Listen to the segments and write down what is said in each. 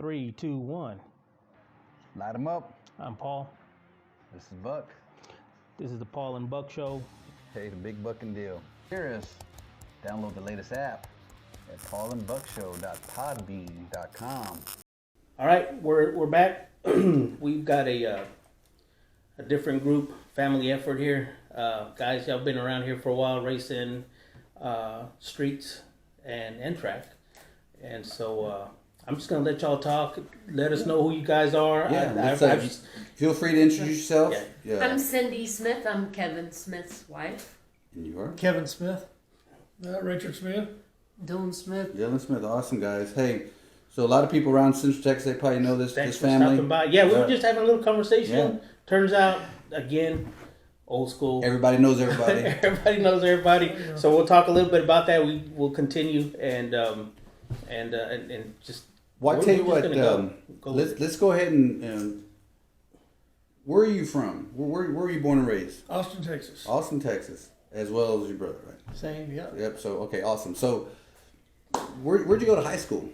3, 2, 1. Light them up. I'm Paul. This is Buck. This is the Paul and Buck Show. Hey, the big Buckin deal. Hear us. Download the latest app at paulandbuckshow.podbean.com. All right, we're back. We've got a different group, family effort here. Guys, y'all been around here for a while, racing streets and track. And so I'm just going to let y'all talk. Let us know who you guys are. Yeah, feel free to introduce yourself. Yeah. I'm Cindy Smith. I'm Kevin Smith's wife. And you are? Kevin Smith. Richard Smith. Dylan Smith. Dylan Smith. Awesome, guys. Hey, so a lot of people around CenTex, they probably know this Thanks family. For stopping by. Yeah, we were just having a little conversation. Yeah. Turns out, again, old school. Everybody knows everybody. Everybody knows everybody. Yeah. So we'll talk a little bit about that. We will continue and just. Well, I tell you what. Let's go ahead and. Where are you from? Where were you born and raised? Austin, Texas. Austin, Texas, as well as your brother, right? Same, yeah. Yep. So okay, awesome. So, where'd you go to high school?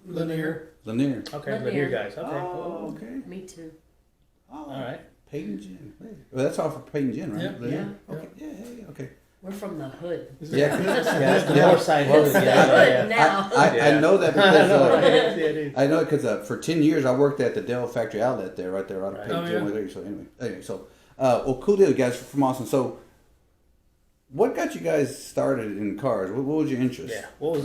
Lanier. Okay, Lanier guys. Okay. Oh, okay. Me too. Oh, all right. Peyton Gin. Well, that's all for Peyton Gin, right? Yeah. Okay. Yeah. Okay. We're from the hood. Yeah, that's the north side. Now. I know that because I know it because for 10 years I worked at the Dell Factory Outlet there, right there, right at Peyton Gin. So anyway, well, cool deal, guys from Austin. So, what got you guys started in cars? What was your interest? Yeah. What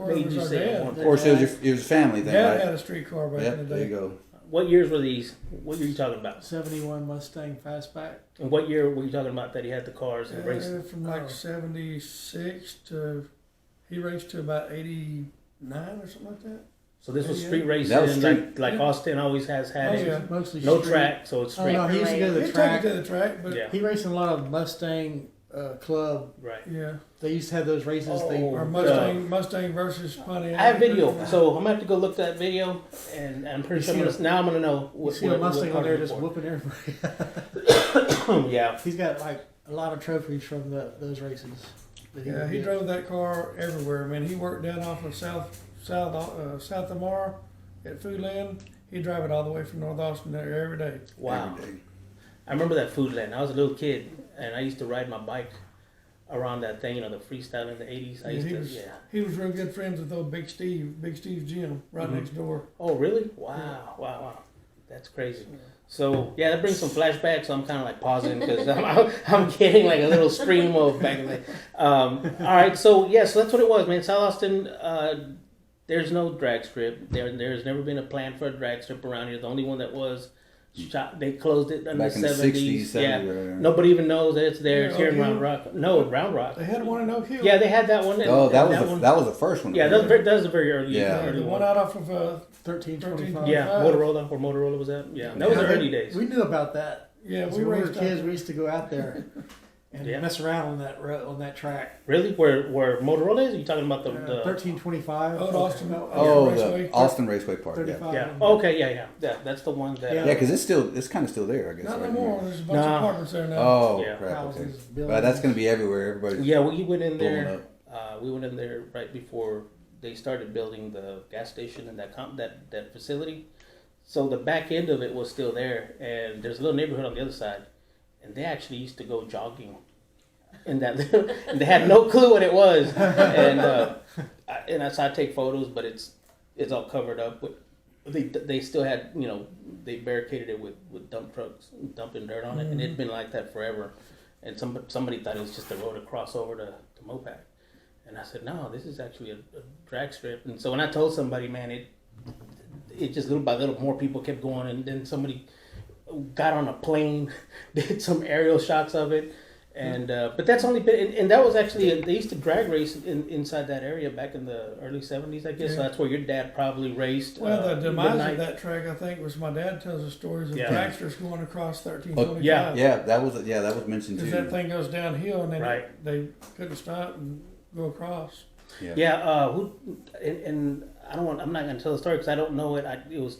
made you say? Of course, it was a family thing, Dad right? had a street car back in the day. There you go. What years were these? What year are you talking about? 71 Mustang Fastback. And what year were you talking about that he had the cars and racing? From like 76 to, he raced to about 89 or something like that. So this was street racing, that was street. like Austin always has had it. Yeah, mostly no street. track, so it's street. Oh, no, he used to go to the track. He took it to the track, but he raced in a lot of Mustang club. Right. Yeah. They used to have those races. Or Mustang versus Pontiac. I have video, so I'm gonna have to go look at that video, and I'm pretty sure I'm gonna know. You see a Mustang on there just whooping everybody. Yeah. He's got like a lot of trophies from those races. He drove that car everywhere. I mean, he worked down off of South Amara at Foodland. He'd drive it all the way from North Austin there every day. Wow. Every day. I remember that Foodland. I was a little kid, and I used to ride my bike around that thing, the freestyle in the 80s. He was real good friends with old Big Steve's gym right next door. Oh, really? Wow. That's crazy. So, that brings some flashbacks, so I'm kind of like pausing because I'm getting like a little stream of back in the day. All right, so that's what it was, man. South Austin, there's no drag strip. There's never been a plan for a drag strip around here. The only one that was shot, they closed it in back the in 70s. 70s. Nobody even knows that it's there. It's here in Round Rock. No, Round Rock. They had one in Oak Hill. Yeah, they had that one. That was the first one. Yeah, that was a very early. The one out off of 1325. Yeah, Motorola was that? Yeah, that was the early days. We knew about that. Yeah, we were kids. We used to go out there and mess around on that track. Really? Where Motorola is? Are you talking about the 1325? Old Austin. The Austin Raceway Park. 35. Yeah. Okay. Yeah. That's the one that. Yeah, because it's kind of still there, I guess. Not anymore. There's a bunch of apartments there now. Oh, crap. Okay. But that's going to be everywhere. Everybody. Yeah, we went in there. We went in there right before they started building the gas station and that facility. So the back end of it was still there, and there's a little neighborhood on the other side, and they actually used to go jogging in that. And they had no clue what it was, and so I take photos, but it's all covered up. But they still had they barricaded it with dump trucks dumping dirt on it, and it'd been like that forever. And somebody thought it was just a road to cross over to Mopac. And I said, no, this is actually a drag strip. And so when I told somebody, man, it just little by little more people kept going. And then somebody got on a plane, did some aerial shots of it. And but that's only been, and that was actually, they used to drag race inside that area back in the early 70s, I guess. Yeah. So that's where your dad probably raced. Well, the demise of that track, I think, was my dad tells the stories of dragsters going across 1325. That was mentioned too. Because that thing goes downhill and then they couldn't stop and go across. And I'm not going to tell the story because I don't know it. It was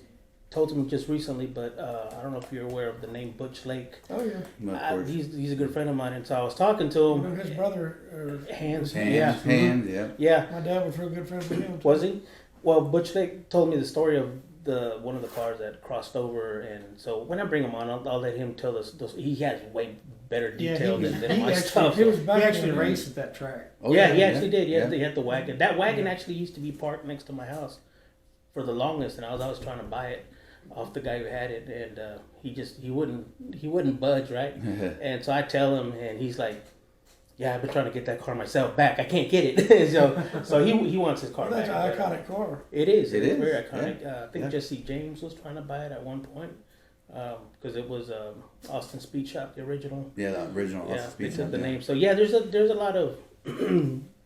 told to me just recently, but I don't know if you're aware of the name Butch Lake. Oh yeah, he's a good friend of mine, and so I was talking to him. His brother, Hands, yeah. My dad was real good friends with him. Was he? Well, Butch Nick told me the story of the one of the cars that crossed over, and so when I bring him on, I'll let him tell us. He has way better detail than my stuff. He was He back actually in the raced at that track. Oh, yeah, he actually did. Yeah. He had the wagon. That wagon actually used to be parked next to my house for the longest, and I was always trying to buy it off the guy who had it, and he wouldn't budge, right? And so I tell him, and he's like, "Yeah, I've been trying to get that car myself back. I can't get it." so he wants his car That's back. an iconic car. It is. It It's is. very iconic. Yeah. I think Yeah. Jesse James was trying to buy it at one point because it was Austin Speed Shop, the original. Yeah, the original Yeah, Austin they Speed took Shop, the yeah. name. So yeah, there's a lot of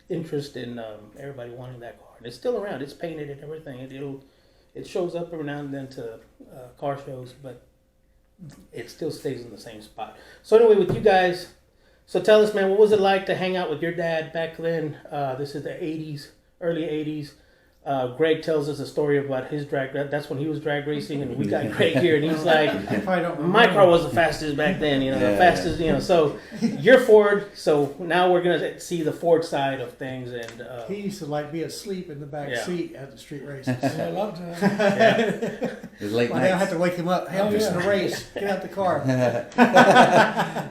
interest in everybody wanting that car. And it's still around. It's painted and everything. It shows up every now and then to car shows, but it still stays in the same spot. So anyway, with you guys, so tell us, man, what was it like to hang out with your dad back then? This is the '80s, early '80s. Greg tells us a story about his drag. That's when he was drag racing, and we got Greg here, and he's like, I probably don't "My remember. car was the fastest back then, the Yeah. fastest, So you're Ford. So now we're gonna see the Ford side of things, and He used to like be asleep in the back Yeah. seat at the street races. Yeah, a lot of times. yeah, It's late My dad had nights. to wake him up. Hey, I'm Oh, fixing yeah. to race. Get out the car.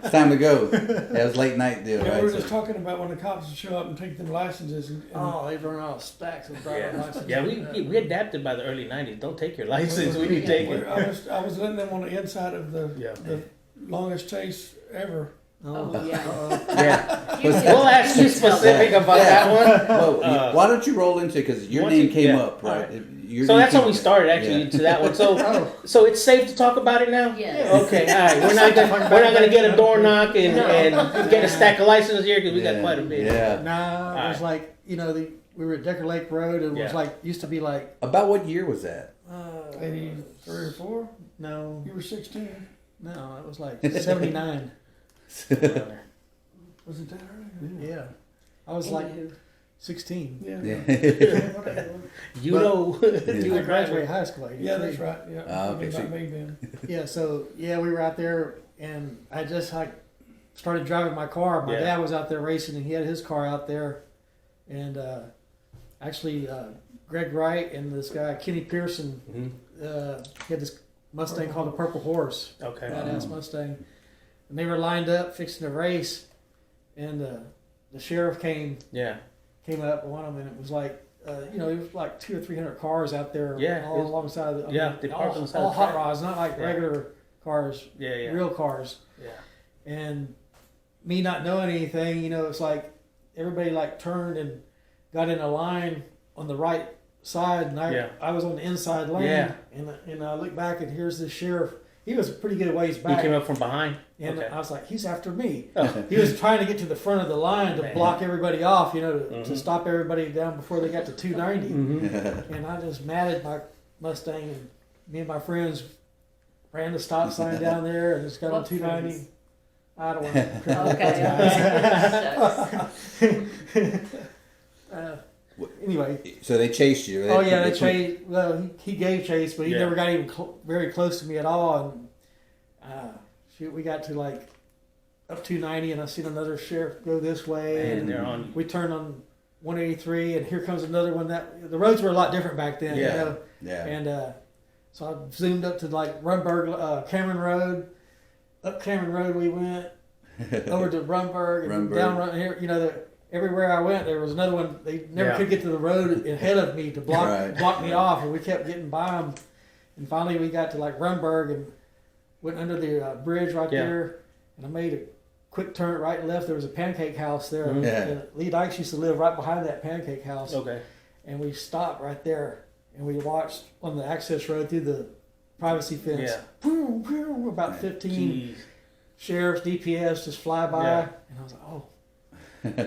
It's time to go. That was late night deal, Yeah, right? we were So- just talking about when the cops would show up and take them licenses, and Oh, they run out of stacks of driver's yeah. licenses. Yeah, we adapted by the early '90s. Don't take your license. We can take it. I was letting them on the inside of the Yeah. longest chase ever. Oh, yeah. Yeah, You we'll ask you can tell specific about that one. Well, why don't you roll into it? Because your once name you- came yeah. up, right? Your So name that's how came we up. started actually Yeah. to that one. So it's safe to talk about it now. Yes. Okay. All right. We're not gonna get a door knock and get a stack of licenses here because we got Yeah. quite a bit. Yeah. Nah, it was Alright. like, we were at Decker Lake Road, and it was Yeah. like, used to be like, About what year was that? 83 or 4. no, You were 16. no, it was like 79. Was it that early? Yeah. I was like Anywho. 16. Yeah. Yeah. You know. You I were graduated high school. at Yeah, 83. that's right. Yeah. Ah, okay, About so- me then. Yeah, so yeah, we were out there, and I just like started driving my car. My Yeah. dad was out there racing, and he had his car out there, and actually Greg Wright and this guy Kenny Pearson, Mhm. he had this Mustang called the Purple Horse, Okay. badass Mustang, and they were lined up fixing to race, and the sheriff came Yeah. up one of them, and it was like. There was like 200 or 300 cars out there, Yeah, all it's- alongside. yeah, they parked on the side all of the hot track. rods, not like Yeah. regular cars, Yeah. Yeah. real cars. Yeah. And me not knowing anything, it's like everybody like turned and got in a line on the right side, and Yeah. I was on the inside lane, Yeah. and I look back, and here's the sheriff. He was a pretty good ways He back, came up from behind. and Okay. I was like, he's after me. Oh. He was trying to get to the front of the line to Man. block everybody off, to Mhm. stop everybody down before they got to 290. Mhm. And I just matted my Mustang, and me and my friends ran the stop sign down there and just got on What 290. friends? I don't want to. Okay. Anyway, So they chased you. oh yeah, they chased. Well, he gave chase, but he Yeah. never got even very close to me at all. And shoot, we got to like up 290, and I seen another sheriff go this way, Man, and they're on. we turned on 183, and here comes another one. That the roads were a lot different back then. Yeah. Yeah. And so I zoomed up to like Rumberg, Cameron Road. Up Cameron Road we went, over to Rumberg, and Rumberg. down here. Everywhere I went, there was another one. They never Yeah. could get to the road ahead of me to block Right. block me off, and we kept getting by them. And finally, we got to like Rumberg and went under the bridge right Yeah. there, and I made a quick turn right and left. There was a pancake house there. Mhm. Yeah. And Lee Dykes used to live right behind that pancake house. Okay. And we stopped right there, and we watched on the access road through the privacy fence. Yeah. Boom, boom, about 15 Jeez. sheriffs, DPS just fly by, Yeah. and I was like, "Oh,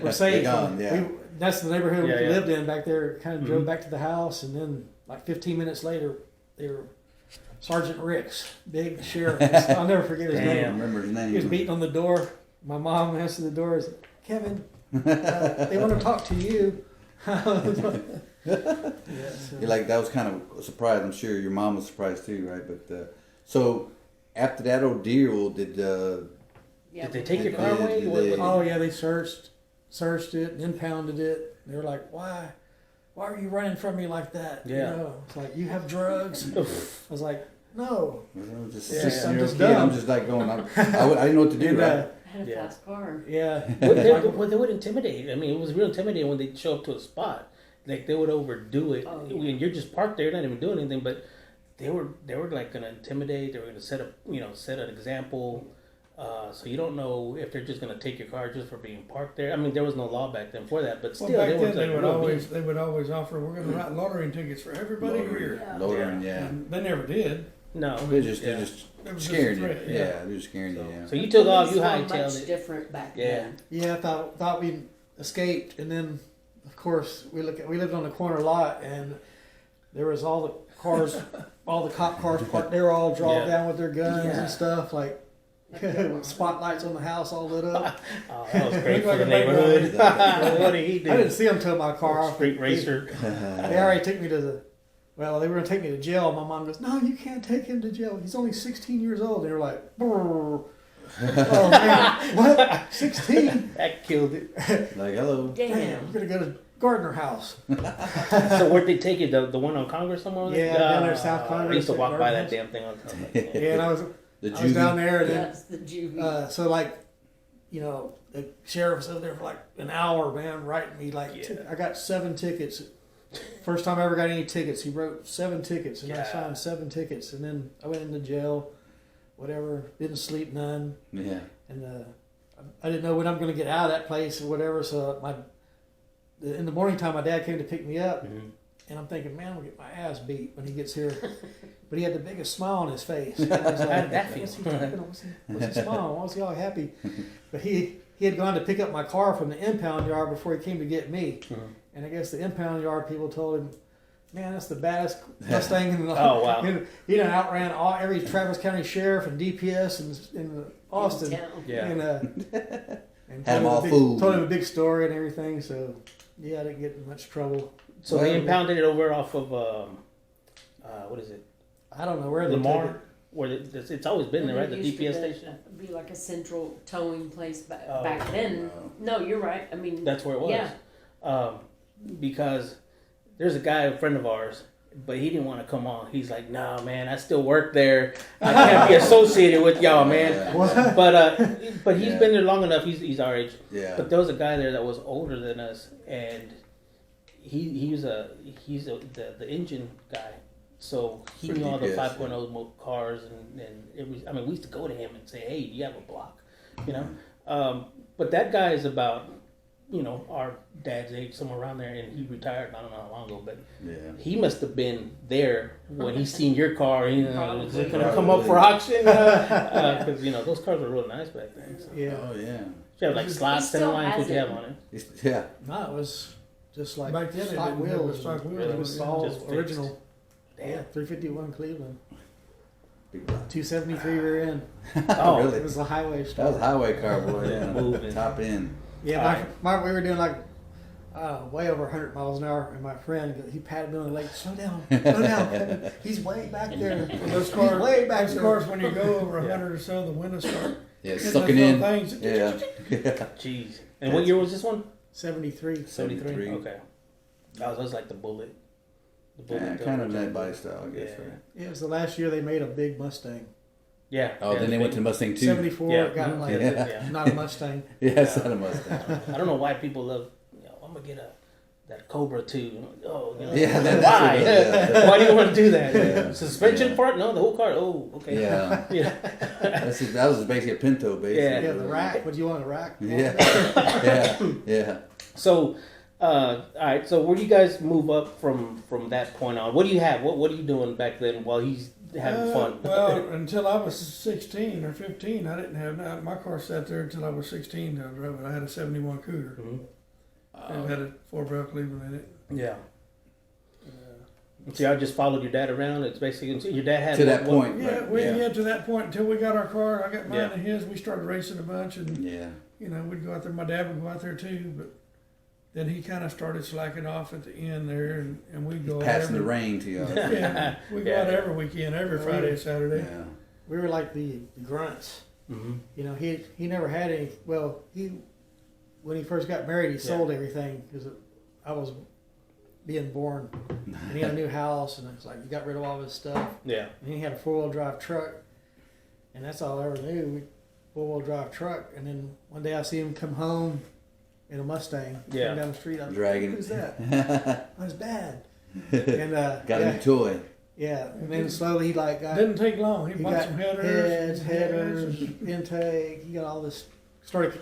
we're safe." gone, yeah. That's the neighborhood Yeah, we yeah. lived in back there. Kind of drove Mhm. back to the house, and then like 15 minutes later, they were Sergeant Ricks, big sheriff. I'll never forget his I don't name. remember his name. He was beating on the door. My mom answered the door. Said, "Kevin, they want to talk to you." Yeah, so. You're like, that was kind of a surprise. I'm sure your mom was surprised too, right? But so after that ordeal, did Yeah, Did they take your Did car they- away? did What- they- what- Oh yeah, they searched it and impounded it. They were like, "Why? why are you running from me like that? Yeah. You know, it's like, you have drugs. I was like, no. I'm just Yeah. 16-year-old I'm just kid. I'm dumb. just like going. I didn't know what to do. And, Right? I had a Yeah. fast car. yeah. They would intimidate. I mean, it was real intimidating when they show up to a spot. Like they would overdo it, Oh, yeah. and you're just parked there, not even doing anything. But they were like gonna intimidate. They were gonna set an example. So you don't know if they're just gonna take your car just for being parked there. I mean, there was no law back then for that, but still, Well, back they were then they like, would real always mean. they would always offer, we're going to write lottery tickets for everybody here. Lowering, yeah. And they never did. No, They're just It was scaring just you. a threat, Yeah, they're just scaring you. Yeah. So you took off, you Police were hightailed much it. different back Yeah. then. Yeah, I thought we escaped, and then of course we lived on the corner lot, and there was all the cars, all the cop cars parked. They were all drawn Yeah. down with their guns Yeah. and stuff, like spotlights on the house all lit up. Oh, that was great Looked for like the a big neighborhood. What did he do? I didn't see them till my car. Street racer. They already took me to the. Well, they were gonna take me to jail. My mom goes, "No, you can't take him to jail. He's only 16 years old." They were like, "Brrr." "Oh man, what? 16? That killed it. Like, hello. Damn, we're gonna go to Gardner House." So where'd they take it? The one on Congress somewhere? Yeah, down there, South I Congress used to at walk by that Gardner damn thing all the time. Yeah, and I was The I was down juvie. there, and then That's the juvie. so like, you know, the sheriff was over there for like an hour, man, writing me like Yeah. I got 7 tickets. First time I ever got any tickets. He wrote 7 tickets, and I Yeah. signed 7 tickets, and then I went into jail. Whatever, didn't sleep none, Yeah. and I didn't know when I'm going to get out of that place or whatever. So in the morning time, my dad came to pick me up, Mhm. and I'm thinking, man, I'm gonna get my ass beat when he gets here. But he had the biggest smile on his face. And I was like, How did that feel? What's he talking about? What's he smiling? Why was he all happy? But he had gone to pick up my car from the impound yard before he came to get me. Mhm. And I guess the impound yard people told him, man, that's the baddest Mustang in the Oh, wow. He done outran every Travis County sheriff and DPS in Austin. In town. Yeah. And Had 'em told him all a big- fooled. Told him a big story and everything. So yeah, I didn't get in much trouble. So they impounded it over off of what is it? I don't know where they took it. Lamar. Where it's always been there, right? The Used to DPS station. Be like a central towing place back, Oh, back then. wow. No, you're right. I mean, That's where it was. Yeah. Because there's a guy, a friend of ours, but he didn't want to come on. He's like, "Nah, man, I still work there. I can't be associated with y'all, man." But he's Yeah. been there long enough. He's our age. Yeah. But there was a guy there that was older than us, and he's the engine guy. So he For knew all the DPS, 5.0 cars, and it was. I mean, we used to go to him and say, "Hey, do you have a block?" You know. But that guy is about, our dad's age, somewhere around there, and he retired. I don't know how long ago, but Yeah. he must have been there when he seen your car. Is it going to Probably. come up for auction? Because those cars were real nice back then. So. Yeah. Oh yeah. You have like slots, still center lines. has What you it. have on it? Yeah. No, it was just like Back then it stock didn't have wheels. the stock wheels. It was all Just fixed. original. Damn. Yeah, 351 Cleveland, Big block. 273 rear end. Oh, Really? It was the highway That stuff. was highway car, boy. Yeah. Moving. Top end. Yeah, we were doing like way over 100 miles an hour, and my friend, he patted me on the leg. Slow down, Kevin. He's way back there. Those He's cars, way back those there. cars, when you go over 100 or so, the windows start Yeah, hitting sucking those in. little things. Yeah. Jeez. And what year was this one? 73. 73. Okay. That was like the Bullet. The Yeah, Bullet. kind of that body style, I guess. Yeah. Right? Yeah, it was the last year they made a big Mustang. Yeah. Oh, yeah, then they the went to big- Mustang too. 74, Yeah. it got like Yeah. not a Mustang. Yeah, it's not a Mustang. I don't know why people love. I'm gonna get that Cobra too. Oh, Yeah, that's why? what it is, yeah. Why do you want to do that? Yeah. Suspension Yeah. part? No, the whole car. Oh, okay. Yeah. Yeah. That was basically a Pinto, basically. Yeah, the rack. What do you want, a rack? Yeah. Yeah. Yeah. So, all right. So, where do you guys move up from that point on? What do you have? What are you doing back then while he's having fun? Well, until I was 16 or 15, I didn't have my car sat there until I was 16. I drove it. I had a 71 Cougar. Mhm. It had a 4-barrel Cleveland in it. Yeah. So, I just followed your dad around. It's basically your dad had To that what- point. Yeah, right. we Yeah. to that point until we got our car. I got mine Yeah. and his. We started racing a bunch, and Yeah. we'd go out there. My dad would go out there too, but then he kind of started slacking off at the end there, and we'd go out Passing the every, rain to you. Yeah, we go Yeah. out every weekend, every Friday and Saturday. Yeah. We were like the grunts. Mhm. He never had any. Well, when he first got married, he sold everything because I was being born. And he had a new house, and it's like he got rid of all his stuff. Yeah. And he had a 4-wheel drive truck, and that's all I ever knew. 4-wheel drive truck. And then one day I see him come home in a Mustang, Yeah. coming down the street. I was Dragging like, who's it. that? Oh, it's Dad. And Got a new toy. yeah, and then slowly he like got. Didn't take long. He He bought got some headers. headers, intake. He got all this. Started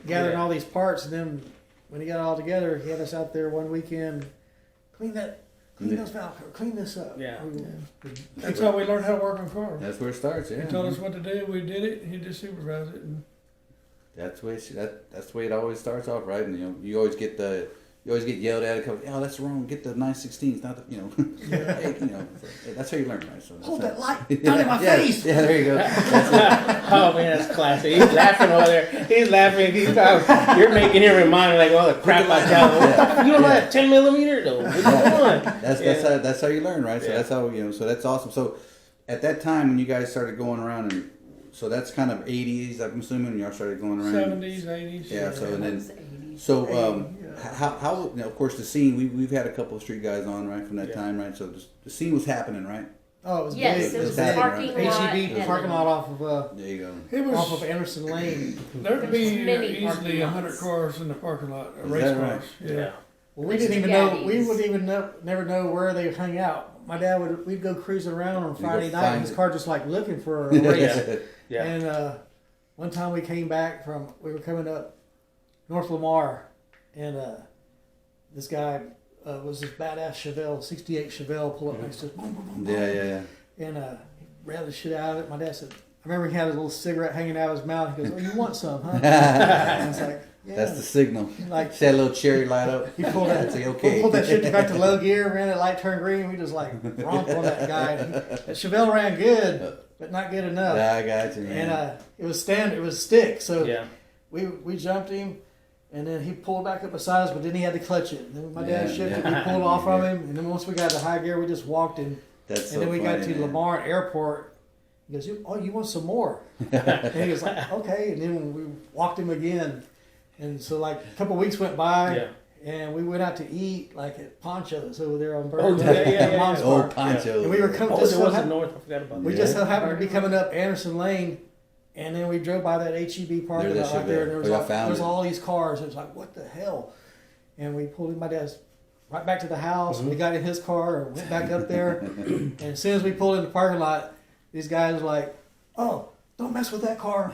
gathering Yeah. all these parts, and then when he got it all together, he had us out there one weekend. Clean those valves, clean this up. Yeah. That's how we learned how to work on cars. That's where it starts. Yeah. He told us what to do. We did it. He just supervised it. And That's the way that's the way it always starts off, right? And you always get yelled at. Oh, that's wrong. Get the 916. Not the hey, that's how you learn, right? So Hold that light down in my yeah, face. Yeah, there you go. That's Oh man, that's classic. He's laughing over there. He's laughing. You're making him remind me like all the crap I tell him. You don't like 10 millimeter though. What's going on? that's how you learn, right? So Yeah. that's how so that's awesome. So at that time when you guys started going around, and so that's kind of 80s, I'm assuming, y'all started going around 70s, 80s. Yeah. So and then Those 80s. so how of course the scene we've had a couple of street guys on right from that Yeah. time, right? So the scene was happening, right? Oh, it was Yes, big. it was bad, a parking right? lot. HEB and parking then- lot off of There you go. It off was. of Anderson Lane. There'd be There's many easily parking 100 lots. cars in the parking lot. Is Race that cars. right? Yeah. Yeah. Well, we It's didn't even the know. We Gaddies. would even never know where they hung out. My dad we'd go cruising around on go Friday night, find and his it. car just like looking for a race. Yeah. And one time we came back we were coming up North Lamar, and this guy was this badass Chevelle, 68 Chevelle, pull up next to us, boom, boom, boom, boom. Yeah. And he ran the shit out of it. My dad said, I remember he had his little cigarette hanging out of his mouth. He goes, "Oh, you want some, huh?" And I was like, "Yeah." That's the signal. Like See that little cherry light up? he pulled that, That's like, okay. pulled that shit back to low gear, ran it light turned green. We just like romped on that guy. That Chevelle ran good, but not good enough. Yeah, I got you, man. And it was stick. So Yeah. we jumped him, and then he pulled back up beside us, but then he had to clutch it. And then my dad Yeah, shifted, yeah. we pulled off of him, and then once we got to high gear, we just walked in. That's And then we funny, got to man. Lamar Airport. He goes, "Oh, you want some more?" And he was like, "Okay." And then we walked him again, and so like a couple weeks went by, Yeah. and we went out to eat like at Poncho's over there on Burger. Oh, yeah, Mom's Old Bar. Poncho. And we were coming. Oh, just there so was a hap- north. I forgot about we that. just so happened to be coming up Anderson Lane, and then we drove by that HEB parking There's lot that right there, and there was, Chevelle. Oh, all, y'all found there was it. all these cars. It was like, what the hell? And we pulled in my dad's right back to the house. We got in his car and went back up there. And as soon as we pulled in the parking lot, these guys were like, "Oh, don't mess with that car.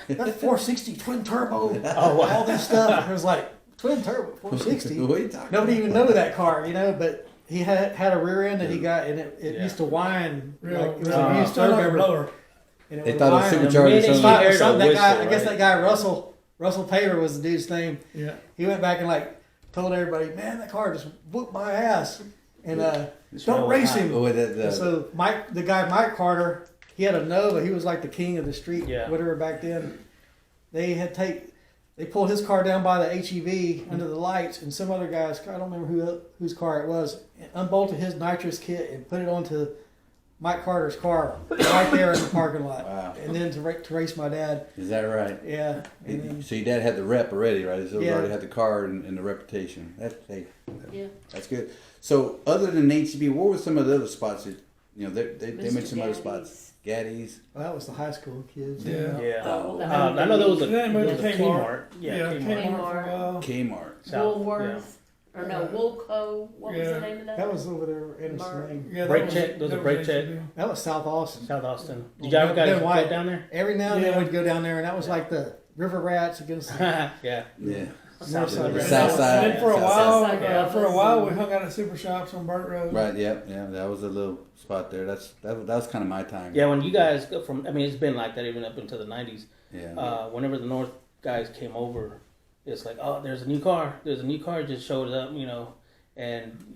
That's 460 twin turbo. All this stuff." It was like, twin turbo, 460. What are you talking Nobody about? even knew that car, but he had a rear end that he got, and it Yeah. used to whine. Real, Like, it was real, a used still like a turbo. blower. And it They would thought it was whine. supercharged The or minute something. you heard Some- the that guy, whistle, I guess right? that guy Russell Paver was the dude's name. Yeah. He went back and like told everybody, "Man, that car just whooped my ass," and It's don't really race hot. him. Oh, that, And so the guy Mike Carter, he had a Nova. He was like the king of the street, Yeah. whatever back then. They pulled his car down by the HEV under the lights, and some other guy's car, I don't remember whose car it was, and unbolted his nitrous kit and put it onto Mike Carter's car right there in the parking lot. Wow. And then to race my dad. is that right? Yeah. And then, So your dad had the rep already, right? So he Yeah. already had the car and the reputation. Yeah. That's good. So other than HEB, what were some of the other spots that they Mr. mentioned some other Gaddy's. spots? Gaddy's. well, that was the high school kids. Yeah. Yeah. Oh, the I know there was a, Then we there was a went to Kmart. Kmart. Yeah, Kmart. Kmart for a while. Kmart. South, Woolworth, or no, Woolco. What was Yeah. the name of that? That was over there in Bar. Lane. Yeah, Brake that check, was- there was a that brake was check. HEB. That was South Austin. South Austin. Did Well, y'all guys Ben go White. down there? Every now and Yeah. then we'd go down there, and that was like the River Rats against the Yeah. Yeah. north side. The of south Rats. side. And then for a South while, side. Yeah. for a while, we hung out at Super Shops on Burt Road. Right. Yep. Yeah. That was a little spot there. That was kind of my time. Yeah, when you guys go from, I mean, it's been like that even up into the 90s. Yeah. Whenever the North guys came over, it's like, oh, there's a new car. There's a new car just showed up, and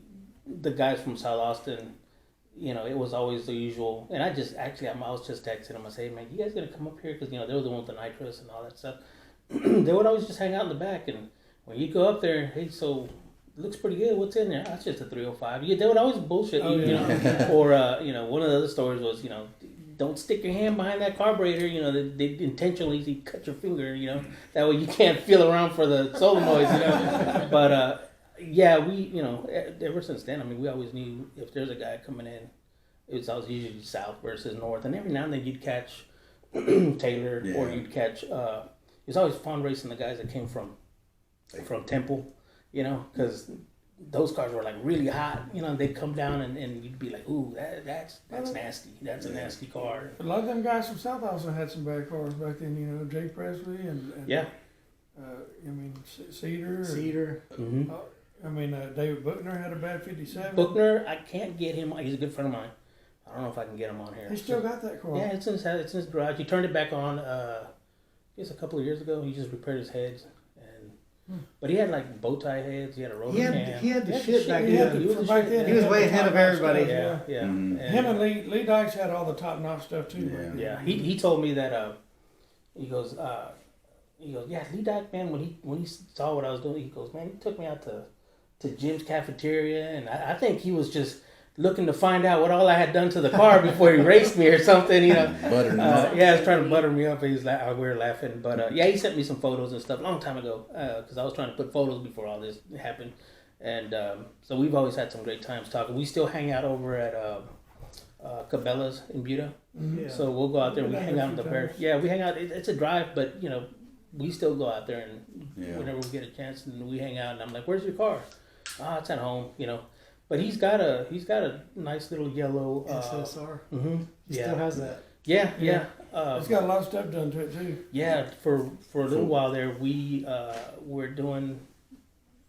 the guys from South Austin, it was always the usual. And I was just texting them. I say, hey, man, you guys gonna come up here? Because, they were the ones with the nitrous and all that stuff. They would always just hang out in the back. And when you go up there, hey, so it looks pretty good. What's in there? That's just a 305. Yeah, they would always bullshit you, yeah. Or, one of the other stories was, don't stick your hand behind that carburetor. They intentionally cut your finger, that way you can't feel around for the solenoids, But, Yeah, ever since then, I mean, we always knew if there's a guy coming in, it was always usually south versus north, and every now and then you'd catch Taylor, or you'd catch. It's always fun racing the guys that came from Temple, because those cars were like really hot. They'd come down and you'd be like, ooh, that's nasty. That's a nasty car. A lot of them guys from South also had some bad cars back then. Jay Presley and yeah. Cedar. Mm-hmm. David Buckner had a bad 57. Buckner, I can't get him. He's a good friend of mine. I don't know if I can get him on here. He still got that car. Yeah, it's in his garage. He turned it back on. I guess a couple of years ago. He just repaired his heads, but he had like bow tie heads. He had a roller cam. He had the shit back He had then. the- from back then, He was had way the ahead of top-notch everybody. stuff, Yeah. Mhm. Him and Lee Dykes had all the top notch stuff too. Yeah. back then. Yeah, he told me that he goes, yeah, Lee Dyke, man, when he saw what I was doing, he goes, man, he took me out to Jim's cafeteria, and I think he was just looking to find out what all I had done to the car before he raced me or something, Buttering him up. Yeah, he was trying to butter me up. We were laughing, but yeah, he sent me some photos and stuff a long time ago because I was trying to put photos before all this happened, and so we've always had some great times talking. We still hang out over at Cabela's in Buda. Mhm. Yeah. So we'll go out there and we Been hang there out a in the few bear. times. Yeah, we hang out. It's a drive, but we still go out there and Yeah. whenever we get a chance and we hang out. And I'm like, "Where's your car?" It's at home. But he's got a nice little yellow. SSR. Mm-hmm. He still has that. Yeah. It's got a lot of stuff done to it too. Yeah, for a little while there, we were doing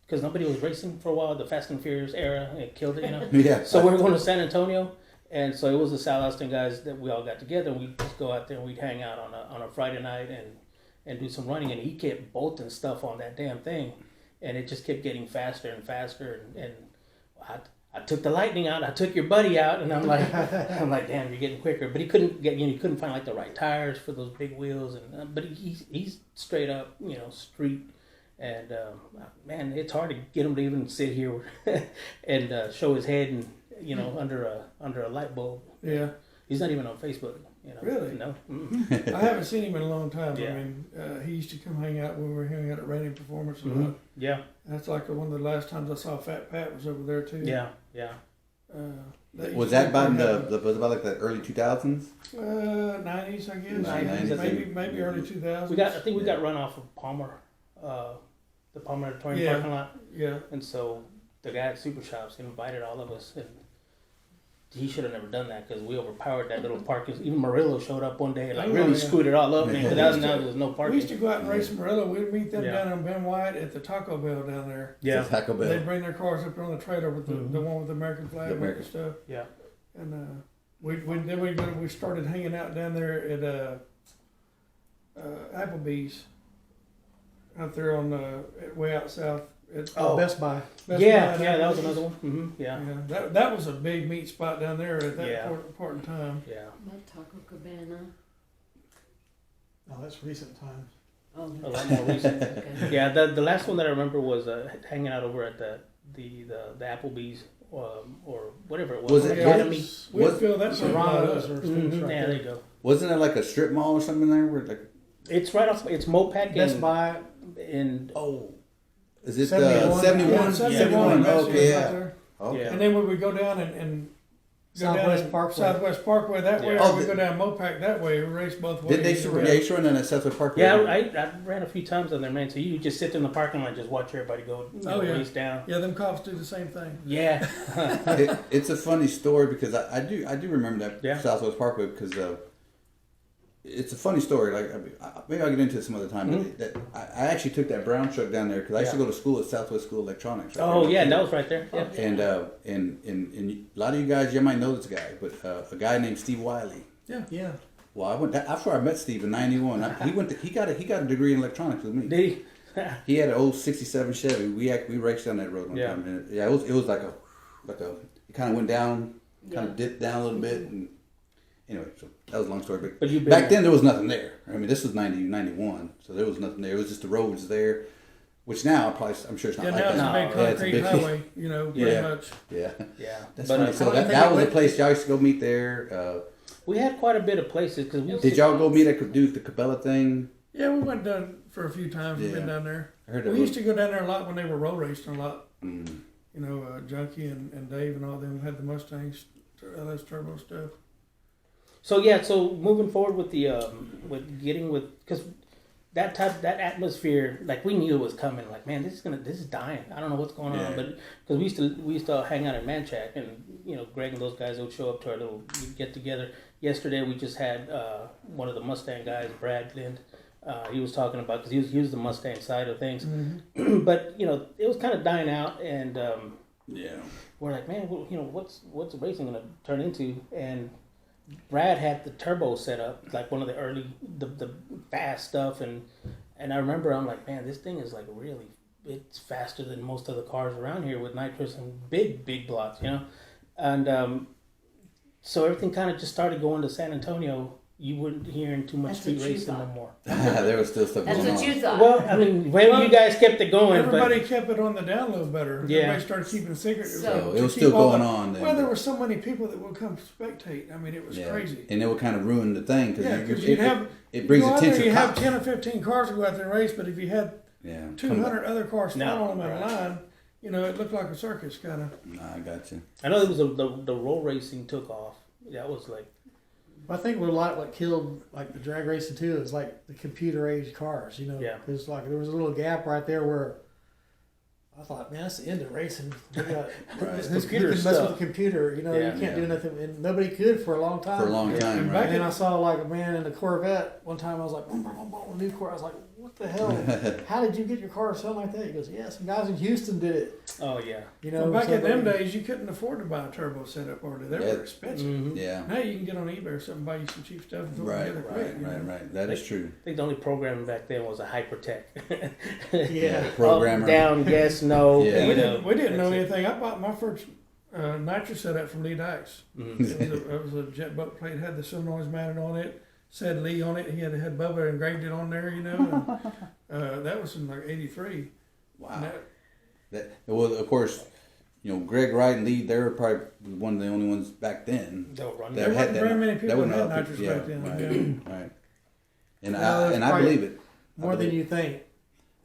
because nobody was racing for a while. The Fast and Furious era, it killed it. Yeah. So we were going to San Antonio. And so it was the Sal Austin guys that we all got together. We'd just go out there and we'd hang out on a Friday night and do some running. And he kept bolting stuff on that damn thing, and it just kept getting faster and faster. And I took the lightning out. I took your buddy out, and I'm like, damn, you're getting quicker. But he couldn't he couldn't find like the right tires for those big wheels. And but he's straight up street. And man, it's hard to get him to even sit here and show his head and. Under a light bulb. Yeah. He's not even on Facebook. Really? No. I haven't seen him in a long time. Yeah. I mean, he used to come hang out when we were hanging out at Rating Performance a lot. Mm-hmm. Yeah. That's like one of the last times I saw Fat Pat was over there too. Yeah. Was that about was about like the early 2000s? 90s, I guess. 90s. Maybe early 2000s. I think we got run off of Palmer, the Palmer Auditorium Yeah. parking lot, Yeah. and so the guy at Super Shops invited all of us, and he should have never done that because we overpowered that little parking. Even Murillo showed up one day and Oh, really yeah. screwed it all up, man. Because now there was no We parking. used to go out and race Murillo. We'd meet them Yeah. down on Ben White at the Taco Bell down there. Yeah. Taco Bell. They'd bring their cars up on the trailer with the one with the American flag The and American. stuff. Yeah. And we started hanging out down there at Applebee's out there on way out south. Oh. Best Buy. Best Yeah. Buy Yeah. That was Applebee's. another one. Mm-hmm. Yeah. Yeah, that was a big meat spot down there at that Yeah. point in time. Yeah. What Taco Cabana? Oh, that's recent times. Oh, A lot more recent. okay. Yeah, the last one that I remember was hanging out over at the Applebee's or whatever it was. Was it- Academy? We'd fill that Serrano's place or up. things Mhm, right yeah, there. there you go. Wasn't it like a strip mall or something there? Where like It's right off. It's Mopac Best and Buy. is it 71? 71? Yeah, 71. Best Okay, Buy yeah. right there. Okay. Yeah. And then when we go down and go Southwest down Parkway. Southwest Parkway that way, Yeah. or we go down Mopac that way. We race both ways. Did they used to run that Southwood Parkway? Yeah, I ran a few times on there, man. So you just sit in the parking lot, just watch everybody go Oh, yeah. race down. Yeah, them cops do the same thing. Yeah, It's a funny story because I do remember that Yeah. Southwest Parkway because it's a funny story. Like maybe I'll get into it some other time. Mhm. But I actually took that brown truck down there because I used to Yeah. go to school at Southwest School of Electronics. right Oh there. yeah, that was right there. Yeah. And a lot of you guys, you might know this guy, but a guy named Steve Wiley. Yeah. Well, after I met Steve in '91. He got a degree in electronics with me. Did he? He had an old '67 Chevy. We raced down that road one Yeah. time. And it was like a it kind of went down, kind of dipped down a little bit, and anyway, so that was a long story. But you've been Back then there was nothing there. I mean, this was 91, so there was nothing there. It was just the roads there, which now I'm sure it's not Yeah, like now it's that. a big Yeah, it's a concrete big- highway. Pretty Yeah. much. Yeah, Yeah, that's but funny. So I don't think that it was the went- place y'all used to go meet there. we had quite a bit of places because we Did y'all go meet at do the Cabela thing? Yeah, we went down for a few times. We've Yeah. been down there. I heard We that. used to go down there a lot when they were road racing a lot. Mm. You know, Junkie and Dave and all them had the Mustangs, LS Turbo stuff. So yeah, so moving forward with the because that atmosphere, like we knew it was coming. Like, man, this is dying. I don't know what's going on, but because we used to hang out at Manchac, and you know, Greg and those guys would show up to our little get together. Yesterday we just had one of the Mustang guys, Brad Lind. He was talking about because he was the Mustang side of things, but you know, it was kind of dying out, and we're like, man, you know, what's racing gonna turn into? And Brad had the turbo set up, like one of the early, the fast stuff, and I remember I'm like, man, this thing is like really, it's faster than most of the cars around here with nitrous and big blocks, you know, and so everything kind of just started going to San Antonio. You weren't hearing too much That's street what you racing no thought. more. There was still stuff That's going what on. you thought. Well, I mean, well, you guys kept it going, Everybody but kept it on the down low better. Yeah. Everybody started keeping secret. So It was still going on. Then. Well, there were so many people that would come spectate. I mean, it was crazy. And it would kind of ruin the thing Yeah, because because you'd have it brings you go out there, attention. you to have cops. 10 or 15 cars to go out there and race, but if you had Yeah, 200 other cars following them in right. a line, you know, it looked like a circus kind of. Nah, I got you. I know it was the roll racing took off. That was like, I think what killed like the drag racing too is like the computer age cars, you know. Yeah. Because like there was a little gap right there where I thought, man, that's the end of racing. We got who's Computer can mess stuff. with the computer, you know. Yeah. You can't do nothing, and nobody could for a long time. For a long time, And right? And then I saw like a man in a Corvette one time. I was like, boom, boom, boom, boom, a new Corvette. I was like, what the hell? How did you get your car to sound like that? He goes, yeah, some guys in Houston did it. oh yeah, You know, Well, back so in them they- days, you couldn't afford to buy a turbo setup order. They Yeah. were expensive. mm-hmm. Yeah. Now you can get on eBay or something, buy you some cheap stuff and throw it Right, together quick. you know. right. That is true. I think the only programming back then was a hypertech. Yeah. Programmer. Up, down, yes, no. Yeah. you know, We didn't know that's it. anything. I bought my first nitrous setup from Lee Dykes. Mhm. It was a jet boat plate, had the solenoids mounted on it, said Lee on it. He had Bubba engraved it on there, you know. And, that was in like '83. Wow. Well, of course, you know, Greg Wright and Lee, they were probably one of the only ones back then. They'll run that There had wasn't that- very many that people wasn't that had other nitrous people- back then. Right, Yeah. right. And Well, I it's believe it. I more than believe you think.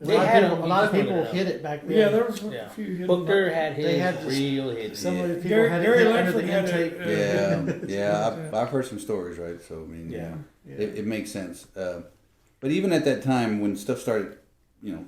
A They lot had of them, people, a you lot of just people wanted to know. hit it back then. Yeah, there was Yeah. a few hidden. Booker had his They had real hits. Some of the people Gary, had it Gary hit under Langford the had intake. it. Yeah. I've heard some stories, right? So I mean, Yeah. Yeah. it makes sense. But even at that time, when stuff started, you know,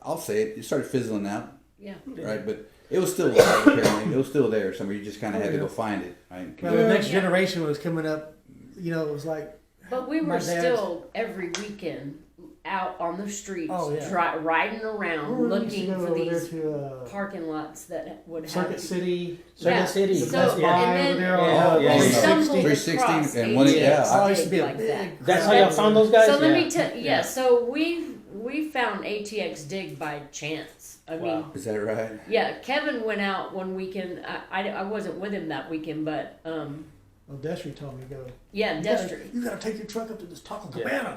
I'll say it started fizzling out, Yeah. right? But it was still there, apparently. It was still there somewhere. You just kind of had to go find it, right? Well, the next generation was coming up. You know, it was like But we My were dad's- still every weekend out on the streets, Oh, yeah. riding around, we used to looking go for over there these to parking lots that would have Circuit City. Circuit City. The So, Best Buy and then over there Yeah, on yeah. we Oh, stumbled 360 across and one- ATX yeah, Oh, it used to be a like big. that. That's how y'all found those guys? So let Yeah. me tell yeah. So we found ATX Dig by chance. I mean, Wow. Is that right? yeah. Kevin went out one weekend. I wasn't with him that weekend, but Well, Destry told me to go. yeah, Destry. You gotta take your truck up to this Taco Yeah. Cabana.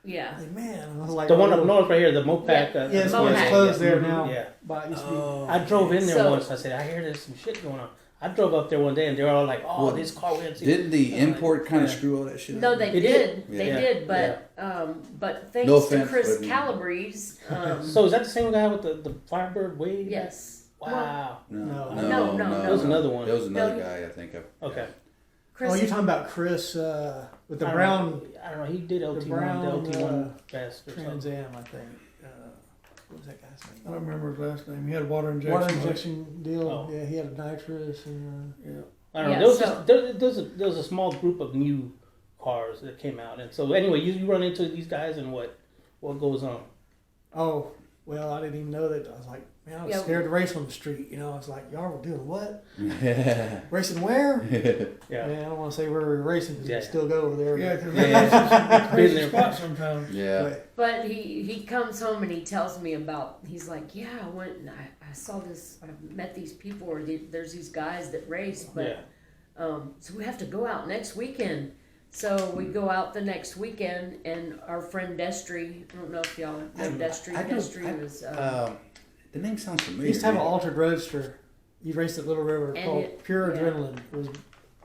Yeah. Like, man, I was like, The one up oh, north right here, the Mopac. Yeah. Yeah, it's Mopac. closed there Mhm, now. Yeah. But it used to be. I drove in there So- once. I said, I hear there's some shit going on. I drove up there one day and they were all like, oh, Well, this car we haven't seen. Didn't the I'm like, import kind of yeah. screw all that shit No, up? they It did. did. They Yeah. did, but thanks No to offense, Chris but- Calabrese. So is that the same guy with the Firebird way? back? Yes. Wow. No. No. That was another one. That was another No. guy, I think. Okay. Chris Oh, you're talking about Chris with the I don't brown know. I don't know. He did LT1, brown, the LT1 Fest or Trans something. Am, I think. What was that guy's I name? don't remember his last name. He had water injection. Water injection deal. Oh. Yeah, he had a nitrous and. Yeah. I don't know. Yeah, There was, so- just, there was a small group of new cars that came out. And so anyway, you run into these guys and what goes on? Oh, well, I didn't even know that. I was like, man, I was Yeah. scared to race on the street. You know, I was like, y'all were doing what? Yeah. Racing where? Yeah. Man, I don't want to say where we were racing because Yeah. we still go over there. Yeah, because Yeah. that's a crazy Been there. spot sometimes. Yeah. But, But he comes home and he tells me about. He's like, yeah, I went and I saw this. I met these people, or there's these guys that race, but Yeah. so we have to go out next weekend. So we go out the next weekend, and our friend Destry. I don't know if y'all know Destry. Destry was. The name sounds he familiar. used to have an yeah. altered roadster. He raced at Little River And called it- Pure yeah. Adrenaline. It was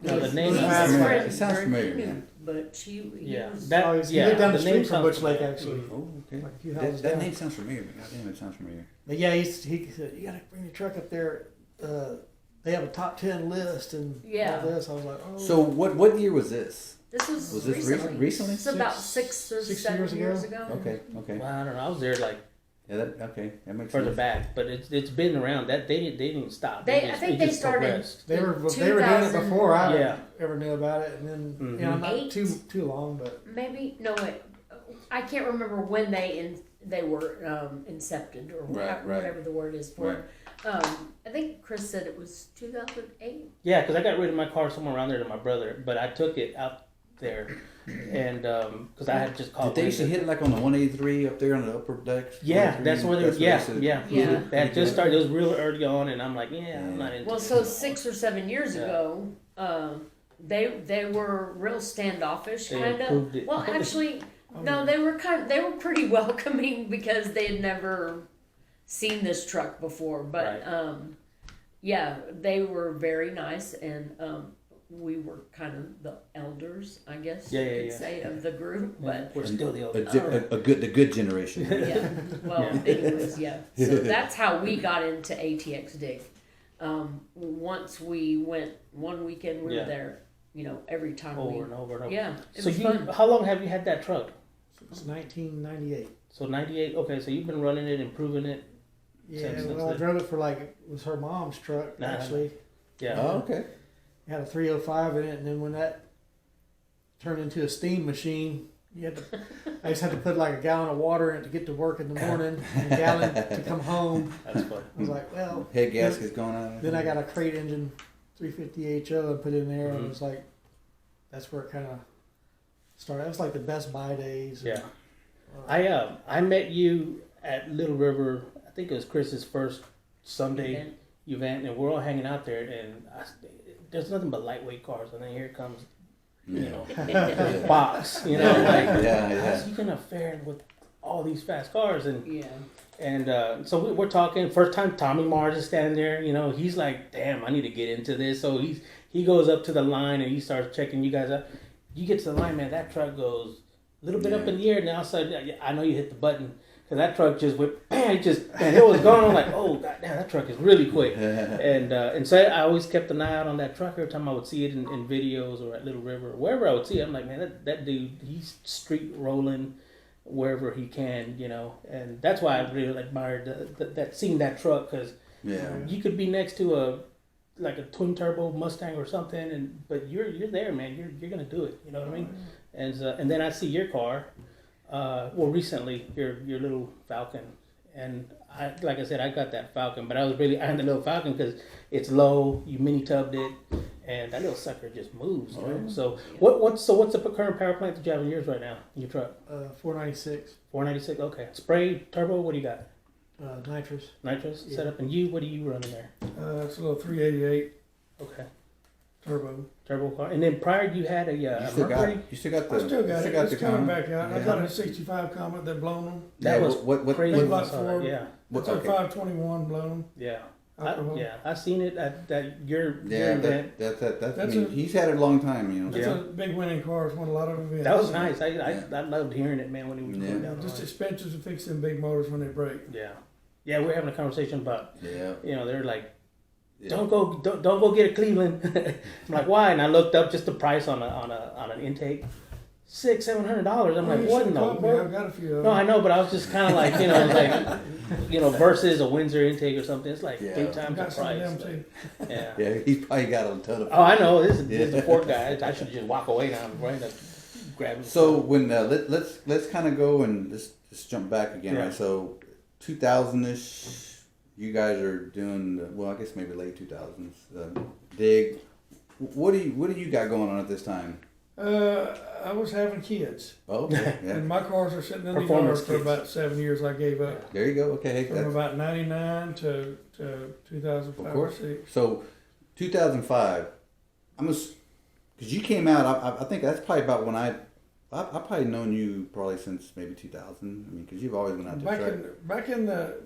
No, the name He's sounds his familiar. friend, It sounds familiar, he yeah. knew, but he Yeah, was, that He lived down the name street from sounds Butch Lake, familiar. actually. Oh, okay. Like a few That, houses that down. name sounds familiar. God damn, it sounds familiar. But yeah, he said, you gotta bring the truck up there. They have a top 10 list and Yeah. all this. I was like, oh. So what year was this? this was this recently. recently? It's about 6 or 6 7 years years ago. ago. Okay, okay. Well, I don't know. I was there like Yeah, that makes further sense. back, but it's been around. That they didn't stop. I just- think it they just started progressed. they were in doing it before I Yeah. ever knew about it, and then Mhm. you know, not Eight? too long, but Maybe no wait, I can't remember when they were incepted or Right, right. whatever the word is for it. I think Chris said it was 2008. Yeah, because I got rid of my car somewhere around there to my brother, but I took it out there, and because I had just called. Did they used to hit it like on the 183 up there on the upper decks? Yeah, that's where they. Yeah, yeah, Yeah. They had just started. It was real early on, and I'm like, I'm not into. Well, this so no 6 or 7 years Yeah. ago, they were real standoffish, They kind improved of. it. Well, actually, no, they were pretty welcoming because they had never seen this truck before. But Right. yeah, they were very nice, and we were kind of the elders, I guess Yeah, you yeah, could yeah. say, of the group. But We're still the old. The good generation. yeah, well, Yeah. anyways, yeah. So that's how we got into ATX Dig. Once we went one weekend, we Yeah. were there. You know, every time Over and over and over. yeah, it So was you, fun. how long have you had that truck? it's 1998. So 98. Okay, so you've been running it, improving it. Yeah, Since well, I then. drove it for like it was her mom's truck Nah. actually. Yeah. Oh, okay. It had a 305 in it, and then when that turned into a steam machine, I just had to put like a gallon of water in it to get to work in the morning, and a gallon to come home. That's fun. I was like, well. Head gasket's going on. Then I got a crate engine 350 HO and put in there, and Mhm. it was like, that's where it kind of started. That was like the Best Buy days. Yeah. I met you at Little River. I think it was Chris's first Sunday event, and we're all hanging out there, and there's nothing but lightweight cars, and then here comes, you know, this box, you know, like how's you gonna fare with all these fast cars? And Yeah. and so we're talking. First time Tommy Mars is standing there, you know, he's like, damn, I need to get into this. So he goes up to the line and he starts checking you guys out. You get to the line, man, that truck goes a little bit up in the air, and all of a sudden, I know you hit the button. Cause that truck just went, bam, and it was gone. I'm like, oh goddamn, that truck is really quick. And so I always kept an eye out on that truck every time I would see it in videos or at Little River or wherever I would see it. I'm like, man, that dude, he's street rolling wherever he can, you know. And that's why I really admired that seeing that truck, because you could be next to a twin turbo Mustang or something, but you're there, man. You're gonna do it. You know what I mean? And then I see your car. Well, recently your little Falcon, and like I said, I got that Falcon, but I was really eyeing the little Falcon because it's low. You mini tubbed it, and that little sucker just moves. You know? So what's the current power plant that you have in yours right now in your truck? 496 496. Okay. Spray turbo. What do you got? nitrous. Nitrous Yeah. setup. And you, what are you running there? It's a little 388 Okay. turbo. Turbo car. And then prior you had a You still got Mercury. it. You still got the. I still got you it. got It's the coming Comet. back out. I Yeah. got a 65 Comet that blown them. That was what crazy. what- when I saw that, Ford. Yeah. It's a 521 blown. Yeah. Alcohol. I seen it at your Yeah, event. that's I That's mean, a- he's had it a long time, you know. It's Yeah. a big winning car. It's won a lot of events. That was nice. I Yeah. loved hearing it, man, when he was going Yeah. down the Just line. expensive to fix them big motors when they break. Yeah. Yeah, we were having a conversation about, Yeah. you know, they're like, Yeah. don't go get a Cleveland. I'm like, why? And I looked up just the price on an intake, $600-$700. I'm Well, like, you what should in the call me. world? I've got a few of them. No, I know, but I was just kind of like, you know, like, you know, versus a Windsor intake or something. It's like Yeah. 3 I've times the got some of price. them too. Yeah. Yeah, he's probably got a ton of. Oh, I know. This is the Ford guy. I should just walk away now. Right? Grab him. So when let's kind of go and just jump back again, Yeah. right? So 2000ish, you guys are doing well. I guess maybe late 2000s. Dig. What do you got going on at this time? I was having kids. Oh, okay. Yeah. And my cars are sitting in the Performance yard for kits. about 7 years. I gave up. There you go. Okay, hey, From that's, about 99 to 2005 of or course. 6. So 2005, because you came out. I think that's probably about when I I've probably known you probably since maybe 2000. I mean, because you've always been out there. Back in the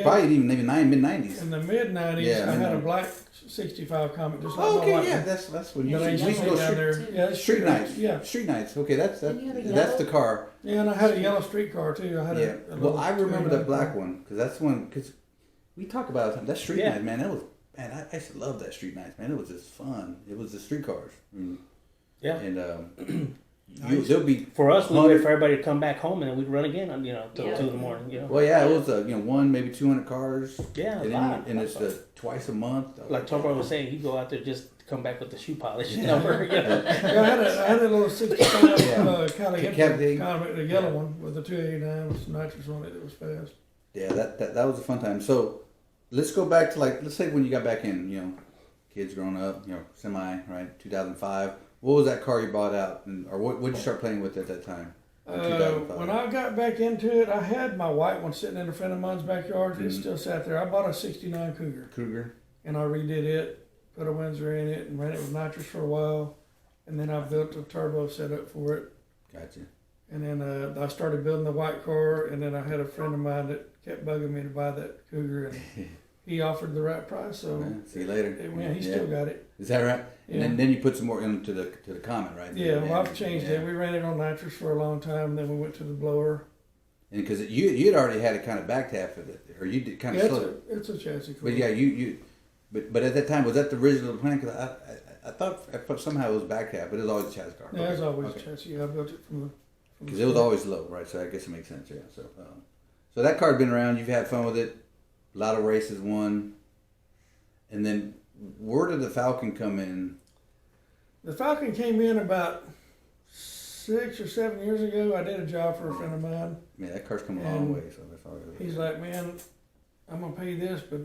Probably even maybe mid-90s. in the mid '90s, Yeah, I had a mid-90s. black '65 Comet, just like Oh, my okay, white yeah, one. that's when you That I used we to used to go go down street, there. Yeah, it's street nights. Yeah, Street nights. Okay, that's And you had a that's the yellow- car. yeah, and I had a yellow streetcar too. I had Yeah. a Well, little I remember 289 the black car. one because that's the one because we talk about it all the time. That street Yeah. night, man. That was man. I used to love that street nights, man. It was just fun. It was the street cars. Yeah. And there'll be For us, we 100 wait for everybody to come back home, and then we'd run again, till Yeah. 2 in the morning. You know. well, yeah, it was one maybe 200 cars. Yeah, a and, lot. and it's twice a month. Like Topper was saying, he'd go out there just to come back with the shoe polish number. You know? Yeah, I had a little '65 Yeah. Caliente Comet, the yellow one with the 289 with some nitrous on it. It was fast. Yeah, that was a fun time. So let's go back to let's say when you got back in, kids growing up, semi, right, 2005. What was that car you bought out, or what did you start playing with at that time? In 2005? When I got back into it, I had my white one sitting in a friend of mine's backyard. It still sat there. I bought a '69 Cougar, and I redid it, put a Windsor in it, and ran it with nitrous for a while, and then I built a turbo setup for it. Gotcha. And then I started building the white car, and then I had a friend of mine that kept bugging me to buy that Cougar, and he offered the right price, so Yeah, see you later. it went. He still got it. Is that right? Yeah. And then you put some more into the Comet, right? Yeah, well, I've changed it. We ran it on nitrous for a long time, then we went to the blower. And because you'd already had it kind of back half of it, or you did kind of Yeah, slow. it's a chassis car. But yeah, but at that time, was that the original plan? Because I thought somehow it was back half, but it was always a chassis car. Yeah, it's Okay. always Okay. a chassis. I built it from the. Because it was always low, right? So I guess it makes sense, yeah. So that car's been around. You've had fun with it. A lot of races won. And then where did the Falcon come in? The Falcon came in about 6 or 7 years ago. I did a job for a friend of mine. Yeah, that car's come a long And way. So that's all. He's like, man, I'm gonna pay you this, but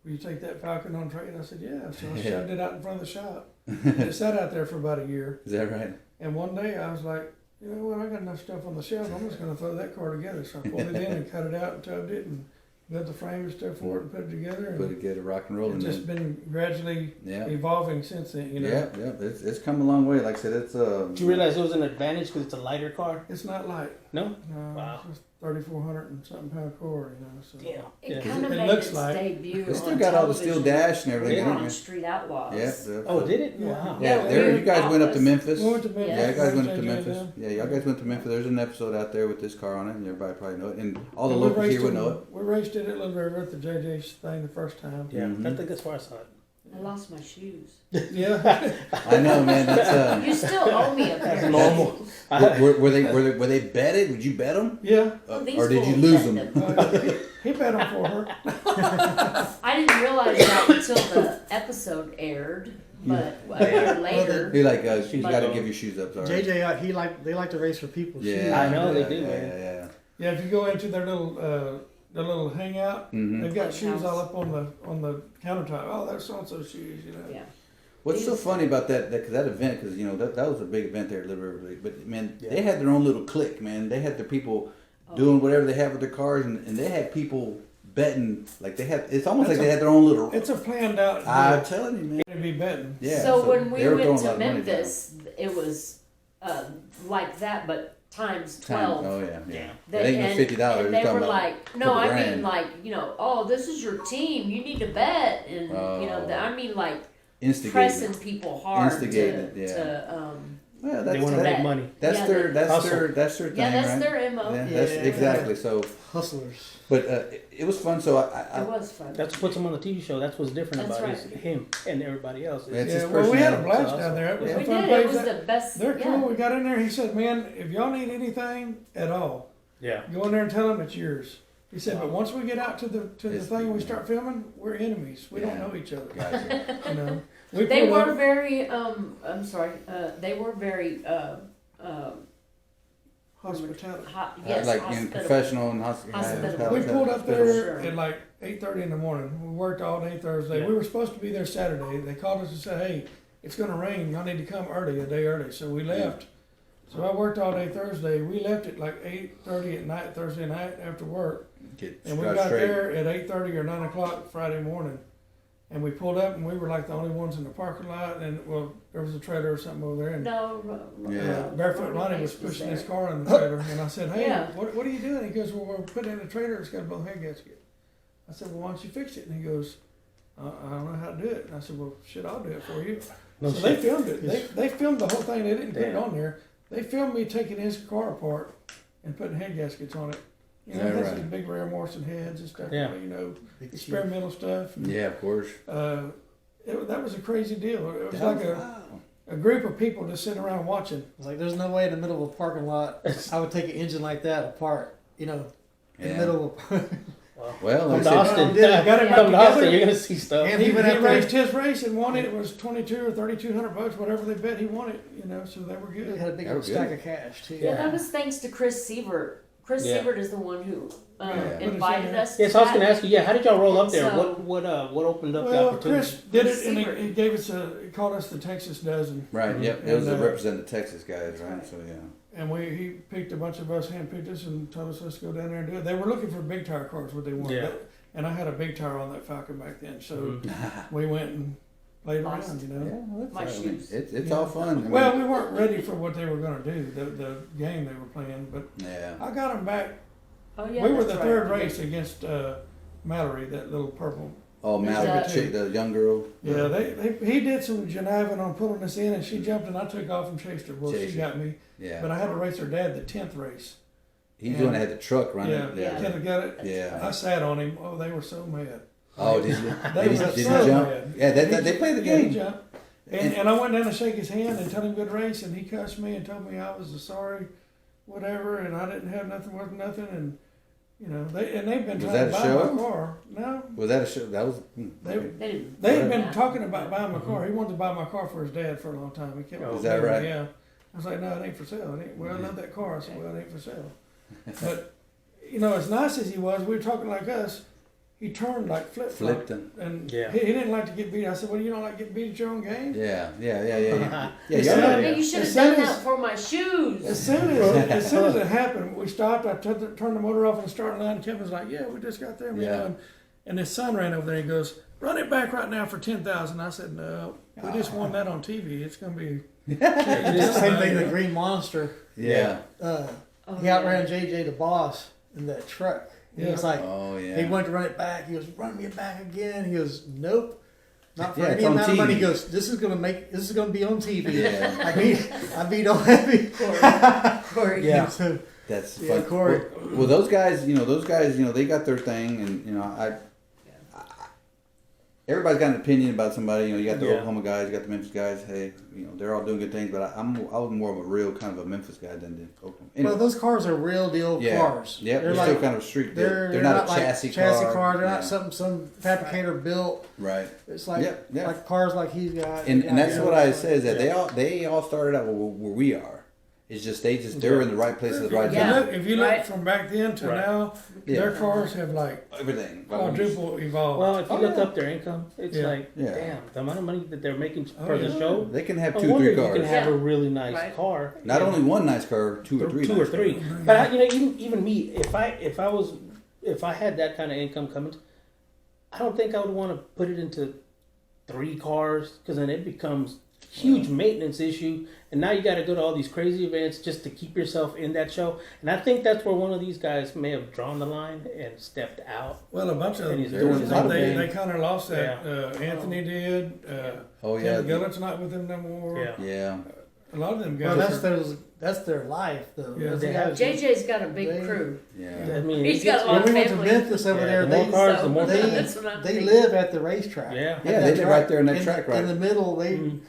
will you take that Falcon on trade? I said, yeah. So I shoved it out in front of the shop. It sat out there for about a year. Is that right? And one day I was like, you know what? I got enough stuff on the shelf. I'm just gonna throw that car together. So I pulled it in and cut it out and tubbed it and built the frame and stuff for it and put it together. Put And it, get it rock and roll. it's just been gradually evolving since then. Yeah. It's come a long way. Like I said, it's Did you realize it was an advantage because it's a lighter car? It's not light. No. No, Wow. it's 3,400 and something pound core. So. Damn. It Yeah. kind of It made looks its like- debut. It's still on got all the steel television dash and everything. Yeah. on Street Outlaws. Yeah. Oh, did it? Yeah. Wow. Yeah, Yeah, there. we You guys went up to Outlaws. Memphis. We went to Memphis. Yeah, you guys went JJ to Memphis. down. Yeah, y'all guys went to Memphis. There's an episode out there with this car on it, and everybody probably know it. And all the And we locals raced here would it- know it. We raced it at Little River at the JJ's thing the first time. Yeah, Mhm. I think that's where I saw it. I lost my shoes. Yeah. I know, man. That's You still owe me a pair. of normal. shoes. were they betted? Would you bet them? Yeah. Oh, these Or did you fools lose bet them? He bet on for her. I didn't realize that until the episode aired, but a year later. You're like, you But- got to give your shoes up. Sorry. JJ, they like to race for people's shoes. Yeah, I know they do, yeah, man. Yeah. Yeah, if you go into their little hangout, Mhm. they've got House. shoes all up on the countertop. Oh, there's so and so shoes. Yeah. What's so funny about that event? Because that was a big event there at Little River League. But man, Yeah. they had their own little clique. Man, they had their people Oh. doing whatever they had with their cars, and they had people betting. Like they had, it's almost like they had their own little. It's a planned out. I'm telling you, man. to be betting. Yeah. So when we they were went throwing a to lot of money down. Memphis, it was like that, but times Time- 12. Oh yeah, yeah. They, It ain't no $50. and You're they talking were about like, no, couple I grand. mean like, oh, this is your team. You need to bet, and Oh. I mean like instigating. pressing people hard Instigated, to, yeah. to Well, They want to that- make money. That's Yeah, their they- that's Hustle. their thing, yeah, that's right? their mo. Yeah, that's Yeah. exactly. So, Hustlers. but it was fun. So It was fun. That's what puts him on the TV show. That's what's different That's about right. it. Is him and everybody else. Yeah, it's his Yeah, well, we had a personality. blast down there. It was Yeah. a we fun did. place. It was the best. They're yeah. cool. We got in there. He said, "Man, if y'all need anything at all, Yeah. go in there and tell them it's yours." He said, "But once we get out to the It's- thing and we start filming, we're enemies. We don't Yeah. know each other." Gotcha. You know, we They pulled were up- very. I'm sorry. They were very. hospitality. Yes, like in hospitable. professional and Hospitable. We pulled up hospitable. there Sure. at like 8:30 in the morning. We worked all day Thursday. Yeah. We were supposed to be there Saturday. They called us and said, "Hey, it's going to rain. Y'all need to come early, a day early." So we left. So I worked all day Thursday. We left at like 8:30 at night Thursday night after work, Get and we got got straight. there at 8:30 or 9 o'clock Friday morning. And we pulled up, and we were like the only ones in the parking lot. And well, there was a trailer or something over there, and Barefoot Ronnie was pushing his car in the trailer. And I said, "Hey, what are you doing?" He goes, "Well, we're putting in a trailer. It's got a blow head gasket." I said, "Well, why don't you fix it?" And he goes, "I don't know how to do it." And I said, "Well, shit, I'll do it for you." No so shit. they filmed it. They filmed the whole thing. They didn't put it on there. They filmed me taking his car apart and putting head gaskets on it. You know, that's these big Rare Morrison heads and stuff. Yeah. You know, experimental stuff. And, Yeah, of course. that was a crazy deal. It was like a group of people just sitting around watching. It's like there's no way in the middle of a parking lot I would take an engine like that apart. You know, in the middle of. Well, Come like to I Austin. Got it Come to together. Austin, you're gonna see stuff. And he Even after- raced his race and won it. It was $2,200 or $3,200, whatever they bet he won it. You know, so they were They good. had a big That was stack good. of cash too. Yeah, that was thanks to Chris Sievert. Chris Yeah. Sievert is the one who Yeah. invited us. Yes, I was gonna ask you. Yeah, how did y'all roll up there? So- What opened up the Well, opportunity? Chris did it, and Receiver. he gave us he called us the Texas Dozen. Right. Yep. It was And, to represent the Texas guys, right? So yeah. And he picked a bunch of us, handpicked us, and told us let's go down there and do it. They were looking for big tire cars, what they wanted. Yeah. And I had a big tire on that Falcon back then, so we went and played around, Awesome. you know. My shoes. It's all fun. I mean, Well, we weren't ready for what they were going to do, the game they were playing, but yeah. I got them back. Oh yeah, We were that's the right. third race against Mallory, that little purple. Oh, Mallory, that- the chick, the young girl. Yeah, he did some jiving on pulling us in, and she jumped, and I took off and chased her. Well, Chased she her. got me, Yeah. but I had to race her dad the 10th race. He's the one that had the truck running. Yeah, Yeah. got it. Yeah. I sat on him. Oh, they were so mad. Oh, did you? They Did he, were did he so jump? mad. Yeah, they play the Yeah, he game. jumped. And I went down to shake his hand and tell him good race, and he cussed me and told me I was sorry, whatever, and I didn't have nothing worth nothing, and you know they've been Was trying that to a buy show? my car. No, Was that a show? That was. they They didn't. they had been Yeah. talking about buying my car. He wanted to buy my car for his dad for a long time. He kept Oh, is that right? Yeah. I was like, no, it ain't for sale. It ain't, well, I love that car. I said, well, it ain't for sale. But you know, as nice as he was, we were talking like us. He turned like flip Flipped flop, him. and Yeah. he didn't like to get beat. I said, well, you don't like getting beat at your own game. Yeah. Yeah. As y'all soon- know. Hey, you should have As done soon that as- for my shoes. As soon as it happened, we stopped. I turned the motor off on the starting line. Kevin was like, "Yeah, we just got there." Yeah. And his son ran over there. He goes, "Run it back right now for 10,000." I said, "No, we just won that on TV. It's gonna be." It's the same thing. The Green Monster. Yeah. Oh, He outran JJ the Boss in that truck. He Yeah. was like, Oh yeah. he wanted to run it back. He goes, run me back again. He goes, nope, not for Yeah, any it's on amount of money. TV. He goes, this is gonna be on TV. Yeah. I beat on heavy. Corey. Yeah. So, That's yeah, fun. Corey. Well, those guys, they got their thing, and everybody's got an opinion about somebody. You know, you got the Yeah. Oklahoma guys, you got the Memphis guys. Hey, they're all doing good things, but I was more of a real kind of a Memphis guy than the Oklahoma. Anyway, Well, those cars are real deal cars. Yeah, they're like, still kind of street. they're not a like chassis car. They're Yeah. not something some fabricator built. Right. It's like Yeah. like cars like he's got. And that's what I say is that Yeah. they all started out where we are. It's just they're in the right place at the right Yeah. time. If you look Right. from back then to Right. now, Yeah. their cars have like Everything. quadruple evolved. Well, if you Oh, look yeah. up their income, it's Yeah. like, Yeah. damn, the amount of money that they're making Oh, for the yeah. show. They can have No 2 or wonder 3 you cars. can have Yeah. a really nice Right. car. Not only one nice car, 2 or 3. two nice or three. cars. But even me, if I had that kind of income coming, I don't think I would want to put it into 3 cars because then it becomes huge maintenance issue, and now you got to go to all these crazy events just to keep yourself in that show. And I think that's where one of these guys may have drawn the line and stepped out. Well, a bunch of And he's them. doing his own They thing. kind of lost that. Anthony did. Oh yeah. Kevin Gillett's not with them no more. Yeah. Yeah. A lot of them guys. Well, that's their life though. Yeah. Those They guys- JJ's got a big They- crew. Yeah. I mean, He's it got gets- a lot When of we went to family. Memphis over Yeah, there, the more cars, the more they, fun. That's what I'm they thinking. live at the racetrack. Yeah. Yeah, At they that live right there in that in track, the, right? In the middle, they Mhm.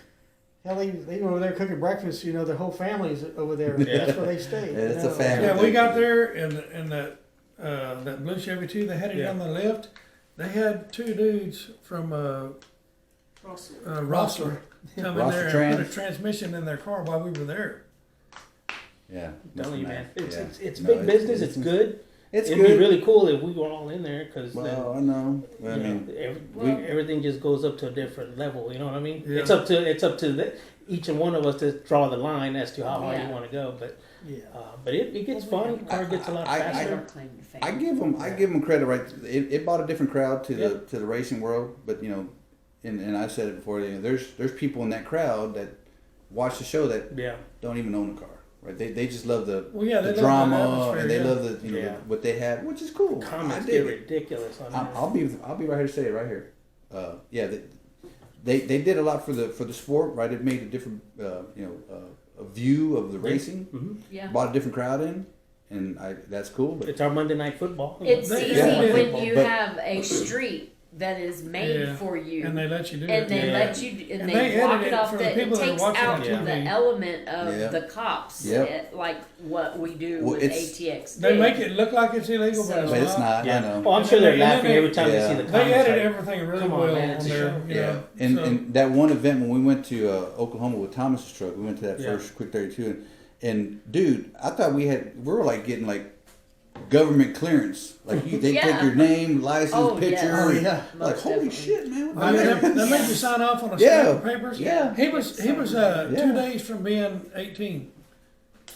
hell, they were over there cooking breakfast. Their whole family's over there. Yeah. That's where they stay. Yeah, it's a know. family. Yeah, we got there and that blue Chevy 2. They had it Yeah. on the left. They had 2 dudes from Rossler come in Rossler there and Trans. put a transmission in their car while we were there. Yeah. I'm telling you, man, it's No, big business. It's good. It's It'd good. be really cool if we were all in there because Well, I know. Well, I mean, everything just goes up to a different level. You know what I mean? Yeah. It's up to each and one of us to draw the line as to how hard you Yeah. want to go. But Yeah. but it gets fun. The car gets a lot I- faster. Don't claim your fame. I give them credit. Right, it brought a different crowd to the racing world, but and I said it before. There's people in that crowd that watch the show that don't even own a car. Right, they just love the drama, and they love the what they have, which is cool. Comments get ridiculous on that. I'll be right here to say it right here. They did a lot for the sport, right? It made a different a view of the racing. Mm-hmm. Yeah. Brought a different crowd in, and that's cool. But it's our Monday Night Football. It's easy when you have a street that is made for you, and they let you do and it, they let you, and they block it off. That it takes out the element of the cops, like what we do with ATX. They make it look like it's illegal, but it's not. I know. Oh, I'm sure they're laughing every time they see the comments. They edit everything really well on there. And that one event when we went to Oklahoma with Thomas's truck, we went to that first Quick 32, and dude, I thought we were like getting like government clearance, like they take your name, license, picture, like holy shit, man! They make you sign off on a stack of papers. Yeah, he was 2 days from being 18,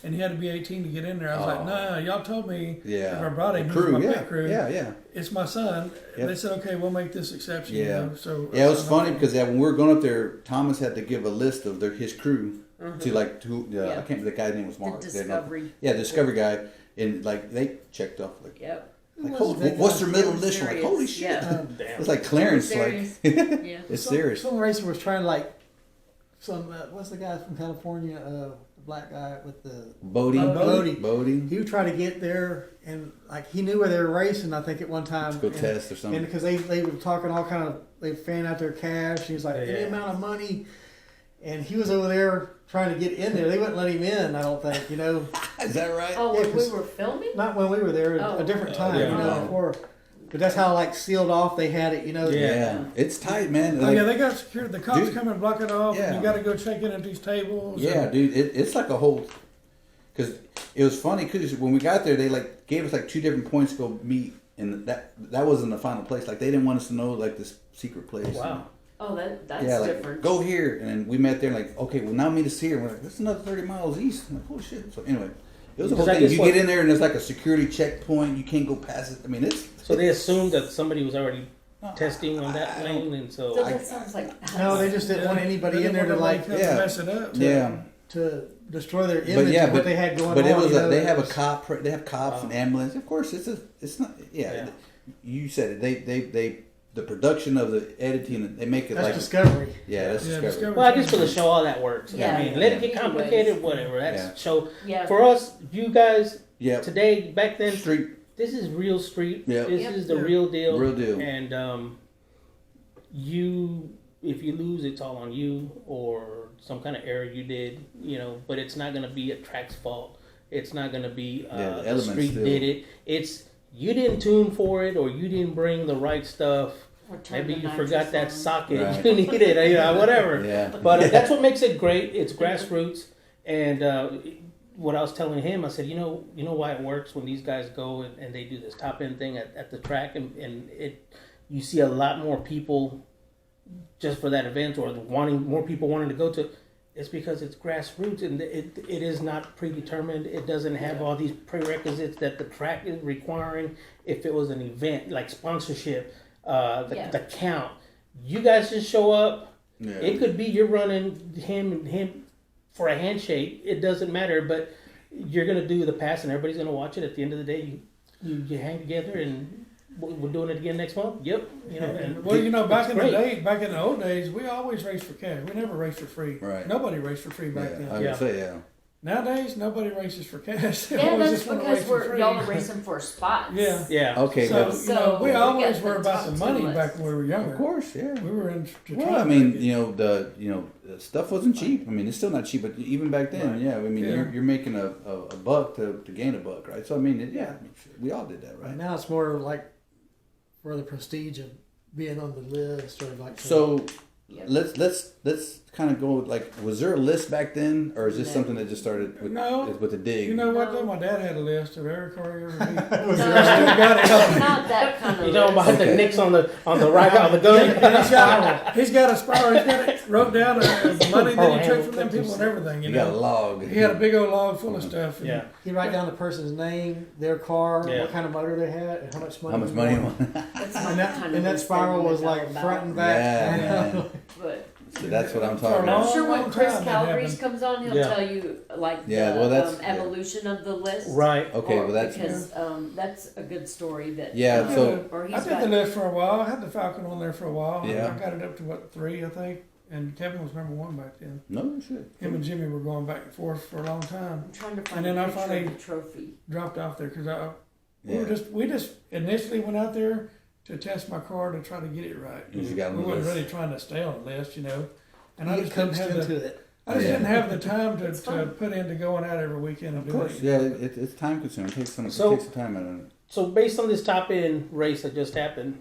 and he had to be 18 to get in there. I was like, nah, y'all told me if I brought him, crew, my pit crew. Yeah, it's my son. Yep. They said, okay, we'll make this exception. So it was funny because when we were going up there, Thomas had to give a list of his crew to I can't remember, the guy's name was Mark. The Discovery. Discovery guy. And like they checked off like, what's their middle initial? Like, holy shit! It's like clearance. Like, it's serious. Some racer was trying to like what's the guy from California? The black guy with the Bodie. He would try to get there, and like he knew where they were racing. I think at one time to go test or something. And because they were talking all kind of, they fan out their cash. And he's like any amount of money, and he was over there trying to get in there. They wouldn't let him in, I don't think, Is that right? Oh, when we were filming? Not when we were there, a different time, before. But that's how like sealed off they had it, Yeah, it's tight, man. Like, they got security. The cops come and block it off, and you got to go check in at these tables. Yeah, dude, it's like a whole. Because it was funny because when we got there, they like gave us like 2 different points to go meet, and that wasn't the final place. Like they didn't want us to know like this secret place. Wow. Oh, that's like, different. Go here, and then we met there. Like, okay, well now meet us here. And we're like, that's another 30 miles east. I'm like, oh shit. So anyway, it was a whole thing. You get in there, and there's like a security checkpoint. You can't go past it. I mean, so they assumed that somebody was already testing on that lane, and so that sounds like no, they just didn't want anybody in there to like mess it up. To destroy their image of what they had going on. But it was they have a cop. They have cops and ambulance. Of course, it's not. Yeah, you said it. The production of the editing, they make it that's like Discovery. Yeah, that's Discovery. Well, I guess for the show, all that works. Yeah. I mean, let it get complicated, whatever. That's show. Yeah. For us, you guys, Yeah. today, back then, Street. This is real street. Yeah. This is the real deal. Real deal. And if you lose, it's all on you or some kind of error you did, but it's not going to be a track's fault. It's not going to be the street did it. It's you didn't tune for it or you didn't bring the right stuff. Maybe you forgot that socket you needed, whatever. Yeah. But that's what makes it great. It's grassroots. And what I was telling him, I said, you know why it works when these guys go and they do this top end thing at the track, and you see a lot more people just for that event or more people wanting to go to. It's because it's grassroots and it is not predetermined. It doesn't have all these prerequisites that the track is requiring. If it was an event like sponsorship, the count, you guys just show up. Yeah. It could be you're running him for a handshake. It doesn't matter, but you're gonna do the pass and everybody's gonna watch it. At the end of the day, you hang together and we're doing it again next month. Yep. Back in the old days, we always raced for cash. We never raced for free. Right. Nobody raced for free back then. I would say, Nowadays, nobody races for cash. They that's because y'all are racing for spots. Yeah. Okay. So we always were about the money back when we were younger. Of course, yeah. We were in. The stuff wasn't cheap. I mean, it's still not cheap, but even back then, right. I mean, you're making a buck to gain a buck, right? So I mean, we all did that, right? Now it's more like for the prestige of being on the list or like. So let's kind of go like? Was there a list back then, or is this something that just started with, No. with the dig? You know what though? My dad had a list of every car he ever beat. No, got it. not that kind of You know about Okay. the nicks on the right on the gun. He's got a spiral. He's got it wrote down the money that he took from them people and everything. You got a know. log. He had a big old log full of stuff. And Yeah. You write down the person's name, their car, Yeah. what kind of motor they had, and how much money. How much money? That's And not the kind of that list spiral they was know like about. front and back. Yeah, But So that's what I'm For a talking I'm about. sure when long Chris time that Calabrese happened. comes on, he'll Yeah. tell you like Yeah, the well, that's- yeah. evolution of the list. Right. Okay, Or- well that's because that's a good story that Yeah, so- or I he's did got the list for a while. I had the Falcon on there for a while. Yeah. I got it up to what 3, I think. And Kevin was number 1 back then. no shit. Him and Jimmy were going back and forth for a long time. I'm trying to find And then a I picture finally- of the trophy. Dropped off there because Yeah. we just initially went out there to test my car to try to get it right. You just got on We the weren't list. really trying to stay on the list, And I He just didn't comes have into the it. I just Yeah. didn't have the time It's to fun. put into going out every weekend and Of doing course, it. yeah. It's time consuming. It takes some time out of it. So based on this top end race that just happened,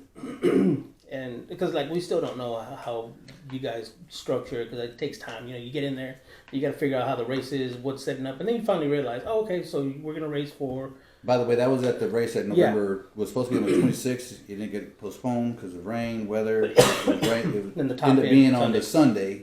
and because like we still don't know how you guys structure it, because it takes time. You get in there, you got to figure out how the race is, what's setting up, and then you finally realize, oh, okay, so we're gonna race for. By the way, that was at the race at November. Was supposed to be on the 26th. It didn't get postponed because of rain, weather. It Then the top ended up end being on Sunday. the Sunday.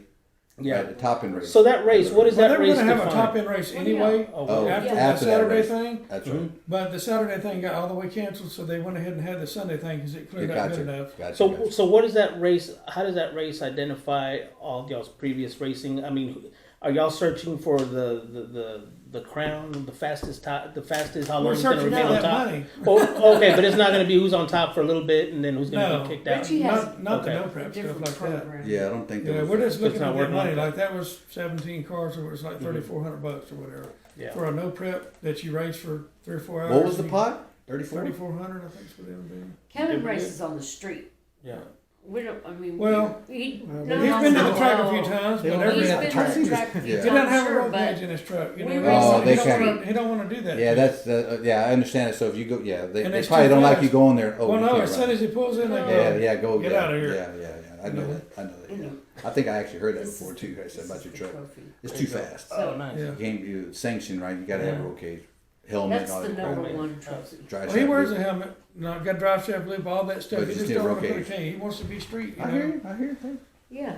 Yeah. Right, the top end race. So that race, what is Well, that they were race going to have a define? top end race Well, anyway Oh, after yeah. the After that Saturday race. thing. That's right. But the Saturday thing got all the way canceled, so they went ahead and had the Sunday thing because it cleared out good enough. Gotcha. So what is that race? How does that race identify all of y'all's previous racing? I mean, are y'all searching for the crown, the fastest top, the fastest? How long We're it's going to searching remain for on that top? money. Oh, okay, but it's not going to be who's on top for a little bit and then who's going to No. be kicked out. Richie has Not the Okay. no a prep stuff different like that. program. Yeah, I don't think that Yeah, was we're just looking not to get working money. like that. Like that was 17 cars, so it was like $3,400 or whatever Yeah. for a no prep that you race for 3 or 4 hours. What was the pot? 34? 3,400, I think is what it would be. Kevin races on the street. Yeah. We don't. I mean, Well, he, Well, no, He's no, been to no, the track no. a few times, They but don't every He's at the been to the track. track a few Yeah. he doesn't have times, a road but cage in his truck. You we know, race Oh, on they the can't- street. he don't want to do that. Yeah, that's yeah. I understand it. So if you go, yeah, they And they it's probably too don't like fast. you going there. Oh, Well, you no, can't as soon run. as he pulls in, they go. Yeah, go Get yeah, out of here. Yeah. I know that. I know that. Yeah. I think I actually heard that This before is- too. I said this about is your the truck. trophy. It's too fast. Oh, nice. Yeah. You can't you sanctioned right. You got to have a Yeah. roll cage, helmet, That's all the that. number Right. one trophy. Dry Well, he shot wears boot. a helmet. No, got drive shaft loop, all that stuff. But He you just still don't roll want to put a cage. cage. He wants to be street. You I know? hear you. I hear you. Yeah.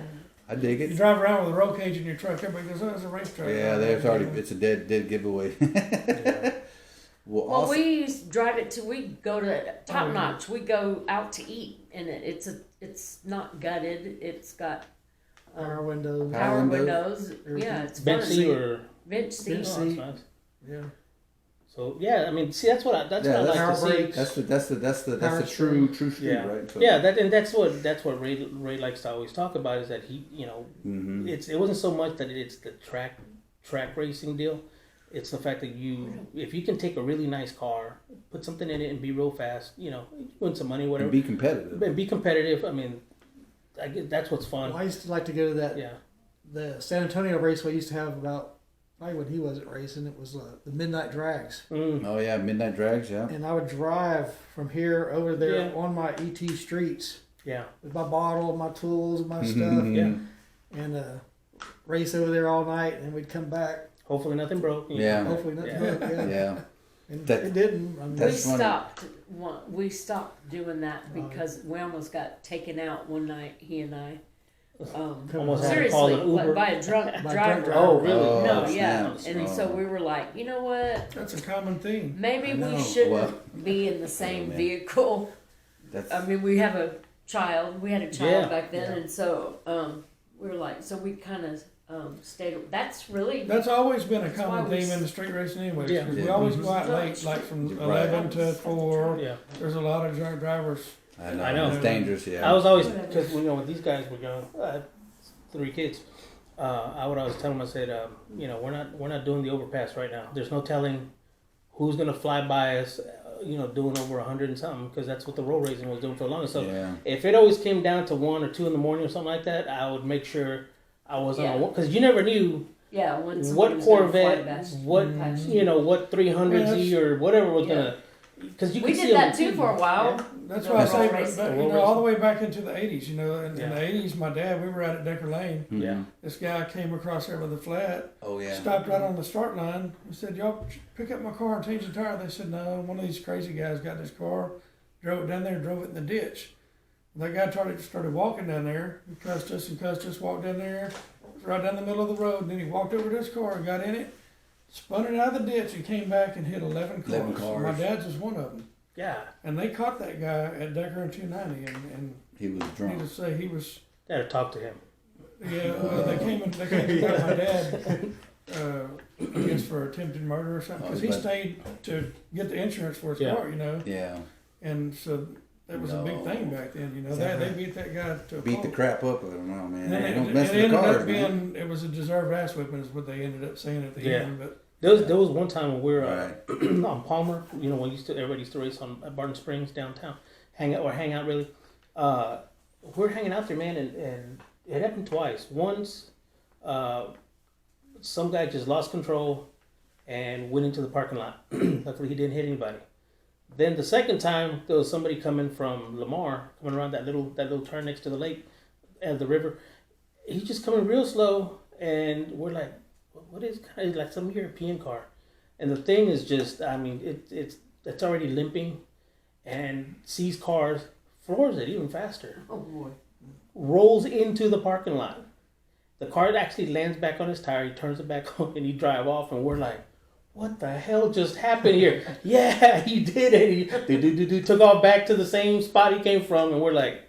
I dig You it. drive around with a roll cage in your truck. Everybody goes, "Oh, it's a race truck." Yeah, there's already. It's a dead giveaway. Well, Well, also, we used to drive it to. We go to Top Oh, yeah. Notch. We go out to eat, and it's not gutted. It's got Power windows. Power power windows. windows. Yeah, it's Bench fun. seat or Bench seat. Bench oh, seat. that's nice. Yeah. So yeah, I mean, see, that's what I Yeah, like to power see. brakes. that's Power the true street, Yeah, right? So, yeah, that's what Ray likes to always talk about is that he, Mhm. it wasn't so much that it's the track racing deal. It's the fact that if you can take a really nice car, put something in it, and be real fast, win some money, whatever, And be competitive. and be competitive. I mean, I get that's what's fun. Well, I used to like to go to that Yeah, the San Antonio race we used to have about probably when he wasn't racing. It was the midnight drags, Oh yeah, midnight drags. Yeah. and I would drive from here over there Yeah. on my ET streets yeah, with my bottle, my tools, my stuff, Mhm. yeah. and race over there all night, and we'd come back. Hopefully nothing broke. Yeah. Hopefully nothing. Yeah. broke, Yeah. Yeah. And That- it didn't. I mean, We That's funny. stopped doing that because we almost got taken out one night. He and I. Almost had to call Seriously, an Uber. by a drunk By a driver. drunk Oh, really? Oh, No, yeah. snaps. And so we were like, you know what? That's a common theme. Maybe I know. we shouldn't What? be in the same man. vehicle. That's I mean, we have a child. We had a child Yeah. back then, Yeah. and so we were like, so we kind of stayed. That's really That's always been a That's common why we theme s- in the street racing anyway. Yeah. We Yeah. always go out Mhm. late, like from Right. 11 to 4. Yeah. There's a lot of drunk drivers. I I know. It's dangerous. Yeah. I was always because when these guys were young, I had 3 kids. I would always tell them, I said, we're not doing the overpass right now. There's no telling who's gonna fly by us, doing over 100 and something, because that's what the road racing was doing for the longest. So Yeah. if it always came down to 1 or 2 in the morning or something like that, I would make sure I wasn't on Yeah. because you never knew yeah. When somebody what was gonna fly Corvette, past- what past you. what 300Z or whatever was Yeah. gonna. Because you We could see did on that the too TV. for a while. That's No, why I they're say, all racing. but, all the way back into the 80s, in Yeah. the 80s, my dad, we were out at Decker Lane. Yeah. This guy came across there with a flat, Oh yeah. stopped right on the start line. He said, y'all pick up my car and change the tire. They said, no, one of these crazy guys got this car, drove it down there, drove it in the ditch. That guy started walking down there, he cussed us, walked down there, right down the middle of the road, and then he walked over to his car and got in it, spun it out of the ditch and came back and hit 11 cars. 11 cars. My dad's was one of them. Yeah. And they caught that guy at Decker and 290, and He was drunk. needless to say, he was. Got to talk to him. Yeah, well, they came and got my dad, I guess for attempted murder or something, because he but- stayed to get the insurance for his Yeah. car, Yeah. And so that was a big No. thing back then, Is They, that they right? beat that guy to a Beat the pulp. crap up. I don't know, man. And They then don't it mess with ended the cars, up man. being, it was a deserved ass whipping is what they ended up saying at the Yeah. end, but. There was one time when we were Right. on Palmer, when everybody used to race on at Barton Springs downtown, hang out really. We're hanging out there, man, and it happened twice. Once, some guy just lost control and went into the parking lot. Luckily, he didn't hit anybody. Then the second time, there was somebody coming from Lamar, coming around that little turn next to the lake and the river. He's just coming real slow, and we're like, what is kind of like some European car, and the thing is just, I mean, it's already limping, and sees cars, floors it even faster, Oh boy. rolls into the parking lot. The car actually lands back on his tire. He turns it back on, and he drive off, and we're like, what the hell just happened here? Yeah, he did it. He took off back to the same spot he came from, and we're like,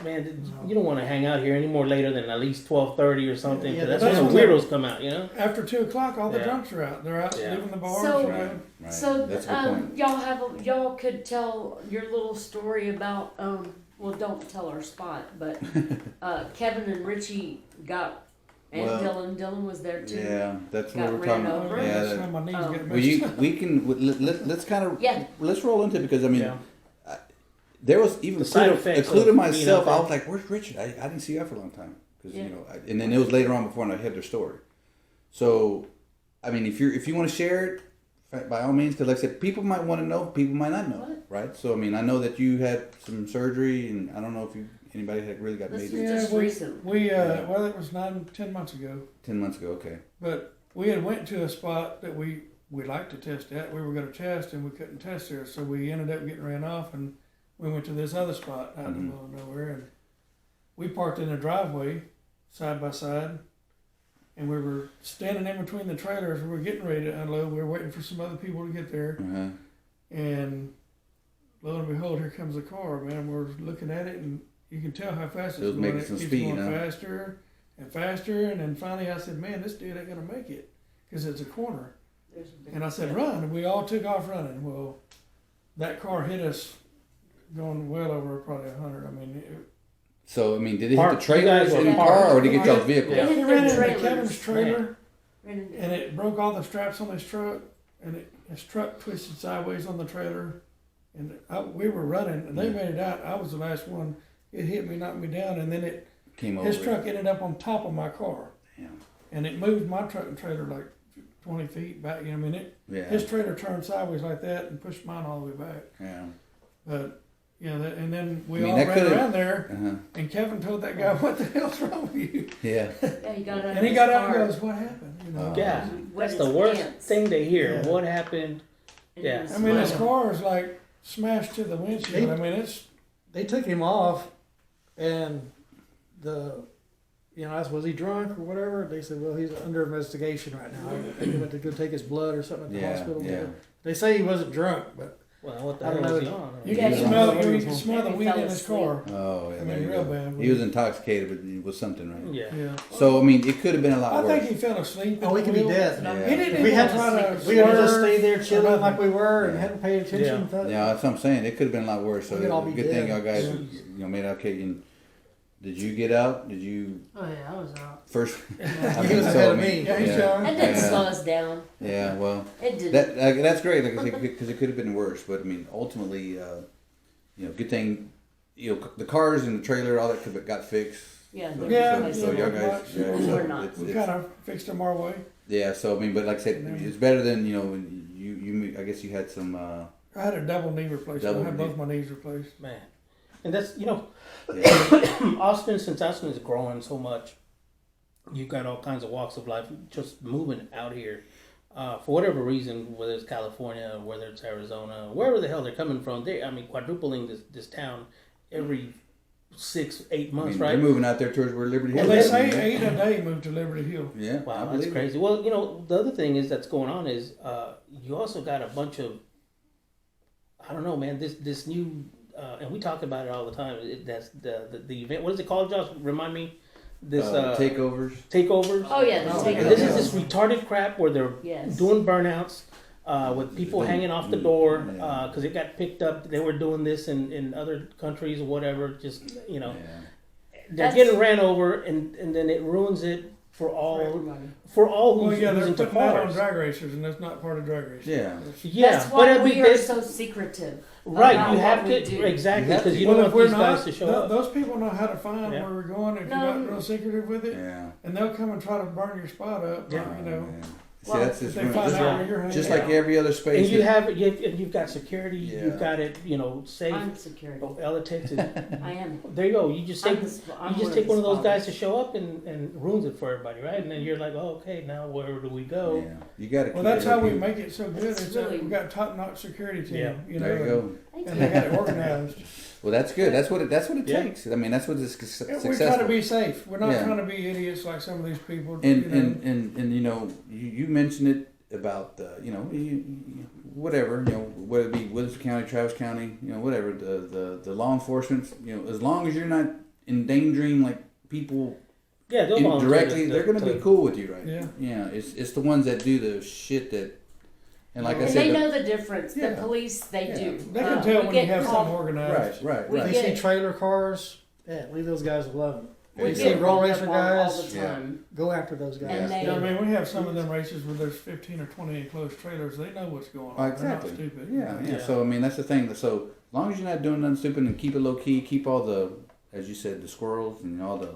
man, you don't want to hang out here any more later than at least 12:30 or something. Yeah, 'Cause that's that's when the what weirdos come out, After 2 o'clock, all the Yeah. drunks are out. They're out Yeah. leaving the bars. So- right? Right. So That's a good point. y'all could tell your little story about well, don't tell our spot, but Kevin and Richie got, and Well, Dylan was there too. Yeah, that's what Got we're ran talking over. about. Yeah, That's that, how my knees get well, messed up. we can let's kind of Yeah. let's roll into it because I mean, Yeah. there was even The side including effects of being myself. out I there. was like, "Where's Richard? I didn't see you for a long time." Because Yeah. and then it was later on before I heard their story. So, I mean, if you want to share it, by all means, because like I said, people might want to know, people might not know, What? right? So, I mean, I know that you had some surgery, and I don't know if anybody had really got This major is just recent. Well, it was 9-10 months ago. 10 months ago. Okay. But we had went to a spot that we liked to test at. We were going to test, and we couldn't test there, so we ended up getting ran off, and we went to this other spot out in the middle of nowhere, and we parked in a driveway side by side, and we were standing in between the trailers. We were getting ready to unload. We were waiting for some other people to get there, Uh-huh. and lo and behold, here comes the car, man. We're looking at it, and you can tell how fast It was it's going. making It some keeps speed, going huh? faster and faster, and then finally I said, man, this dude ain't going to make it because it's a corner. There's a big- And I said, run. And we all took off running. Well, that car hit us going well over probably 100. I mean, So, I mean, did it hit Park. the trailers You guys in were the car, or parked. did it get y'all's vehicle? Yeah. Hit it their ran into trailers. Kevin's trailer, Ran into- and it broke all the straps on his truck, and his truck twisted sideways on the trailer. And we were running, and they made it out. I was the last one. It hit me, knocked me down, and then Came over. his truck ended up on top of my car. Damn. And it moved my truck and trailer like 20 feet back. I mean, Yeah. his trailer turned sideways like that and pushed mine all the way back. Yeah. But and then we I mean, all that ran could've- around there, Uh-huh. and Kevin told that guy, "What the hell's wrong with you?" Yeah. Yeah, he got out. And of he his got out car. and goes, "What happened?" You know. Yeah, Wet that's his the worst pants. thing to hear. Yeah. What happened? And he Yeah. was I mean, his smiling. car is like smashed to the windshield. I mean, it's They took him off, and I asked, was he drunk or whatever? They said, well, he's under investigation right now. They went to go take his blood or something at the Yeah. hospital. Yeah. They say he wasn't drunk, but Well, what the I don't hell was he know. on? you Yeah, can he smell was- you can smell the He weed fell in his asleep. car. Oh, yeah. I there mean, you real go. bad. He was intoxicated, but it was something, right? Yeah. Yeah. So, I mean, it could have been a lot I worse. think he fell asleep. oh, he at could the be wheel. dead. Yeah. He didn't We even had try to. We had to just swerve stay there or chilling nothing. like we were and Yeah. hadn't paid attention. Yeah. Yeah, that's what I'm saying. It could have been a lot worse. So, We could all be good thing y'all dead. guys, made out okay. And did you get out? Did you Oh yeah, I was out. first? He was ahead of me. Yeah, he's yeah, young. That didn't Yeah. slow us down. yeah, well, It didn't. that's great. Like I said, because it could have been worse. But I mean, ultimately, good thing. The cars and the trailer, all that could have got fixed. Yeah. So, Yeah, so y'all guys, yeah, so we're not. We kind of fixed him our way. yeah. So I mean, but like I said, it's better than when you. I guess you had some I had a double knee replacement. Double I had knee. both my knees replaced. Man, and that's Yeah. Austin. Since Austin is growing so much, you've got all kinds of walks of life just moving out here. For whatever reason, whether it's California, whether it's Arizona, wherever the hell they're coming from, quadrupling this town every 6-8 months, right? They're moving out there towards where Liberty Hill Well, they is. say 8 a day moved to Liberty Hill. Yeah, I Wow, that's believe it. crazy. Well, the other thing is that's going on is you also got a bunch of, I don't know, man. This new, and we talk about it all the time. That's the event. What is it called, Josh? Remind me. This takeovers. takeovers. Oh yeah, the Oh, And takeover. this is this retarded crap where they're Yes. doing burnouts with people hanging off the door Yeah. because it got picked up. They were doing this in other countries or whatever. Just Yeah. they're That's- getting ran over, and then it ruins it for all Well, who's yeah, they're into putting that on cars. drag racers, and that's not part of drag racing. Yeah. Yeah, That's but why I mean, we are this- so secretive. right. about You have what we to do. exactly You have because to. you Well, don't if want we're these not, guys to show up. those people know how to find Yeah. where we're going if No. you're not real secretive with it, Yeah. and they'll come and try to burn your spot up. Yeah. You know, Man. See, Well, that's if just, they find just, out where you're hanging just like out. every other space. And you've got security. Yeah. You've got it. Safe. I'm security. Oh, all it takes is I am. there you go. You just I'm take I'm you just one take one of those the guys to show up and ruins it for everybody, right? And then you're like, oh, okay, now where do we go? Yeah. You got to. well, that's how we make it so good. It's It's really- we got top-notch security team. Yeah. You know, There you go. Thank and you. they got it organized. Well, that's good. That's what it Yeah. takes. I mean, that's what is We try to successful. be safe. We're not Yeah. trying to be idiots like some of these people. And you know. and you mentioned it about whatever whether it be Williamson County, Travis County, whatever the law enforcement, as long as you're not endangering like people Yeah, they'll volunteer indirectly, to- they're going to be to- cool with you, right? Yeah. Yeah, it's the ones that do the shit that, and like I And said, they the- know the difference. Yeah. The police, they Yeah. do. They can We tell when you get have called- something organized. right, We right. They get see it. trailer cars, leave those guys alone. We You Yeah. see get roll rolled racer up on all guys, the Yeah. time. go after those guys. And they- You know what I mean, we have some of them races where there's 15 or 20 enclosed trailers. They know what's going on. Oh, exactly. They're not stupid. Yeah. Yeah. So I mean, that's the thing. So as long as you're not doing nothing stupid and keep it low key, keep all the, as you said, the squirrels and all the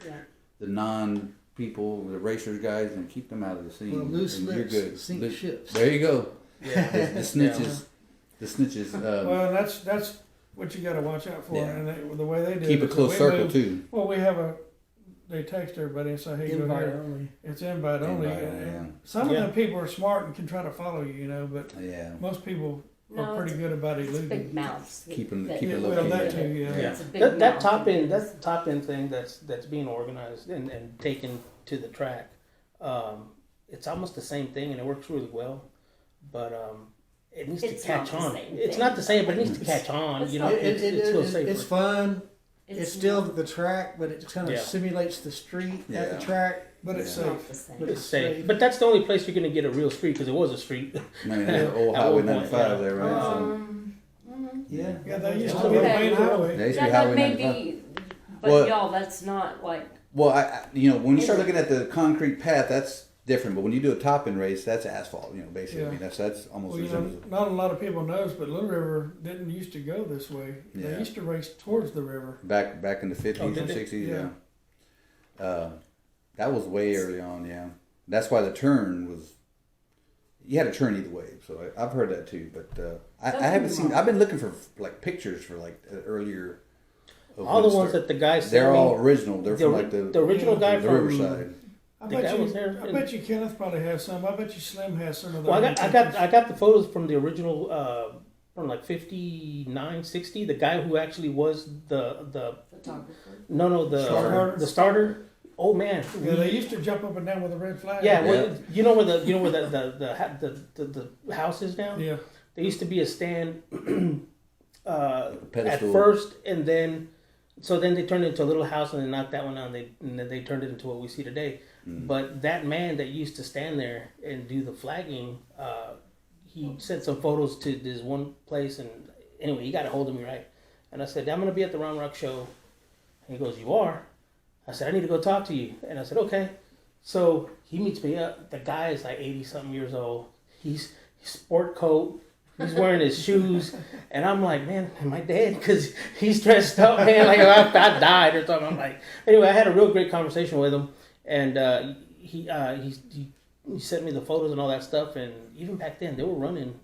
Yeah. non people, the racers guys, and keep them out of the scene. Well, loose and you're lips good. sink Loose- ships. There you go. Yeah. The snitches. The snitches. Well, that's what you got to watch out for. Yeah. And the way they do keep it a is close we circle move- too. Well, they text everybody and say, hey, go Invite here. only. It's invite only. Invite And only, yeah. Some of Yeah. them people are smart and can try to follow you, but Yeah. most people No, are pretty good about It's big eluding. mouths. Keep 'em- that- keep it Yeah, low well, key. that too, yeah. Yeah. It's a big That mouth. top end, that's the top end thing that's being organized and taken to the track. It's almost the same thing and it works really well, but it needs It's to catch not the on. same It's thing. not the same, but it needs to catch on. It's You know, not. it's still safer. It's fun. It's still not- the track, but it kind of Yeah. simulates the street at Yeah. the track. But it's It's safe. not the same. But It's safe, but that's the only place you're going to get a real street because it was a street. I mean, the old At Highway one point, 95 yeah. there, right? So Yeah. Yeah, they used to Okay. be the main highway. there used to Yeah, be that Highway may 95. be, but Well- y'all, that's not like, Well, when you start looking at the concrete path, that's different. But when you do a top end race, that's asphalt. Basically, Yeah. I mean, that's almost Well, resembles. not a lot of people knows, but Little River didn't used to go this way. Yeah. They used to race towards the river. Back in the 50s Oh, and did they? 60s, yeah. Yeah. That was way early on, yeah. That's why the turn was. You had to turn either way, so I've heard that too. But I haven't seen. I've been looking for like pictures for like earlier. of All the when it ones started. that the guy sent They're me, all original. They're from like the original guy the from Riverside. I The bet guy you. was there I in- bet you Kenneth probably has some. I bet you Slim has some of those. Well, I got the photos from the original from like 59, 60. The guy who actually was the photographer. Starter. the starter. Oh man, Yeah, they used to jump up and down with a red flag. yeah. Yeah. Well, you know where the house is now. Yeah. There used to be a stand at Pedestal. first, and then they turned it into a little house, and they knocked that one down. And then they turned it into what we see today. But that man that used to stand there and do the flagging, he sent some photos to this one place, and anyway, he got a hold of me, right? And I said, I'm gonna be at the Round Rock show. And he goes, you are? I said, I need to go talk to you. And I said, okay. So he meets me up. The guy is like 80 something years old. He's sport coat. He's wearing his shoes. And I'm like, man, am I dead? Because he's dressed up, man, like I died or something. I'm like, anyway, I had a real great conversation with him. And he sent me the photos and all that stuff. And even back then, they were running,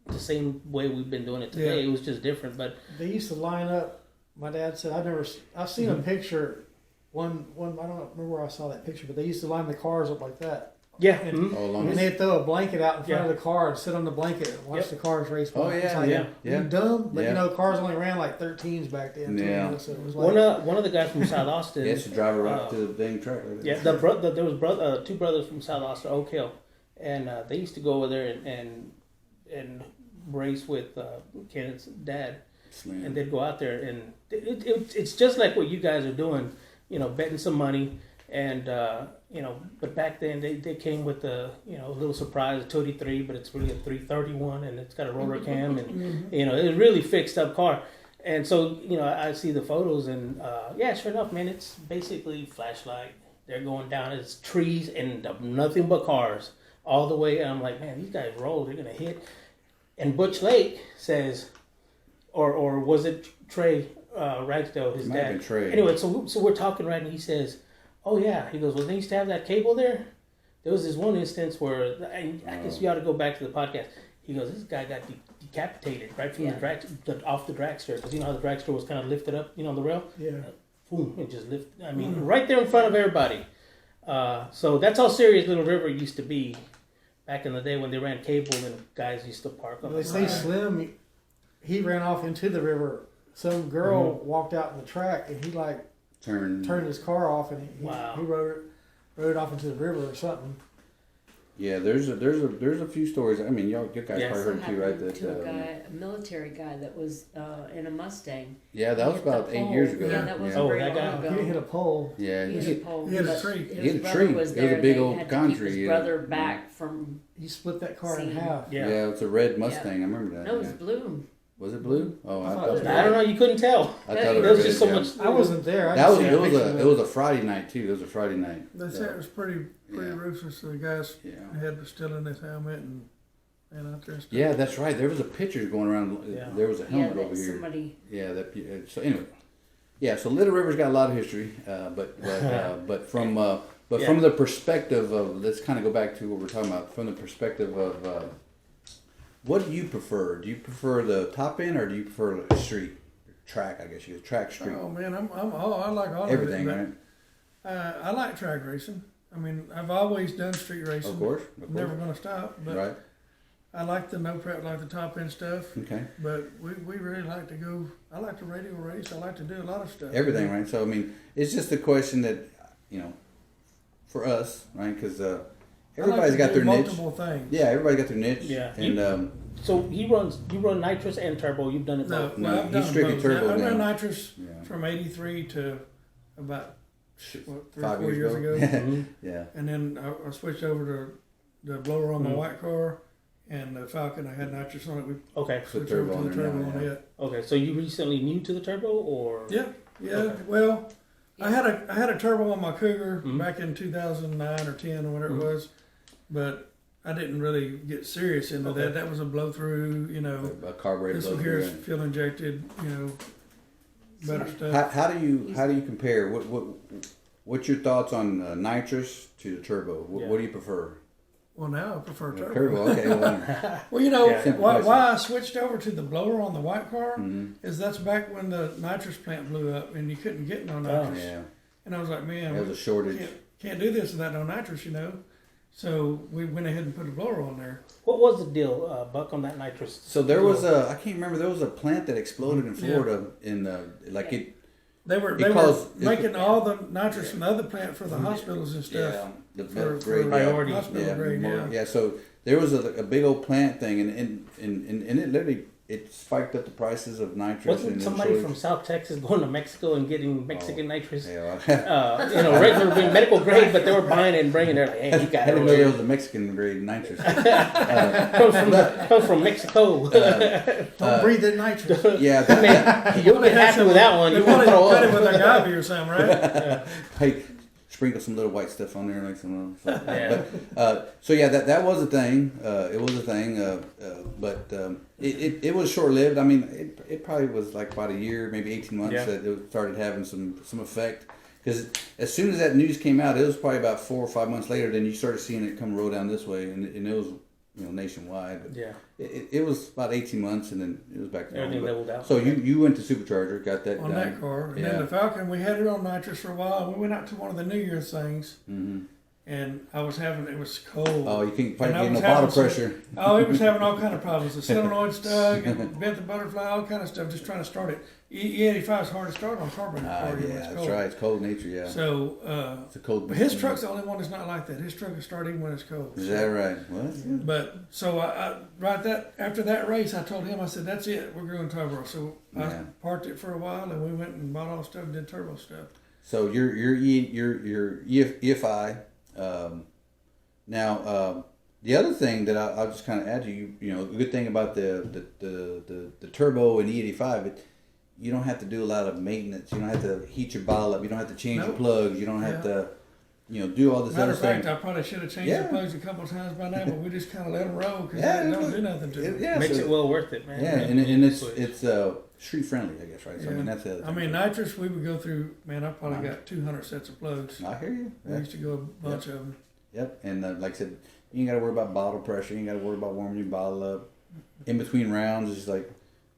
the same way we've been doing it today. Yeah. It was just different, but They used to line up. My dad said, I've seen a picture. One, I don't remember where I saw that picture, but they used to line the cars up like that. yeah. And, All along. and they'd throw a blanket out in front Yeah. of the car and sit on the blanket and watch Yep. the cars race by. Oh, It's yeah, like, yeah, yeah. You dumb? But Yeah. you know, cars only ran like 13s back then. Too, Yeah. you know, so it was like, One of the guys from South Austin. He has to drive her right to the dang track. Like that. Yeah, there was two brothers from South Austin, Oak Hill, and they used to go over there and race with Kenneth's dad, Slim. and they'd go out there, and it's just like what you guys are doing, betting some money, and but back then they came with a little surprise, a 283, but it's really a 331, and it's got a roller cam, and it's a really fixed up car. And so, I see the photos, and sure enough, man, it's basically flashlight. They're going down, it's trees and nothing but cars all the way. And I'm like, man, these guys roll, they're going to hit. And Butch Lake says, or was it Trey Ragsdale, his Might have dad? been Trey. Anyway, so we're talking, right, and he says, oh, yeah. He goes, well, they used to have that cable there. There was this one instance where, I guess you ought to go back to the podcast. He goes, this guy got decapitated right from off the dragster, because you know how the dragster was kind of lifted up, the rail. yeah. Boom, it just lift. I mean, right there in front of everybody. So that's how serious Little River used to be back in the day when they ran cable and guys used to park on They the say side. Slim, he ran off into the river. Some girl walked out in the track, and he turned his car off, and he rode it off into the river or something. Yeah, there's a few stories. I mean, you guys Yes. probably heard it too, right? That To a military guy that was in a Mustang. yeah, that was Hit the about 8 pole. years ago. Yeah, that wasn't Oh, very that long guy. ago. He hit a pole. Yeah, He hit a pole. He hit a but tree. his He hit a brother tree. was It was a there. big They old had to country, keep his yeah. brother back from. He split that car in Scene. half. Yeah. it's a red Mustang. I remember that. No, it was yeah. blue. Was it blue? Oh, I thought it was I don't know. You couldn't tell. I thought it There was red, just so yeah. much. I wasn't there. I That was just seen a picture of it was a Friday night too. It was a Friday night. They said it was pretty Yeah. ruthless. The guy's Yeah. head was still in his helmet and out there. And stuff. Yeah, that's right. There was a picture going around. Yeah. There was a Yeah, helmet that over here. somebody. Yeah, so anyway, so Little River's got a lot of history, but from from the perspective of, let's kind of go back to what we're talking about. From the perspective of what do you prefer? Do you prefer the top end, or do you prefer the street track? I guess you could track street. Oh man, I like all Everything, of it. right? But, I like track racing. I mean, I've always done street racing. Of course. Never going to stop. But Right. I like the no prep, like the top end stuff. Okay. But we really like to go. I like to radio race. I like to do a lot of stuff. Everything, right? So I mean, it's just a question that for us, right? Because everybody's got their niche. multiple things. Yeah, everybody got their niche. Yeah. And So you run nitrous and turbo. You've done it No, both. No, well, I've he's done strictly both. turbo I ran now. nitrous Yeah. from '83 to about 3 5 or 4 years years ago. ago. Mhm. Yeah. And then I switched over to the blower on my Mhm. white car, and the Falcon. I had nitrous on it. We Okay. switched turbo over to on the there turbo now, on yeah. it. Okay. So you recently new to the turbo, or Yeah. Okay. Well, I had a turbo on my Cougar Mhm. back in 2009 or 10 or whatever it was, but I didn't really get serious into Okay. that. That was a blow through. A carburetor. This one here is fuel injected. Better stuff. How do you compare? What's your thoughts on nitrous to the turbo? What do you prefer? Well, now I prefer turbo. Turbo. Okay. Well, Well, you know, Yeah. why I switched over to the blower on the white car mhm. is that's back when the nitrous plant blew up and you couldn't get no Oh. nitrous. Yeah. And I was like, man, There was a shortage. can't do this without no nitrous, So we went ahead and put a blower on there. what was the deal, Buck, on that nitrous? So there was I can't remember. There was a plant that exploded in Florida They were Because making all the nitrous from the other plant for the hospitals and stuff. the For grade priority. Hospital grade, yeah. So there was a big old plant thing, and it literally spiked up the prices of nitrous. Wasn't and somebody shortage. from South Texas going to Mexico and getting Mexican nitrous? Yeah, Regular medical grade, but they were buying it and bringing it. Like, hey, you got I it. didn't over know there here. was a Mexican grade nitrous. Comes from Mexico. Don't breathe that nitrous. Yeah, Man, you'll be happy with that one. They You probably won't throw cut it up. with agave or something, right? hey, sprinkle some little white stuff on there, like some. Yeah. So that was a thing. It was a thing, but it was short lived. I mean, it probably was like about a year, maybe 18 months Yeah. that it started having some effect. Because as soon as that news came out, it was probably about 4 or 5 months later. Then you started seeing it come roll down this way, and it was nationwide. But Yeah. it was about 18 months, and then it was back to Everything normal. leveled out. So you went to supercharger, got that on done. that car. And Yeah. then the Falcon, we had it on nitrous for a while. We went out to one of the New Year's things, Mm-hmm. and it was cold. Oh, you can't probably And I get no was bottle having some- pressure. Oh, it was having all kind of problems. The solenoid stuck, and bent the butterfly, all kind of stuff, just trying to start it. E85 is hard to start on carburetor. Yeah, that's right. It's cold nature. Yeah, So, it's a cold. but his truck's the only one that's not like that. His truck will start even when it's cold. Is that right? Well, that's good. But so after that race, I told him, I said, "That's it. We're going turbo." So I Yeah. parked it for a while, and we went and bought all stuff, and did turbo stuff. So your EFI. Now, the other thing that I'll just kind of add to a good thing about the turbo and E85, you don't have to do a lot of maintenance. You don't have to heat your bottle up. You don't have to change your Nope. plugs. You don't have to, do all this Matter other of fact, stuff. I probably should have changed Yeah. the plugs a couple times by now, but we just kind of let them roll because Yeah, they don't do nothing to them. Yeah, Makes so- it well worth it, man. Yeah, and it's street friendly, I guess, right? So I mean Yeah. that's the other I thing. mean, nitrous, we would go through, man, I probably got 200 sets of plugs. I hear you. We used to go a bunch of them. Yep, and like I said, you ain't got to worry about bottle pressure. You ain't got to worry about warming your bottle up. In between rounds, it's like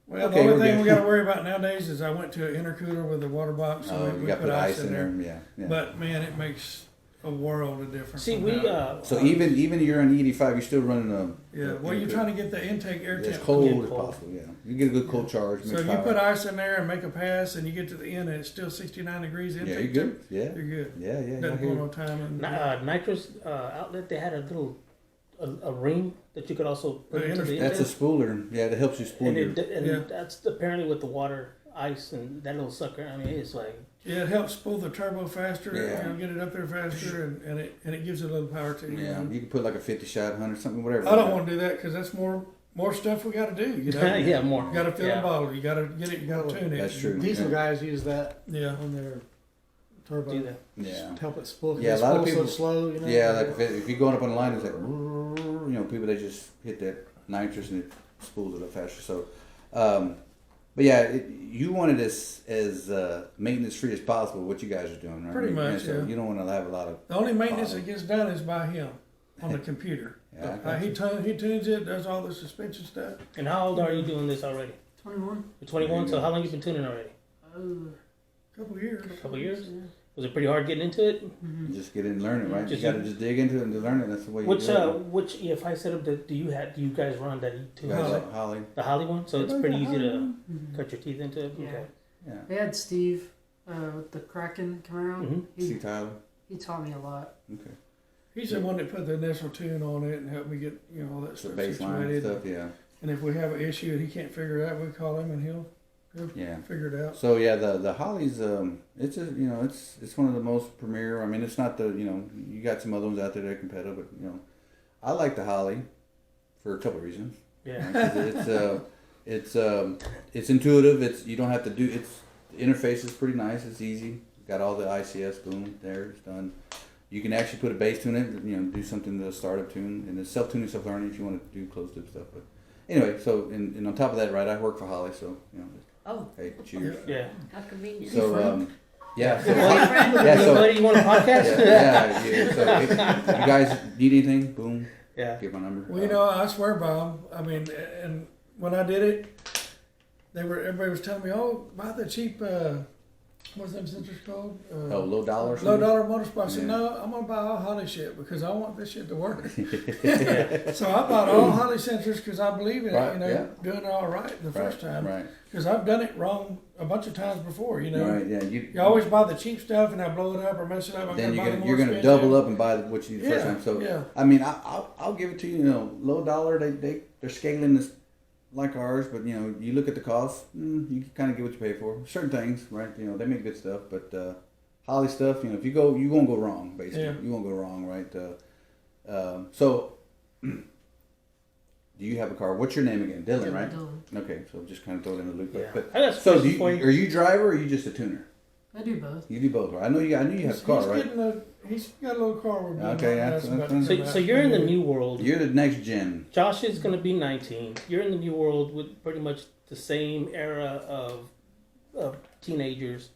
Well, Okay, the we're only thing good. we got to worry about nowadays is I went to an intercooler with a water box, so you we got to put ice in there. Yeah. But man, it makes a world of difference. See, on we how- So even you're on E85, you're still running a yeah, well, you're trying to get the intake air as temp. cold Get as cold. possible. Yeah, you get a good cold charge. So mix you power. put ice in there and make a pass, and you get to the end, and it's still 69 degrees intake. Yeah, you're good. temp, Yeah, You're good. yeah. I Doesn't hear go you. no time. And, Nitrous outlet, they had a little a ring that you could also put The into the That's a intake. spooler. Yeah, that helps you spool And, your. Yeah. that's apparently with the water, ice, and that little sucker. I mean, it's like yeah, it helps pull the turbo faster. Yeah. Get it up there faster, and it gives it a little power to you. Yeah, you know? you can put like a 50 shot, 100 something, whatever. I don't want to do that because that's more stuff we got to do. You know, yeah, more. You got to fill yeah. a bottle. You got to get it. You got to tune it. That's true. Diesel Yeah. guys use that Yeah. on their turbo. Do that. Yeah. To help it spool. Yeah, a It lot of spools people- so slow. Yeah, like if you're going up on the line, it's like, people they just hit that nitrous and it spools it up faster. So, but yeah, you want it as maintenance free as possible. What you guys are doing, right? Pretty much, So yeah. you don't want to have a lot of. The only maintenance that gets done is by him on the computer. Yeah, I got He tunes it, does all the suspension stuff. And how old are you doing this already? 21. You're 21. So how long you been tuning already? A couple of years. A couple years. Was it pretty hard getting into it? You just get in and learn it, right? Just- you got to just dig into it and to learn it. That's the way you Which do it. which EFI setup do you guys run that E2? Guys, Holly. The Holly one, so it's pretty easy to cut your teeth into. Yeah. Okay. Yeah. They had Steve with the Kraken come around. Mhm. He, See Tyler. he taught me a lot. Okay. He's the one that put the initial tune on it and helped me get all that The stuff baseline situated. stuff, yeah. And if we have an issue and he can't figure it out, we call him and he'll Yeah. figure it out. So yeah, the Holly's it's it's one of the most premier. I mean, it's not the you got some other ones out there that are competitive, but I like the Holly for a couple of reasons. Yeah. 'Cause it's intuitive. You don't have to do the interface is pretty nice. It's easy. Got all the ICS, boom, there, it's done. You can actually put a bass tune in it, do something to startup tune, and it's self-tuning, self-learning if you want to do closed loop stuff. But anyway, so and on top of that, right, I work for Holly, so Oh, hey, cheers. Yeah. how convenient. So yeah, so, Yeah, yeah, so buddy, you want a podcast? yeah. So if you guys need anything, boom, Yeah. give my number. Well, I swear by him. I mean, and when I did it, everybody was telling me, "Oh, buy the cheap, what's them sensors called? Low dollar. or Low something? dollar motorsport." I said, Yeah. "No, I'm gonna buy all Holly shit because I want this shit to work." So I bought all Holly sensors because I believe in Right, it. yeah. Doing it all right the first time. Right. Because I've done it wrong a bunch of times before. Right. Yeah. You always buy the cheap stuff and I blow it up or mess it up. I Then gotta buy the more you're gonna expensive. double up and buy what you need the first Yeah, time. So yeah. I mean, I'll give it to you. Low dollar. They're scaling this like ours, but you look at the cost. You kind of get what you pay for. Certain things, right? They make good stuff, but Holly stuff. If you won't go wrong. Basically, Yeah. you won't go wrong, right? So. Do you have a car? What's your name again? Dylan, right? Dylan. Okay, so just kind of throw it in the loop. Yeah. But I got a so question for you. are you driver or are you just a tuner? I do both. You do both, right? I knew you have a car, He's right? He's got a little car. We're doing Okay, right now. that's- It's about to that's- come So out. you're in the new world. You're the next gen. Josh is going to be 19. You're in the new world with pretty much the same era of teenagers.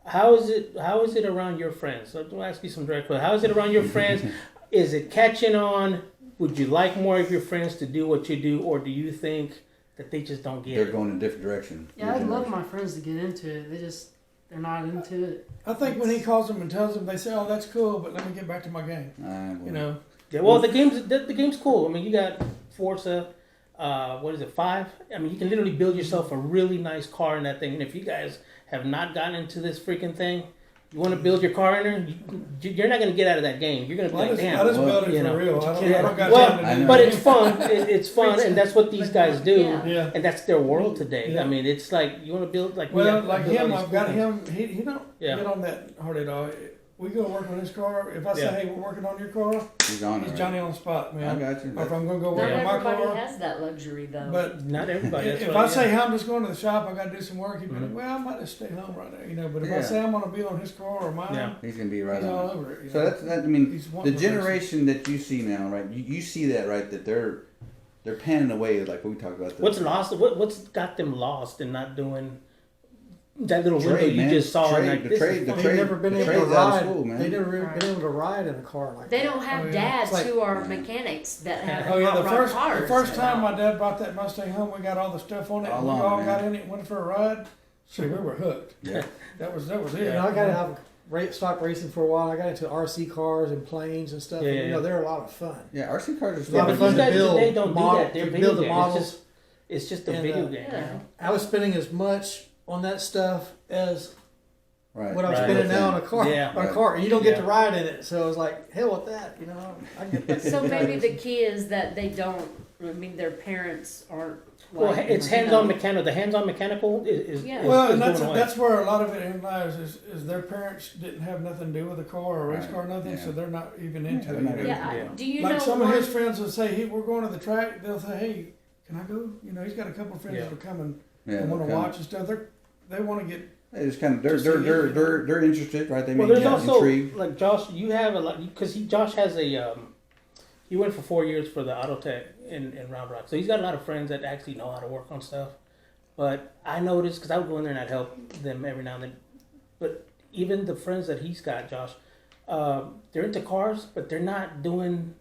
How is it around your friends? So I'm going to ask you some direct questions. How is it around your friends? Is it catching on? would you like more of your friends to do what you do, or do you think that they just don't get They're it? going in a different direction. Yeah, I'd love my friends to get into it. They're not into it. I think when he calls them and tells them, they say, "Oh, that's cool, but let me get back to my game." You know. Yeah, well, the game's cool. I mean, you got Forza, what is it, 5? I mean, you can literally build yourself a really nice car in that thing. And if you guys have not gotten into this freaking thing, you want to build your car in there, you're not going to get out of that game. You're going to be like, damn. I just build it you for know. real. I don't got Well, time to do but that. it's fun. It's fun, and that's what these guys do. Yeah. Yeah. And that's their world today. Yeah. I mean, it's like you want to build like Well, we like build all him, these I've got cool things. him. He don't Yeah. get on that hard at all. We go work on his car. If I say, Yeah. "Hey, we're working on your car," He's on it. he's right? Johnny on the spot, I man. got you. Or if I'm gonna go Not work on my everybody car. has that luxury though. But Not everybody. That's if what- I say, "Hey, I'm just going to the shop. I got to do some work," he'd be Mhm. like, "Well, I might just stay home right now," you know. But if Yeah. I say I'm gonna be on his car or mine, Yeah. He's gonna be right he's all on. over it. You So know? that's that. I mean, He's the wanting to generation that you see now, right? You see that, right? That they're panning away, like what we talked about. What's lost? What's got them lost and not doing that little window Trade, you man. just saw? Trade, and like, the this trade, is the fun. trade. They've never been the able to trade's out of ride. school, man. They never been able to ride in a car like They that. don't have Oh, yeah. dads It's like- who are Yeah. mechanics that have Oh yeah, the ride cars. first time my dad brought that Mustang home, we got all the stuff on it. All And we on, all man. got in it, went for a ride. So we were hooked. Yeah. That was it. You know, I got to have stopped racing for a while. I got into RC cars and planes and stuff. Yeah, and, yeah, you know, yeah. they're a lot of fun. Yeah, RC cars are It's a Yeah, lot but of these fun guys to build. today don't do that. They're to video build the games. models. It's just a And, video uh, game. yeah. You know? I was spending as much on that stuff as right. what I'm Right. spending now on a car. Yeah. On a car, and you don't get to Yeah. ride in it. So I was like, hell with that. You know, I get that. So maybe the key is that they don't. I mean, their parents aren't. Well, like, it's you hands-on know. mechanical. The hands-on mechanical is Yeah. Well, is and going away. that's where a lot of it lies is their parents didn't have nothing to do with the car or race Right. car, nothing, Yeah. so they're not even into they're it. not you know? Yeah. Yeah. Do you Like know some one? of his friends will say, "Hey, we're going to the track." They'll say, "Hey, can I go?" You know, he's got a couple of friends Yeah. that are coming Yeah, and want to they're watch and stuff. They want to get. They just kind of Just see it, you know. they're interested, right? They Well, may there's get also intrigued. like Josh. You have a lot because Josh has a he went for 4 years for the auto tech in Round Rock, so he's got a lot of friends that actually know how to work on stuff. But I noticed because I would go in there and I'd help them every now and then. But even the friends that he's got, Josh, they're into cars, but they're not doing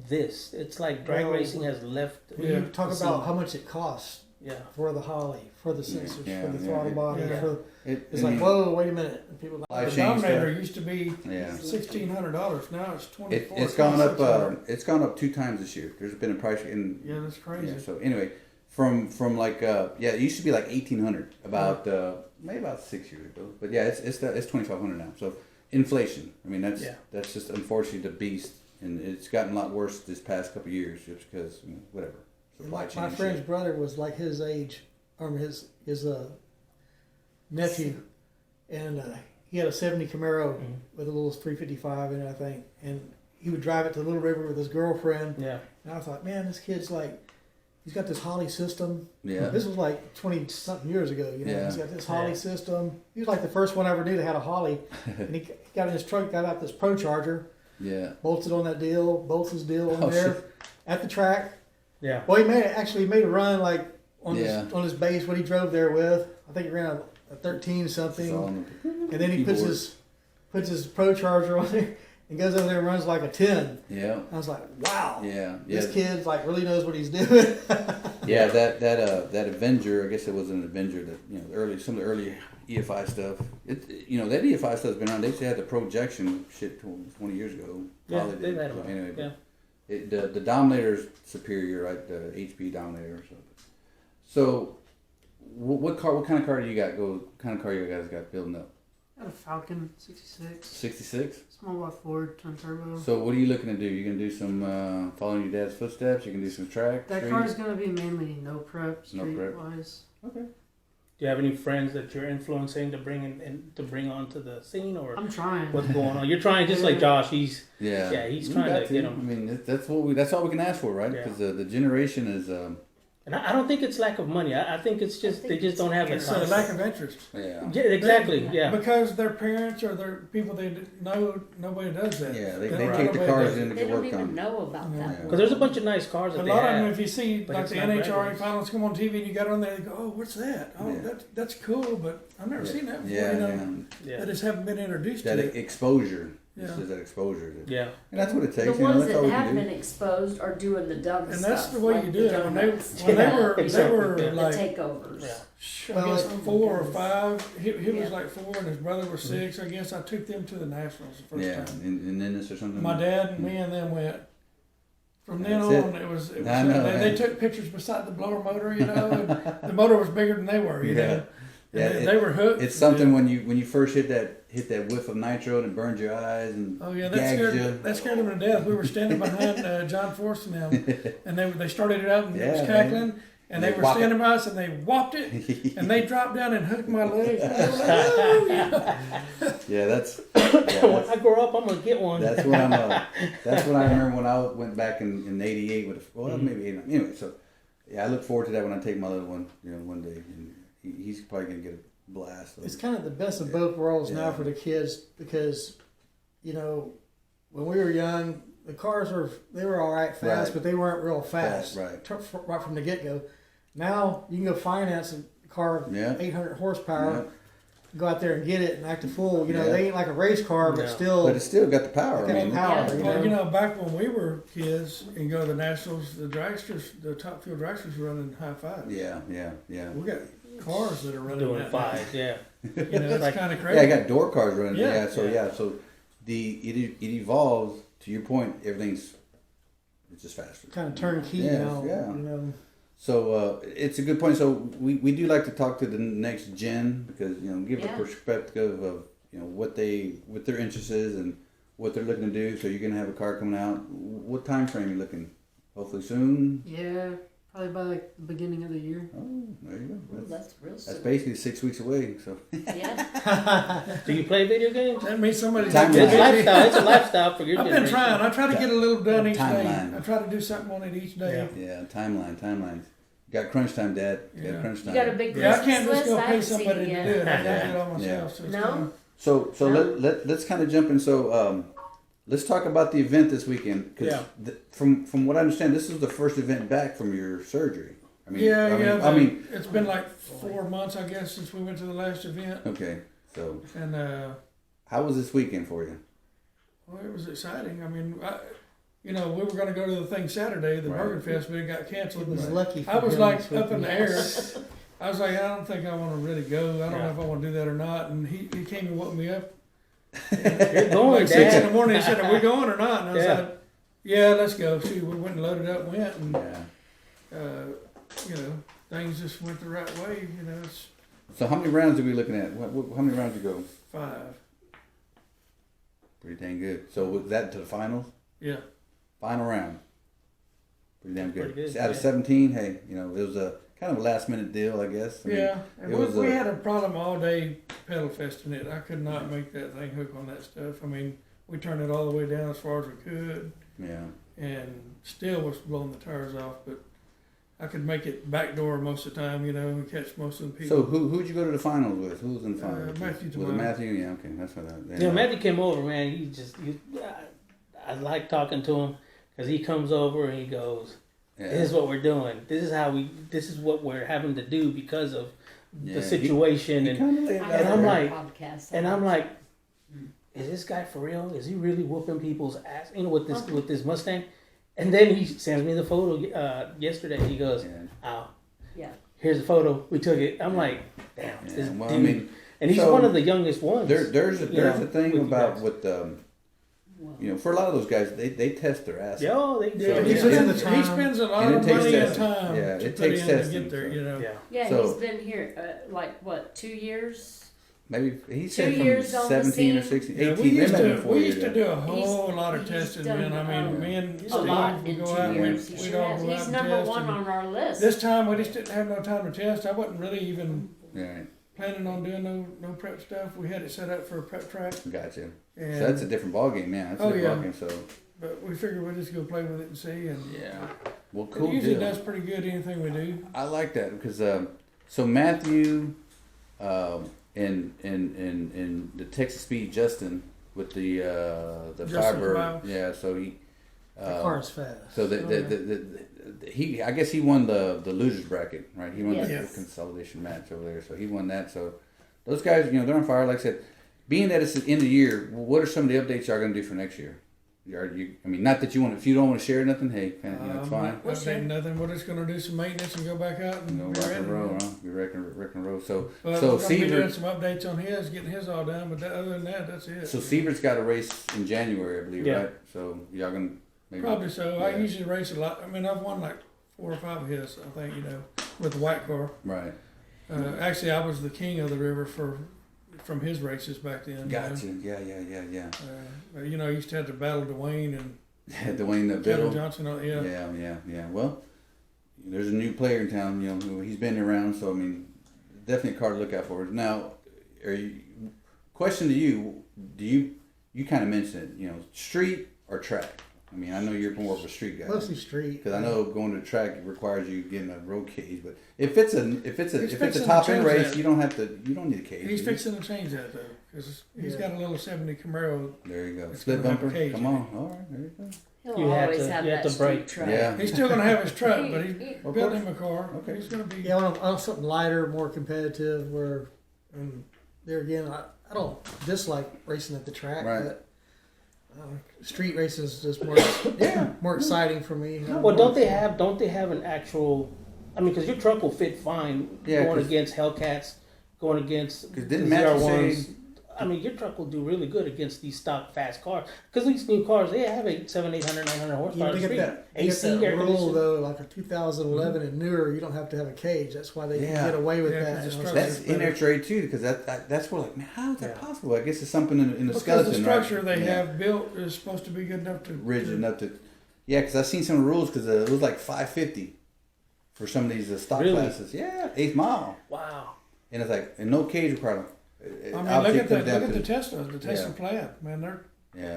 this. It's like drag Well, racing has left. When you Yeah. talk the about scene. how much it costs Yeah. for the Holly, for the sensors, Yeah, for the yeah, throttle body, yeah. for I it's like, mean, whoa, wait a minute. And people Life The change Dominator stuff. used to be Yeah. $1,600. Now it's $24. It's gone up. $2600. It's gone up 2 times this year. There's been a price in. Yeah, that's crazy. Yeah, so anyway, from like it used to be like 1,800 about maybe about 6 years ago. But yeah, it's 2,500 now. So inflation. I mean that's just unfortunately the beast, and it's gotten a lot worse this past couple of years just because whatever. Supply Like chain my shit. friend's brother was like his age, or his nephew, and he had a '70 Camaro with a little 355 in it, I think, and he would drive it to Little River with his girlfriend. Yeah. And I thought, man, this kid's like, he's got this Holly system. Yeah. This was like 20 something years ago, you know. Yeah. He's got this Holly Yeah. system. He was like the first one I ever knew that had a Holly, and he got in his truck, got out this Pro Charger, Yeah. bolted on that deal, bolts his deal on Oh, there shit. at the track. Yeah. Well, he actually made a run like on Yeah. his base. What he drove there with, I think he ran a 13 It's something, all on and then he puts keyboard. his Pro Charger on there and goes over there and runs like a 10. Yeah. I was like, wow, Yeah. this Yeah. kid like really knows what he's doing. Yeah, that Avenger, I guess it was an Avenger that some of the early EFI stuff. That EFI stuff's been around. They used to have the projection shit 20 years ago. Yeah, Probably they've did. had So them. anyway, but Yeah. the Dominator's superior, right? The HP Dominator. So what kind of car do you got? What kind of car you guys got building up? Got a Falcon 66, 66. small block Ford, twin turbo. So what are you looking to do? You gonna do some following your dad's footsteps? You can do some track. That street? car is gonna be mainly no prep, No street prep. wise. Okay. Do you have any friends that you're influencing to bring onto the scene, or I'm trying. what's going on? You're trying just like Josh. He's Yeah. he's We trying got to get 'em. I mean, that's all we can ask for, right? Yeah. Because the generation is, and I don't think it's lack of money. I think it's just they just don't have the It's a time. lack of interest. yeah, Yeah, exactly. Yeah. Because their parents or their people they know, nobody does that. yeah. They don't take the nobody cars does it. in to They get don't work even on. know about Yeah. that. Because there's a bunch of nice cars A that they lot of them, have. if you see but like it's the not NHRA regulars. finals come on TV and you got on there, they go, "Oh, what's that? Oh, Yeah. that's cool," but I've never seen that before. Yeah, you know, yeah. Yeah. they just haven't been introduced That to it. exposure. It's Yeah. just that exposure. Yeah. And that's what it The takes. ones that's all that we have can do. been exposed are doing the dumb And stuff. that's the way like you do the it. When they donuts. when they Yeah, were exactly. the like takeovers. Yeah. I guess Well, 4 or goodness. 5. He was Yeah. like 4 and his brother was 6. I guess I took them to the Nationals the first Yeah, time. and then this or something. My dad and me and them went. From then That's on, it was I know, they man. took pictures beside the blower motor, you know, and the motor was bigger than they were, you Yeah. know. And Yeah, they were hooked. It's something when you first hit that whiff of nitro and it burns your eyes and Oh yeah, gags you. that scared them to death. We were standing behind John Force and them, and they started it up and it was Yeah, cackling, man. and They they were whop standing by us and they whopped it, and they dropped down and hooked my legs. And they were like, "Oh, yeah." Yeah, that's When I grow up, I'm gonna get one. that's what I'm. That's what I remember when I went back in '88 with. Maybe 89. Anyway. So yeah, I look forward to that when I take my little one. One day, and he's probably gonna get a blast. It's kind of the best of both worlds now Yeah. for the kids because, when we were young, the cars were all right fast, Right. but they weren't real fast. Right. Right from the get go. Now you can go finance a car Yeah. 800 horsepower, Yeah. go out there and get it and act a fool. Yeah. They ain't like a race car, but No. still. But it's still got the power. Got I the mean, power. Yeah. Well, back when we were kids and go to the Nationals, the dragsters, the top fuel dragsters were running high fives. yeah. We got cars that are running Doing that 5, yeah. now. It's Like- kind of Yeah, crazy. I got door cars running. Yeah. Yeah. So it evolves. To your point, it's just faster. Kind of turnkey Yeah, now. yeah. You It's a good point. So we do like to talk to the next gen because give Yeah. a perspective of what their interest is and what they're looking to do. So you're gonna have a car coming out. What time frame are you looking? Hopefully soon. Yeah, probably by like the beginning of the year. Oh, there you go. Ooh, that's real That's soon. basically 6 weeks away. So Yeah. Do you play video games? That means somebody's Time It's line. lifestyle. It's a lifestyle for your I've been generation. trying. I try to get a little done each day. Timeline. I try to do something on it each day. yeah, timelines. Got crunch time, Dad. Yeah. Got crunch You time. got a big Yeah, I Christmas can't just list? go I pay haven't seen somebody it to yet. do it. I gotta do it all myself. So it's No? kinda- So No. let's kind of jump in. So let's talk about the event this weekend because Yeah. from what I understand, this is the first event back from your surgery. I mean, it's been like 4 months, I guess, since we went to the last event, okay. So and how was this weekend for you? well, it was exciting. I mean, we were going to go to the thing Saturday, the Right. Burger Fest, but it got canceled. It was But lucky for I was him like this up in the air. Yes. I was like, I don't think I want to really go. I don't know Yeah. if I want to do that or not. And he came and woke me up. You're going, Like 6 in the Dad. morning, he said, "Are we going or not?" And I was Yeah. like, "Yeah, let's go." Shoot, we went and loaded up, and went, and Yeah. things just went the right way. It's So how many rounds are we looking at? How many rounds did you go? 5. Pretty dang good. So was that to the finals? Yeah. Final round. Pretty damn good. Pretty good, Out of yeah. 17, hey, it was a kind of a last minute deal, I guess. I mean, Yeah, and it was we a- had a problem all day pedal festing it. I could not make that thing hook on that stuff. I mean, we turned it all the way down as far as we could, Yeah. and still was blowing the tires off. But I could make it backdoor most of the time, and catch most of the people. So who'd you go to the finals with? Who was in the finals? Matthew Was it Tamar. Matthew? Yeah, okay, that's what I. Yeah, Matthew came over, man. I like talking to him because he comes over and he goes, Yeah. "This is what we're doing. This is what we're having to do because of Yeah, the situation." He and kinda laid it I out And I'm there. like- podcast. and I'm like, is this guy for real? Is he really whooping people's ass? With this Mustang? And then he sends me the photo yesterday. He goes, Yeah. "Oh, Yeah. here's the photo. We took it." I'm like, "Damn, Yeah, this well, dude." I mean, and he's so one of the youngest ones. there's a thing with you about guys. with for a lot of those guys, they test their ass. Yeah, oh, they Yeah, so, he yeah. spends, time. spends a lot And it of takes money and testing. time Yeah, to it put takes in testing, to get there. so. Yeah. Yeah, So- he's been here, 2 years. Maybe he 2 said years from on the 17 or scene. 16, Yeah, 18. we They used might have to been 4 we years used to ago. do a whole He's- lot of he's testing, done, man. I mean, me and A Steve lot would in go 2 out. years. We'd He all has. go out He's and number test. 1 and on our list. This time we just didn't have no time to test. I wasn't really even Right, planning on doing no prep stuff. We had it set up for a prep track, gotcha. and So that's a different ball game, man. That's a Oh, different yeah. ball game. So but we figured we'd just go play with it and see. And yeah, well, it cool usually deal. does pretty good anything we do. I like that because so Matthew, and the Texas Speed Justin with the Justin Firebird, Miles. yeah. So he, The car's fast. so he, I guess he won the losers bracket, right? He won Yes. the Yes. consolidation match over there, so he won that. So those guys, they're on fire. Like I said, being that it's the end of the year, what are some of the updates y'all gonna do for next year? I mean, not that you want. If you don't want to share nothing, hey, it's fine. We'll say nothing. We're just gonna do some maintenance and go back out and be Rock ready. and roll, huh? Be wrecking and roll. So But so we're gonna be doing Seaver. some updates on his, getting his all done. But other than that, that's it. So Seaver's got a race in January, I believe, Yeah. right? So y'all gonna maybe Probably so. I Yeah. usually race a lot. I mean, I've won like 4 or 5 of his. I think with the white car. right. Actually, I was the king of the river from his races back then. Gotcha. Yeah. But, I used to have to battle Dwayne and Dwayne the Kevin Biddle. Johnson. Yeah. Well, there's a new player in town. Who he's been around. So I mean, definitely a card to look out for. Now, question to you? Do you kind of mentioned it? Street or track? I mean, I know you're more of a street guy. Mostly street. Because I know going to track requires you getting a road cage, but if it's a fixing to top end change race, that. you don't need a cage. He's do you? fixing to change that though, because he's Yeah. got a little 70 Camaro. There you go. It's Split gonna have a bumper. cage Come in on. it. All right. There you go. He'll You have always to- have you have that to street break. truck. Yeah. He's still gonna have his truck, but he Of built course. him a car. Okay. He's gonna be. Yeah, I want something lighter, more competitive. Where, there again, I don't dislike racing at the track, Right. but street racing is just more more exciting for me. Well, don't they have an actual? I mean, because your truck will fit fine Yeah, going 'cause- against Hellcats, going against 'Cause the didn't Matthew ZR1s. say- I mean, your truck will do really good against these stock fast cars. Because these new cars, they have 800, 900 You horsepower. get street. that, AC, you get air that rule conditioning. though, like a 2011 and newer, you don't have to have a cage. That's why they Yeah. get away with Yeah, that. 'cause the You know, That's it's in their better. trade too, because that's where like, man, how is that Yeah. possible? I guess it's something in the Because skeleton, the structure right? they Yeah. have built is supposed to be good enough to Rigid enough to. Yeah, because I've seen some rules because it was like 550 for some of these stock Really? classes. Yeah, 8th mile, Wow. and it's like and no cage requirement. I mean, look at the Tesla, the Tesla Yeah. Plaid, man.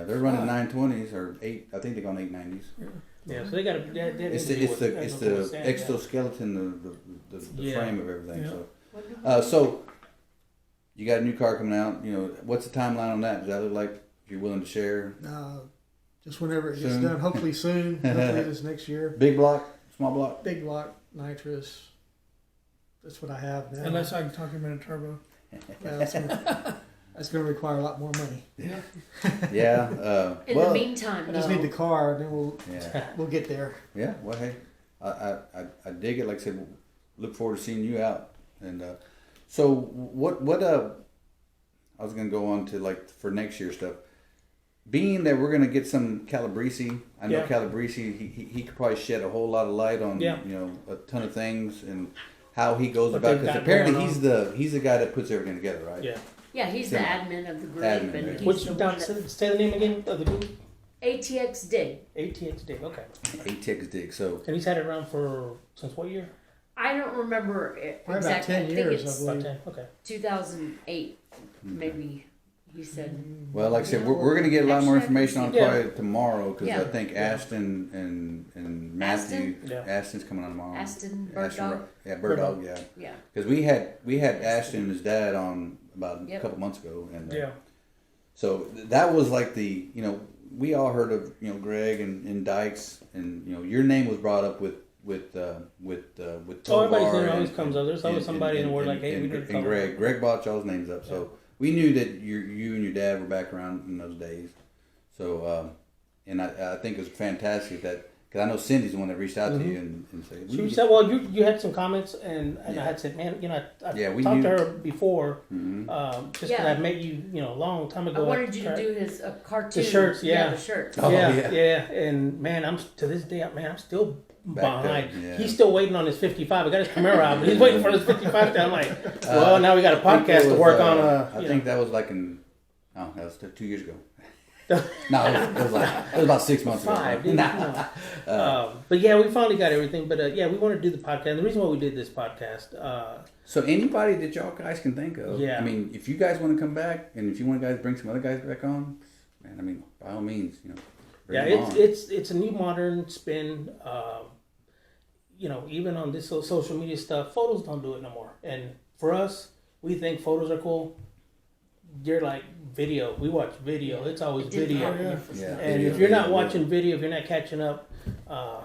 They're running 920s or 8. I think they're going 890s. Yeah, so they got to. It's the exoskeleton, the Yeah. frame of everything. Yeah. So you got a new car coming out. What's the timeline on that? Does that look like if you're willing to share? Just whenever it gets Soon. done, hopefully soon. Hopefully this next year. Big block, small block. Big block, nitrous. That's what I have now. Unless I can talk him in a turbo. Yeah, that's gonna require a lot more money. Yeah. In the meantime, I just need the car, and then Yeah. we'll get there. Yeah. Well, hey, I dig it. Like I said, look forward to seeing you out. And so what I was gonna go on to like for next year stuff. Being that we're gonna get some Calabrese, I know Yeah. Calabrese. He could probably shed a whole lot of light on Yeah. a ton of things and how he goes What about. they've Because got apparently going he's the guy that puts everything together, right? Yeah. Yeah, he's the admin of the group, Admin, and right. he's Which the now, one that say the name again of the group. ATX did. ATX Dig. Okay. ATX dig. So And he's had it around since what year? I don't remember it Probably about exactly. 10 I think years, it's I believe. About 10. Okay. 2008, maybe. He said. well, like I said, we're gonna get a lot more Actually, I information on Yeah. probably tomorrow because Yeah. I think Ashton and Matthew Aston? Yeah. Ashton's coming on tomorrow. Aston Bird Dog. Yeah, Bird Dog. Yeah. Yeah. Because we had Ashton and his dad on about a Yep. couple months ago, and Yeah. so that was like we all heard of Greg and Dykes, and your name was brought up with Oh, everybody's Tovar name always and- comes up. There's always and- somebody in the word like, hey, and, we need to and call him. Greg brought y'all's names up, so we knew that you and your dad were back around in those days. So and I think it was fantastic that. Because I know Cindy's the one that reached out to you and said, She said, well, you had some comments, and I had said, man, I Yeah, we talked knew- to her before, Mhm. just because Yeah. I met you, a long time I ago. wanted you to Tried- do his cartoon. The shirts, yeah. the shirts. Oh, yeah, yeah. and man, I'm to this day, man, I'm still Backed behind. up, yeah. He's still waiting on his 55. I got his Camaro out, but he's waiting for his 55. I'm like, well, now we got a I think podcast it to was, work on. I think that was like that was 2 years ago. No, it was about 6 months five. ago. Didn't but yeah, we finally got everything. But yeah, we want to do the podcast. And the reason why we did this podcast, So anybody that y'all guys can think of, Yeah. I mean, if you guys want to come back, and if you want guys to bring some other guys back on, man, I mean, by all means, bring yeah, them on. it's a new modern spin. Even on this social media stuff, photos don't do it no more. And for us, we think photos are cool. You're like video. We watch video. It's always It did video. happen Yeah. for Yeah. stuff. And if you're not watching video, if you're not catching up,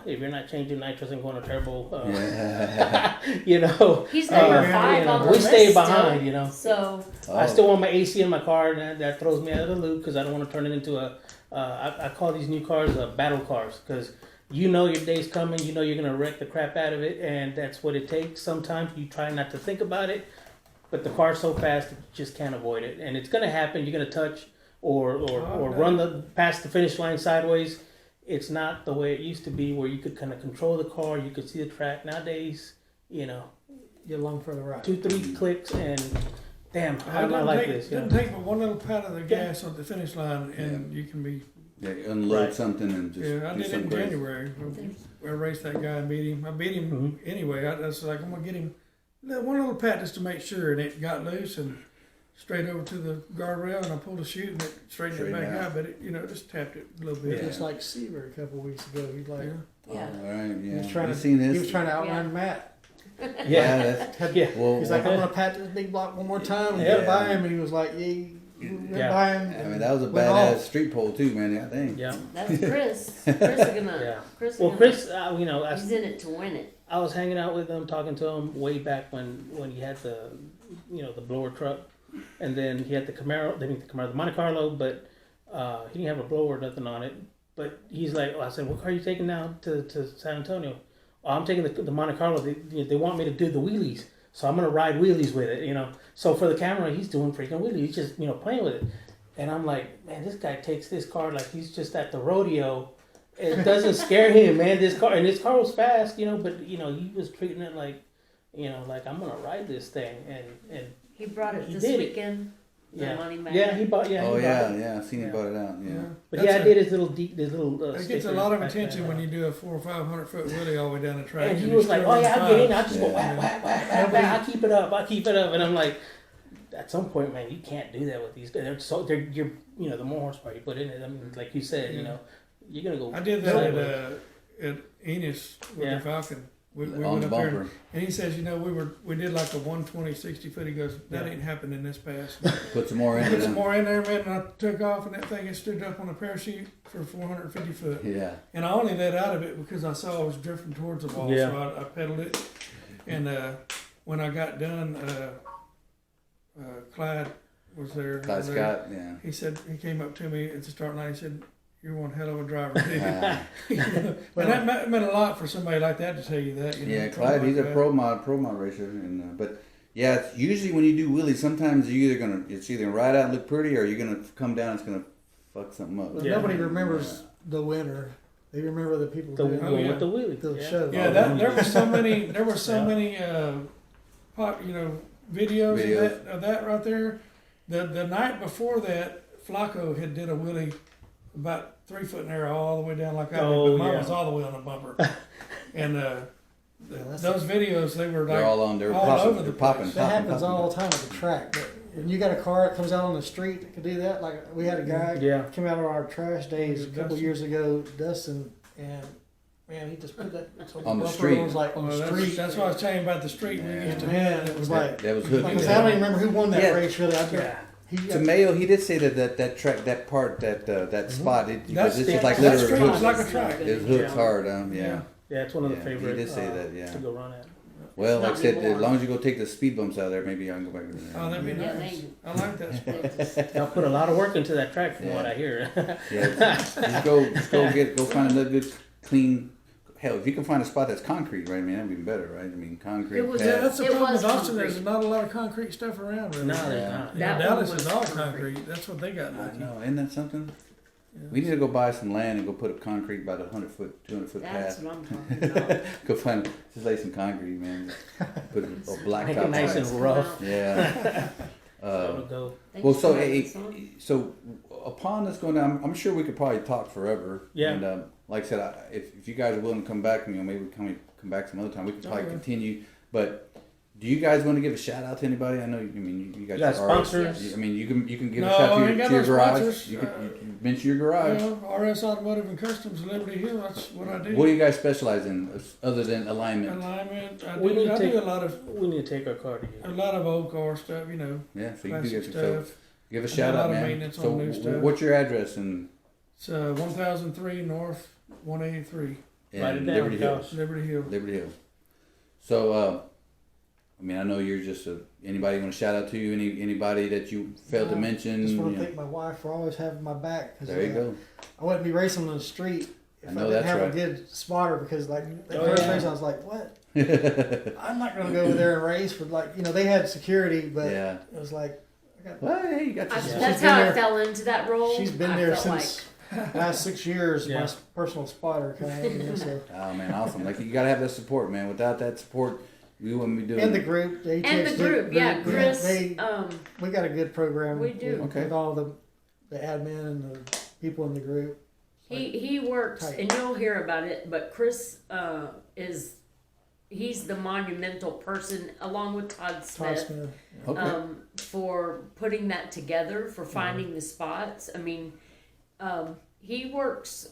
if you're not changing nitrous and going to turbo, you know, He's number 5 on the we list stay still. behind. You know, So I still want my AC in my car, and that throws me out of the loop because I don't want to turn it into a. I call these new cars battle cars because you know your day's coming. You know you're gonna wreck the crap out of it, and that's what it takes. Sometimes you try not to think about it, but the car's so fast that you just can't avoid it, and it's gonna happen. You're gonna touch or run past the finish line sideways. It's not the way it used to be, where you could kind of control the car. You could see the track. Nowadays, you know, Get along for the ride. 2-3 clicks and. Damn, It how do I like this? Doesn't take but one little pat of the gas on the finish line, and you can be. Yeah, unload Right. something and just Yeah, I do did it in something crazy. January. I raced that guy and beat him. I beat him anyway. I was like, I'm gonna get him one little pat just to make sure, and it got loose and straight over to the guardrail, and I pulled a chute and it straightened it back out. But it, just tapped it a little bit. Just like Seaver a couple weeks ago. He's like, yeah. All right, he yeah. was trying You to, seen this? he was trying to outrun Yeah. Matt. Yeah, that's, yeah. well, He's like, I'm gonna pat this big block one more time and Yeah. get by him, and he was like, yeah, you went Yeah. by him. I mean, that was a went badass off. street pole too, man. I think. Yeah. That's Chris. Chris is gonna. Yeah. Chris. Is Well, gonna, Chris, he's in it to win it. I was hanging out with him, talking to him way back when he had the blower truck, and then he had the Camaro, the Monte Carlo, but he didn't have a blower or nothing on it. But he's like, I said, what car are you taking now to San Antonio? Oh, I'm taking the Monte Carlo. They want me to do the wheelies, so I'm gonna ride wheelies with it, So for the camera, he's doing freaking wheelies. He's just playing with it, and I'm like, man, this guy takes this car like he's just at the rodeo. It doesn't scare him, man. This car was fast, but he was treating it like, like I'm gonna ride this thing, and He brought it He this did it. weekend. The yeah, money magnet. yeah, he bought, yeah, Oh he yeah, bought it. yeah. I seen he Yeah. bought it out. Yeah. But That's yeah, I did his little It gets a sticker lot of back attention then. when you do a 400 or 500 foot wheelie all the way down the track. And he you was like, still "Oh run yeah, I'll get in. fives. I'll just go whack, whack, whack, whack, whack. I'll keep it up. And I'm like, at some point, man, you can't do that with these guys. You're the more horsepower you put in it. I mean, like you said, you're gonna go. I did that sideways. at Enos with Yeah. the Falcon. We On went the up there, bumper. and he says, we did like a 120, 60 foot. He goes, that ain't happening this pass. Put some more in Put some it. more in there, man, and I took off, and that thing had stood up on a parachute for 450 foot. Yeah. And I only let out of it because I saw I was drifting towards the wall, Yeah. so I pedaled it. And when I got done, Clyde was there. Clyde Scott. Yeah. He said, he came up to me at the start line. He said, "You're one hell of a driver." Dude." Ah. And that meant a lot for somebody like that to tell you that. Yeah, Clyde, he's a pro mod racer, and but yeah, it's usually when you do wheelies, sometimes it's either gonna ride out and look pretty, or you're gonna come down, and it's gonna fuck something up. But Yeah. nobody remembers the winner. They remember the people The doing one yeah. with the wheelie. the Yeah. show. Yeah, there were so many. There were so many, videos of that right there. The night before that, Flacco had did a wheelie about 3 foot in the air all the way down like I did, Oh, but mine yeah. was all the way on the bumper. And that's- those videos, they were like They're all on. They're all popping. over the They're popping. place. That happens all the time at the track. But when you got a car that comes out on the street that can do that, like we had a guy Yeah. came out on our trash days a couple Dustin. years ago, Dustin, and man, he just put that On the bumper street. was like on Well, the that's, street. that's what I was telling you about the street. We Yeah. used to Man, it was like, That was hood. like I said, I don't even remember who won that Yeah. race really. Yeah. To Mayo, he did say that track, that part, that spot, because it's just like that literally street was hooks. like a track. It hooks Yeah. hard, Yeah. Yeah, it's one of the Yeah, favorite. he did say that, yeah. To go run at. Well, like I Not said, anymore. as long as you go take the speed bumps out of there, maybe I can go back to Oh, that'd be Yeah, nice. I like that spot. Y'all put a lot of work into that track, from Yeah. what I hear. Yeah, just go find another good clean. Hell, if you can find a spot that's concrete, right? I mean, that'd be better, right? I mean, concrete. It was- Yeah, pad. that's the It problem was with Austin. concrete. There's not a lot of concrete stuff around. Really. No, there's Yeah. not. Yeah, That one Dallas was is all concrete. concrete. That's what they got I lucky. know, isn't that something? Yeah. We need to go buy some land and go put up concrete about 100 foot, 200 foot That's path. what I'm talking about. Go find, just lay some concrete, man. Put a blacktop. Make it nice on and rough. Yeah. So to go. Thanks Well, for so having us on. so upon this going down, I'm sure we could probably talk forever. Yeah. And like I said, if you guys are willing to come back, maybe we come back some other time. We could probably Okay. continue. But do you guys want to give a shout out to anybody? I know. you guys You got are sponsors? I mean, you can give No, a shout I out ain't to got your no garage. sponsors. You mention your garage. RS Automotive and Customs, Liberty Hill. That's what I do. What do you guys specialize in other than alignment? Alignment. I We need do to a lot of We need to take our car to you. old car stuff. Yeah, so you do Classic get so stuff. Give a I shout do a lot out, of man. maintenance So, on new stuff. what's your address in, It's 1003 North 183, Write it in down, Liberty Hills? Josh. Liberty Hill. Liberty Hills. So, I mean, I know you're just anybody want to shout out to you? Anybody that you failed to mention? Just want you to know? thank my wife for always having my back. 'Cause, There you go. I wouldn't be racing on the street if I I, know didn't that's have right. a good spotter. Because like the Oh, first yeah. race, I was like, what? I'm not going to go over there and race for they had security, but Yeah. it was like, Well, hey, you got your Yeah. That's She's how been I there- fell into that role. she's been I there felt since last 6 years. Yeah. My personal spotter kind of. So. Oh man, awesome! Like you gotta have that support, man. Without that support, we wouldn't be doing. And the group, the And ATX the group, yeah, Chris. they, we got a good program. We do. with, Okay. with all the admin and the people in the group. He works, Tight. and you'll hear about it. But Chris he's the monumental person, along with Todd Todd Smith, Smith. Okay. for putting that together, for finding the spots. I mean, he works,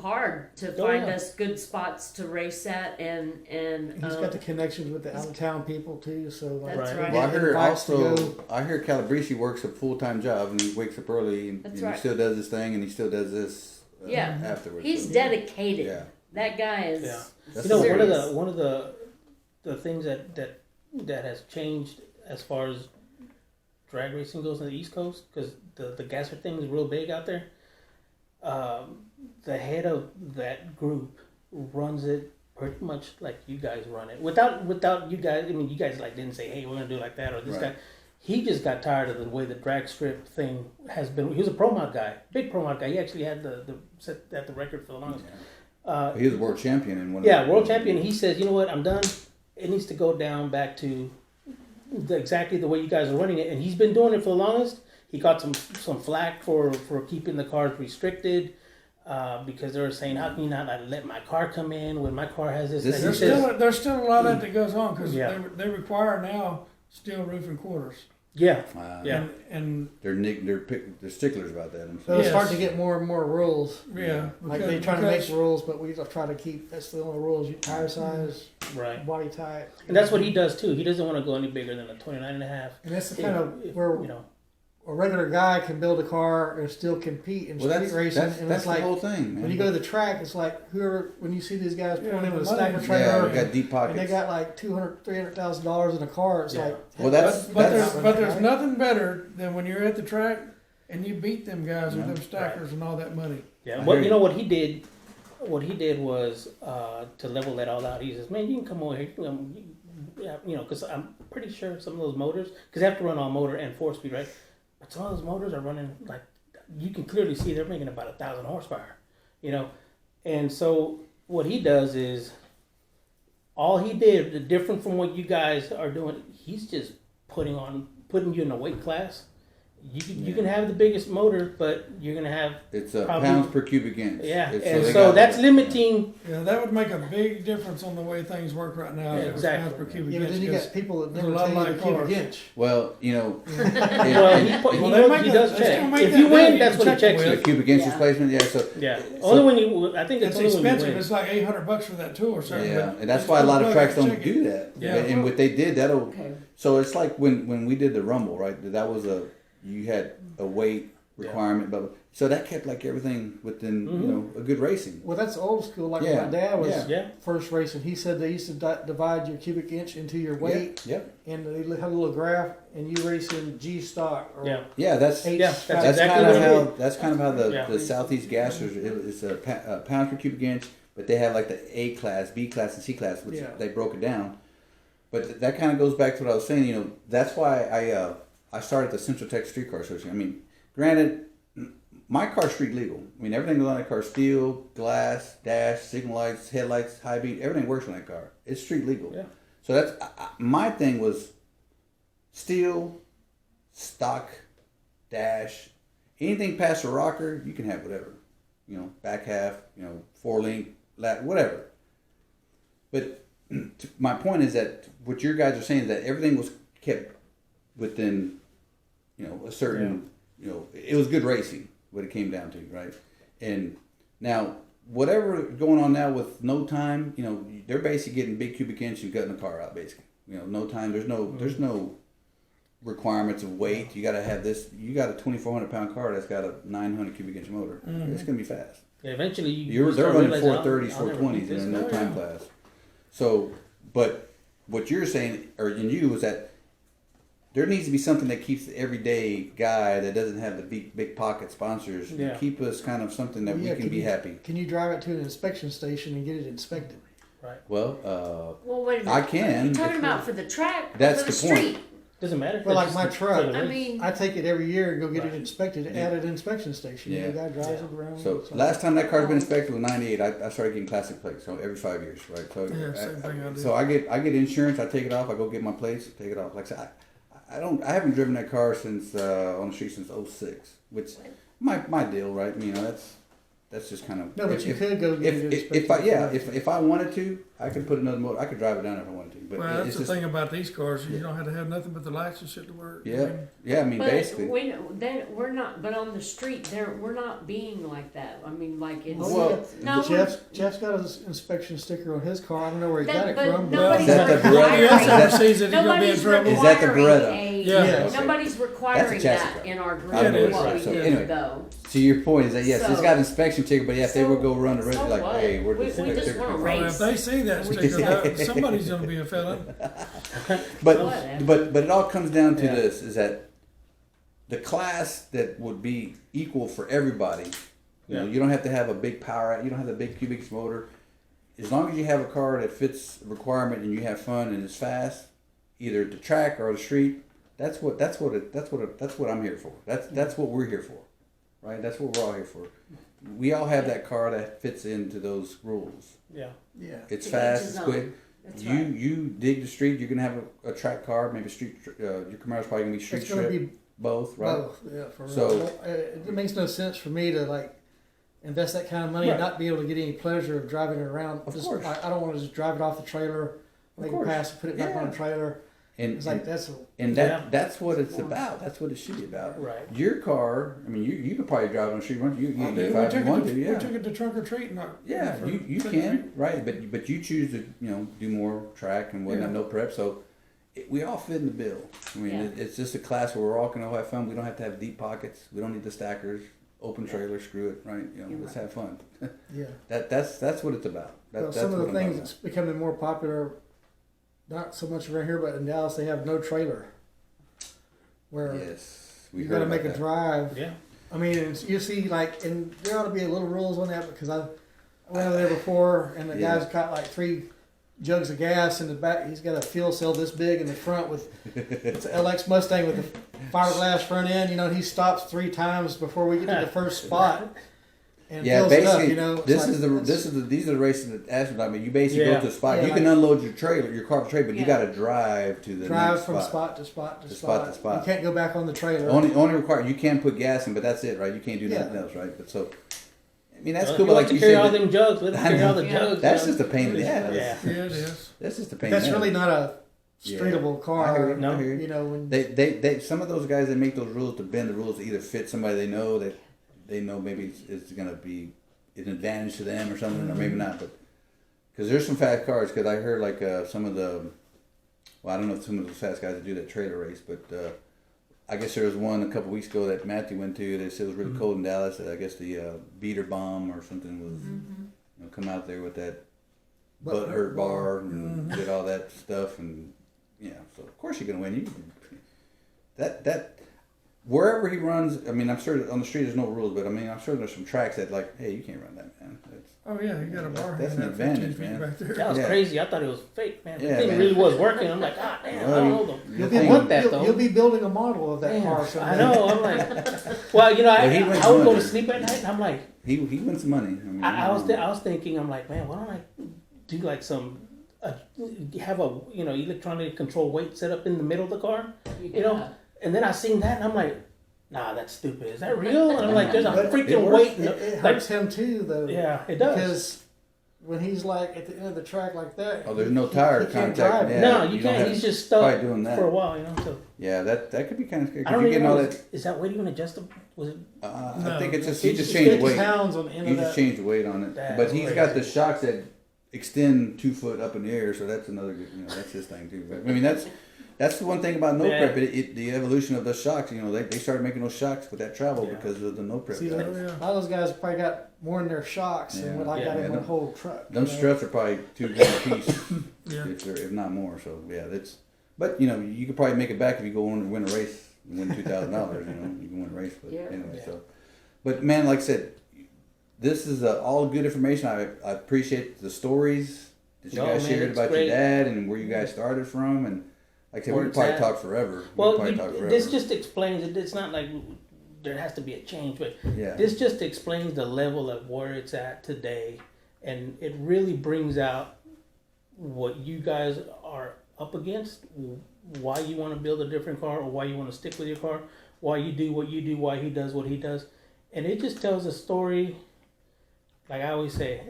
hard to Oh, find yeah. us good spots to race at, and He's got the connections with the out of town people too. So like, That's right. Well, I heard invites to also. go. I hear Calabrese works a full time job and he wakes up early and, That's and right. he still does this thing and he still does this. Yeah. Afterwards. he's So, dedicated. Yeah. That guy is. Yeah. That's You know, serious. one of the things that has changed as far as drag racing goes on the East Coast, because the gasser thing is real big out there. The head of that group runs it pretty much like you guys run it. Without you guys, I mean, you guys like didn't say, hey, we're gonna do it like that, or this Right. guy. He just got tired of the way the drag strip thing has been. He was a pro mod guy, big pro mod guy. He actually had the set at the record for the longest. He was a world champion in one. Yeah, world champion. He says, you know what, I'm done. It needs to go down back to exactly the way you guys are running it. And he's been doing it for the longest. He got some flack for keeping the cars restricted because they were saying, how can you not let my car come in when my car has this? This And he is says, There's still a lot of that goes on because Yeah. they require now steel roof and quarters. yeah, Wow. yeah. And They're sticklers about that. I'm So sure. it's hard to Yes. get more and more rules. yeah, Like because- they try to make because- rules, but we just try to keep. That's the only rules: tire size, Right. body type. And that's what he does too. He doesn't want to go any bigger than a 29 and a half. And that's the If- kind of if, where you know. a regular guy can build a car and still compete in Well, street that's racing. that's, and that's it's like the whole thing, man. when you go to the track, it's like when you see these guys Yeah, pulling in with a the stacker money. trailer, yeah, we got deep and they pockets. got like $200,000-$300,000 in a car. It's Yeah. like, Well, that's- But there's right? nothing better than when you're at the track and you beat them guys with Yeah. them stackers and all that money. Yeah, I but hear you you. know what he did? What he did was to level that all out. He says, "Man, you can come over here, because I'm pretty sure some of those motors, because they have to run all motor and 4-speed, right? But some of those motors are running like you can clearly see they're making about 1,000 horsepower, And so what he does is all he did, different from what you guys are doing, he's just putting you in a weight class. You can have the biggest motor, but you're gonna have It's probably- pounds per cubic inch. yeah, It's, and they so got- that's limiting. Yeah, that would make a big difference on the way things work right now. if it was Exactly. pounds per cubic Yeah, but inch, then you 'cause got people that there's never a lot tell of you the light cubic cars. inch. Well, Well, he does they check. still make If that you win, bill, that's you what he check checks it the you. with. cubic inch Yeah. displacement. Yeah. So Yeah, So- only when you. I think It's only when you expensive. win. It's like $800 for that tool or something. yeah, but and that's it's why a lot of still tracks plug don't and check do it. that. Yeah. And what they did, that'll. Okay. So it's like when we did the Rumble, right? That was you had a weight requirement, but so that kept like everything within a good racing. Well, that's old school. Like Yeah, my dad was yeah. first racing. He said they used to divide your cubic inch into your weight, Yep. and they had a little graph, and you race in G stock or Yeah. Yeah, that's H. Yeah, that's that's exactly kind what of it how is. that's kind of how the, Yeah. the Southeast gassers. It's a pounds per cubic inch, but they have like the A class, B class, and C class, which Yeah. they broke it down. But that kind of goes back to what I was saying. That's why I started the CenTex Streetcar Association. I mean, granted, my car's street legal. I mean, everything on that car: steel, glass, dash, signal lights, headlights, high beam. Everything works on that car. It's street legal. Yeah. So that's my thing was steel, stock, dash, anything past a rocker, you can have whatever. Back half, 4-link, lat, whatever. But my point is that what your guys are saying is that everything was kept within, a certain, it was good racing, what it came down to, right? And now, whatever going on now with no time, they're basically getting big cubic inch and cutting the car out, basically. No time, there's no requirements of weight. You got to have this. You got a 2,400 pound car that's got a 900 cubic inch motor. It's gonna be fast. Yeah, eventually They're start running realizing 430s, I'll never 420s beat in this no guy. time class. So, but what you're saying, or in you, is that there needs to be something that keeps the everyday guy that doesn't have the big pocket sponsors Yeah. keep us kind of something that we can be happy. Can you drive it to an inspection station and get it inspected? Right. Well, Well, wait a minute. I can. You're talking about for the track, That's or for the the point. street. Doesn't matter. Well, like It's my just truck. for the I race. mean, I take it every year and go get Right. it inspected at an inspection station. Yeah. The guy drives it around. so last time that car's been inspected was '98. I started getting classic plates, so every 5 years, right? So Yeah, same thing I do. So I get insurance. I take it off. I go get my plates. Take it off. Like I said, I haven't driven that car since on the street since '06, which my deal, right? You know, that's just kind of No, but you could go get it inspected. if I wanted to, I could put another motor. I could drive it down if I wanted to. But Well, that's it's the just, thing about these cars. You don't have to have nothing but the lights and shit to work. yeah. I mean, but basically. we're not. But on the street, we're not being like that. I mean, like it's Well, no. we're- Jeff's got his inspection sticker on his car. I don't know where he got it but from. nobody's Is that the requiring. Beretta? Is that- sees that he's gonna be in Nobody's trouble. Is that the requiring Beretta? a. Yeah. Okay. Nobody's requiring chassis that car. in our group. I know what it's we right. So do, anyway. though. To your point is that yes, it's So- got inspection ticket, but yeah, if they would go run the red, So like, what? hey, we're We just just wanna Well, race. if they see that We sticker, just- somebody's gonna be a felon. But Whatever. but it all comes down to Yeah. this: is that the class that would be equal for everybody. You know, Yeah. you don't have to have a big power. You don't have the big cubic inch motor. As long as you have a car that fits the requirement and you have fun and it's fast, either at the track or the street. That's what I'm here for. That's what we're here for, right? That's what we're all here for. We all have that car that fits into those rules. Yeah. Yeah. It's To fast, each it's his quick. own. That's You right. you dig the street. You're gonna have a track car, maybe street. Your Camaro's probably gonna be street It's going to strip. be Both, right? both. Yeah, for real. So- It makes no sense for me to like invest that kind of money and Right. not be able to get any pleasure of driving it around. Of Just, course. I don't want to just drive it off the trailer, make a course. pass, and put it back Yeah. on the trailer. And It's like that's and Yeah. that's what it's about. That's what it should be about. Right. Your car. I mean, you could probably drive on the street. You I can do. if We I took want it to. to, Yeah. we took it to trunk or treat. Yeah, you can, right? But you choose to do more track and whatnot, Yeah. no prep. So we all fit in the bill. I mean, Yeah. it's just a class where we're all gonna have fun. We don't have to have deep pockets. We don't need the stackers, open trailer. Screw it, right? You're Let's right. have fun. yeah. That's what it's about. Well, That's some of what the I'm things talking that's becoming more popular, not so much around here, but in Dallas, they have no trailer, where about. Yes, we you heard got to make about a that. drive. Yeah. I mean, you see, like, and there ought to be a little rules on that because I went over there before, and the Yeah. guy's got like 3 jugs of gas in the back. He's got a fuel cell this big in the front with it's an LX Mustang with a fiberglass front end. You know, he stops 3 times before we get to the first spot. And Yeah, fills it basically, up, you know. It's this like- is the that's- this is the these are the races that Ashton. I mean, you basically Yeah. go to a spot. Yeah, you can like- unload your trailer, your car trailer, but you Yeah. got to drive to the drive next from spot. spot to spot to To spot. spot to spot. You can't go back on the trailer. Only required you can put gas in, but that's it, right? You can't do Yeah. nothing else, right? But so, I mean, that's Well, cool. if you But like like to you carry all said, them jugs, let them I carry all know. the Yeah. jugs. that's you just a know. pain in the ass. Yeah. Yeah, it is. That's just a pain. That's in the really ass. not a Yeah. streetable I car. hear you. No. I hear you. You know, when They some of those guys that make those rules to bend the rules to either fit somebody they know that they know maybe it's going to be an advantage to them or something, or maybe not. But because there's some fast cars, because I heard like some of the, well, I don't know if some of those fast guys that do that trailer race, but I guess there was one a couple weeks ago that Matthew went to. They said it was really cold in Dallas. I guess the beater bomb or something was come out there with that butt hurt bar and did all that stuff, and yeah, so of course you're gonna win. That wherever he runs, I mean, I'm sure on the street there's no rules, but I mean, I'm sure there's some tracks that like, hey, you can't run that, man. Oh yeah, you got a bar That's hanging an out 15 advantage, feet man. back there. That was Yeah. crazy. I thought it was fake, man. Yeah, The thing man. really was working. I'm like, God damn, Well, I don't know. you'll I be, want that though. you'll be building a model of that Damn, car. someday. I know. I'm like, well, you know, Well, he wins I would go money. to sleep at night, and I'm like, He wins some money. I mean, I was thinking, I'm like, man, why don't I do like some, have a electronic control weight set up in the middle of the car, you know? And then I seen that, and I'm like, nah, that's stupid. Is that real? And I'm like, there's a But freaking it works. weight. It Like, hurts him too, though. yeah, it does. Because when he's like at the end of the track like that, Oh, there's no tire he can't contact. drive. Yeah, No, you you don't can't. have- He's just probably stuck doing that. for a while, you know. So Yeah, that could be kind of scary. I 'Cause don't you even getting all know. that. Is that weight even adjustable? Was it? I No. think it's just It's just changed the 50 weight. pounds on the end You of just that. changed the weight on it, That's but he's got the crazy. shocks that extend 2 foot up in the air, so that's another good. That's his thing too. But I mean, that's that's the one thing about no Yeah. prep. The evolution of the shocks. You know, they started making those shocks with that travel Yeah. because of the no prep. See, guys. like, a lot of those guys probably got more in their shocks than what I Yeah. got in Yeah, my them- whole truck. Them you know? struts are probably $2 grand a piece, Yeah. if not more. So yeah, that's. But you know, you could probably make it back if you go on and win a race and win $2,000. You know, you can win a race. But Yeah. anyway, Yeah. so. But man, like I said, this is all good information. I appreciate the stories that you No, guys man, shared it's about great. your dad and where you guys started from, and like I said, we Where could it's probably at. talk forever. We could Well, probably talk forever. this just explains it. It's not like there has to be a change, but yeah. this just explains the level of where it's at today, and it really brings out what you guys are up against, why you want to build a different car, or why you want to stick with your car, why you do what you do, why he does what he does, and it just tells a story. Like I always say,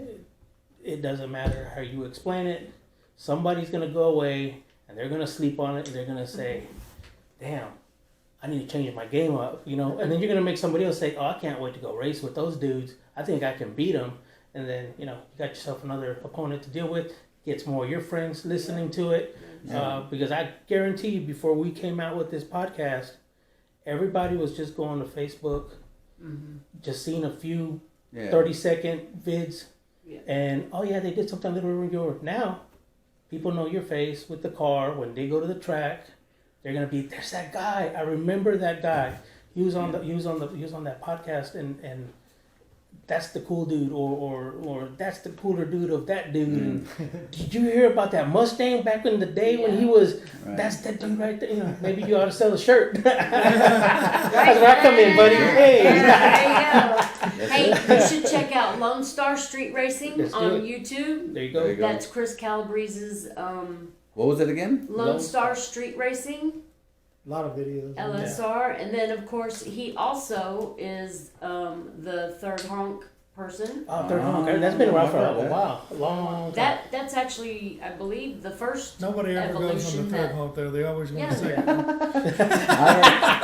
it doesn't matter how you explain it. Somebody's gonna go away and they're gonna sleep on it and they're gonna say, "Damn, I need to change my game up," you know. And then you're gonna make somebody else say, "Oh, I can't wait to go race with those dudes. I think I can beat them." And then you got yourself another opponent to deal with. Gets more of your friends listening to it, because I guarantee you, before we came out with this podcast, everybody was just going to Facebook, just seeing a few Yeah. 30-second vids, Yeah. and oh yeah, they did something a little your now. People know your face with the car when they go to the track. They're gonna be, there's that guy. I remember that guy. He was on that podcast, and that's the cool dude, or that's the cooler dude of that dude. And did you hear about that Mustang back in the day when he was? Right. That's that dude right there. Maybe you ought to sell a shirt. That's where I come in, buddy. Hey. There you go. Hey, you should check out Lone Star Street Racing Let's do on it. YouTube. There you There you go. go. That's Chris Calabrese's What was it again? Lone Star Street Racing. A lot of videos. LSR, and then of course he also is the third honk person. Oh, third honk. That's been around for a while, a long time. That's actually, I believe, the first. Nobody ever goes on evolution the third that- honk there. They always go on the Yeah. second.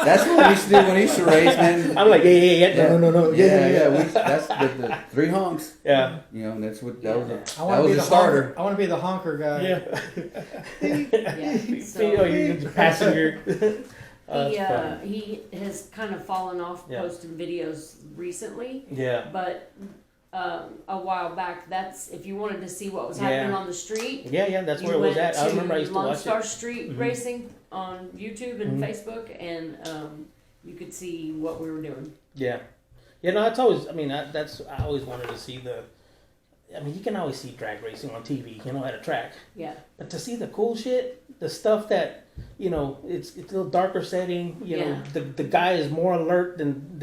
That's what we used to do when we used to race, man. I'm like, yeah, no, That's the 3 honks. yeah. You know, and that's what that was. I That want to was be the the starter. honker. I want to be the honker guy. Yeah. Yeah. See, So you're the passenger. That's funny. he has kind of fallen off Yeah. posting videos recently, Yeah. but a while back, that's if you wanted to see what was happening Yeah. on the street. Yeah, that's where You it was went at. I remember I used to Lone watch Star it. Street Mhm. Racing on YouTube and Mhm. Facebook, and you could see what we were doing. Yeah. Yeah, no, it's always, I mean, I always wanted to see you can always see drag racing on TV, at a track. Yeah, But to see the cool shit, the stuff that, it's a little darker setting, Yeah. the guy is more alert than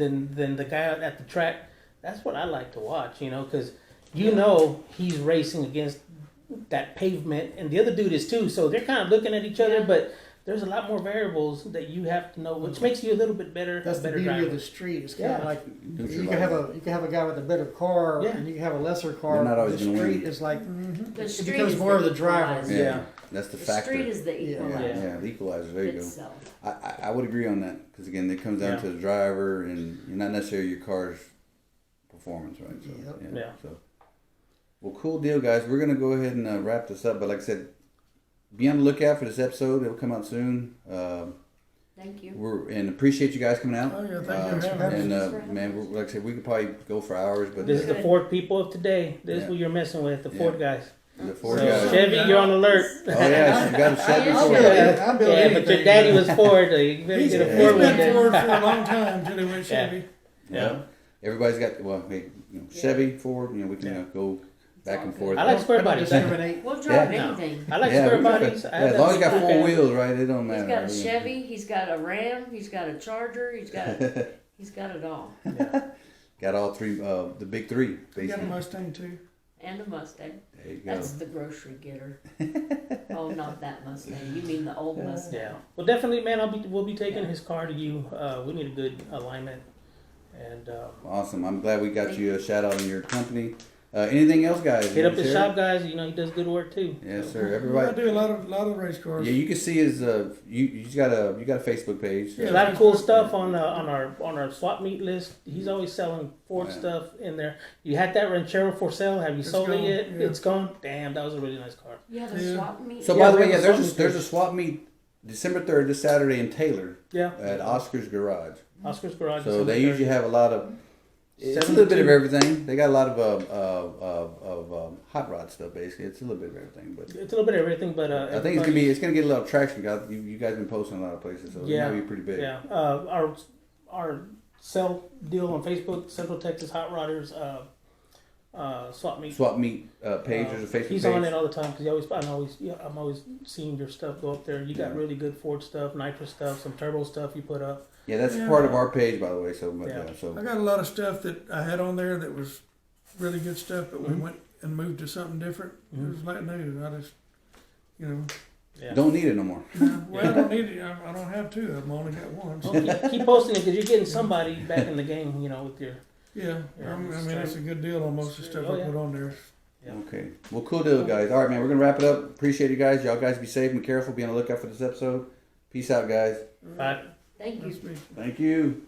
the guy out at the track. That's what I like to watch, because he's racing against that pavement, and the other dude is too. So they're kind of looking at each other, Yeah. but there's a lot more variables that you have to know, which makes you a little bit better. That's a the better beauty driver. of the street. It's kind Yeah. of like you Neutralize. can have a guy with a better car, Yeah. and you can have a lesser car. They're not always the gonna street win. is like the it street becomes is more of the equalizer. driver. Yeah. That's the The factor. street is the Yeah. equalizer Yeah, the equalizer. There you go. itself. I would agree on that because again, it comes down Yeah. to the driver and you're not necessarily your car's performance, right? So, Yep. Yeah. So, well, cool deal, guys. We're gonna go ahead and wrap this up. But like I said, be on the lookout for this episode. It'll come out soon. Thank you. And appreciate you guys coming out. Oh, yeah, thank you for having And us. man, like I said, we could probably go for hours, but This is the Good. Ford people of today. This is Yeah. who you're messing with, the Yeah. Ford guys. the Ford So, guys. Chevy, you're on alert. Oh yeah, you got a Chevy I'll Ford. build it. I'll build Yeah, but anything, your daddy man. was Ford. So you better He's get a Yeah. Ford one been then. Ford for a long time till he went Chevy. Yeah. Everybody's got Chevy, Ford. We can Yeah. go back and all forth. I like square I don't bodies. discriminate. We'll drive Yeah. anything. I like Yeah, square we got bodies. it. I Yeah, have as long as you that got four fan. wheels, right? It don't He's matter. got a Chevy. He's got a Ram. He's got a Charger. He's got it all, Got all three, the big three, He got a basically. Mustang too. and a Mustang. There you go. That's the grocery getter. Oh, not that Mustang. You mean the old Mustang? Yeah. Well, definitely, man. We'll be taking his car to you. We need a good alignment, and Awesome. I'm glad we got you a shout out in your company. Anything else, guys? hit up his Share? shop, guys. He does good work too. Yes, sir. I Everybody. do a lot of race cars. Yeah, you can see his. You got a Facebook page. There's a lot of cool stuff on our swap meet list. He's always selling Ford Yeah. stuff in there. You had that Ranchero for sale. Have you It's sold gone, it yet? yeah. It's gone. Damn, that was a really nice car. You have a Yeah. swap meet? So Yeah, by the we way, have yeah, a swap meet there's a swap meet December 3rd, this Saturday in Taylor Yeah. at Oscar's Garage. Oscar's Garage. So December they usually 3rd. have a lot of. It's a little bit of everything. They got a lot of hot rod stuff. Basically, it's a little bit of everything. But It's a little bit of everything, but I think it's gonna get a lot of traction. Guys, you guys been posting a lot of places, so yeah, it's gonna be pretty big. Yeah. Our sell deal on Facebook, Central Texas Hot Rodders, swap meet. Swap meet page. There's a Facebook He's page. on it all the time because I'm always seeing your stuff go up there. You got really good Ford stuff, nitrous stuff, some turbo stuff you put up. Yeah, that's part of our page, by the way. So, I got a lot of stuff that I had on there that was really good stuff, but we went and moved to something different. It was like new. I just, Yeah. don't need it no more. Well, I don't need it. I don't have two. I've only got one. So. Well, keep posting it because you're getting somebody back in the game. With your. Yeah, I mean, it's a good deal on most of the stuff I put on there. Yeah. Okay. Well, cool deal, guys. All right, man. We're gonna wrap it up. Appreciate you guys. Y'all guys be safe and careful. Be on the lookout for this episode. Peace out, guys. Bye. Thank you. Thank you.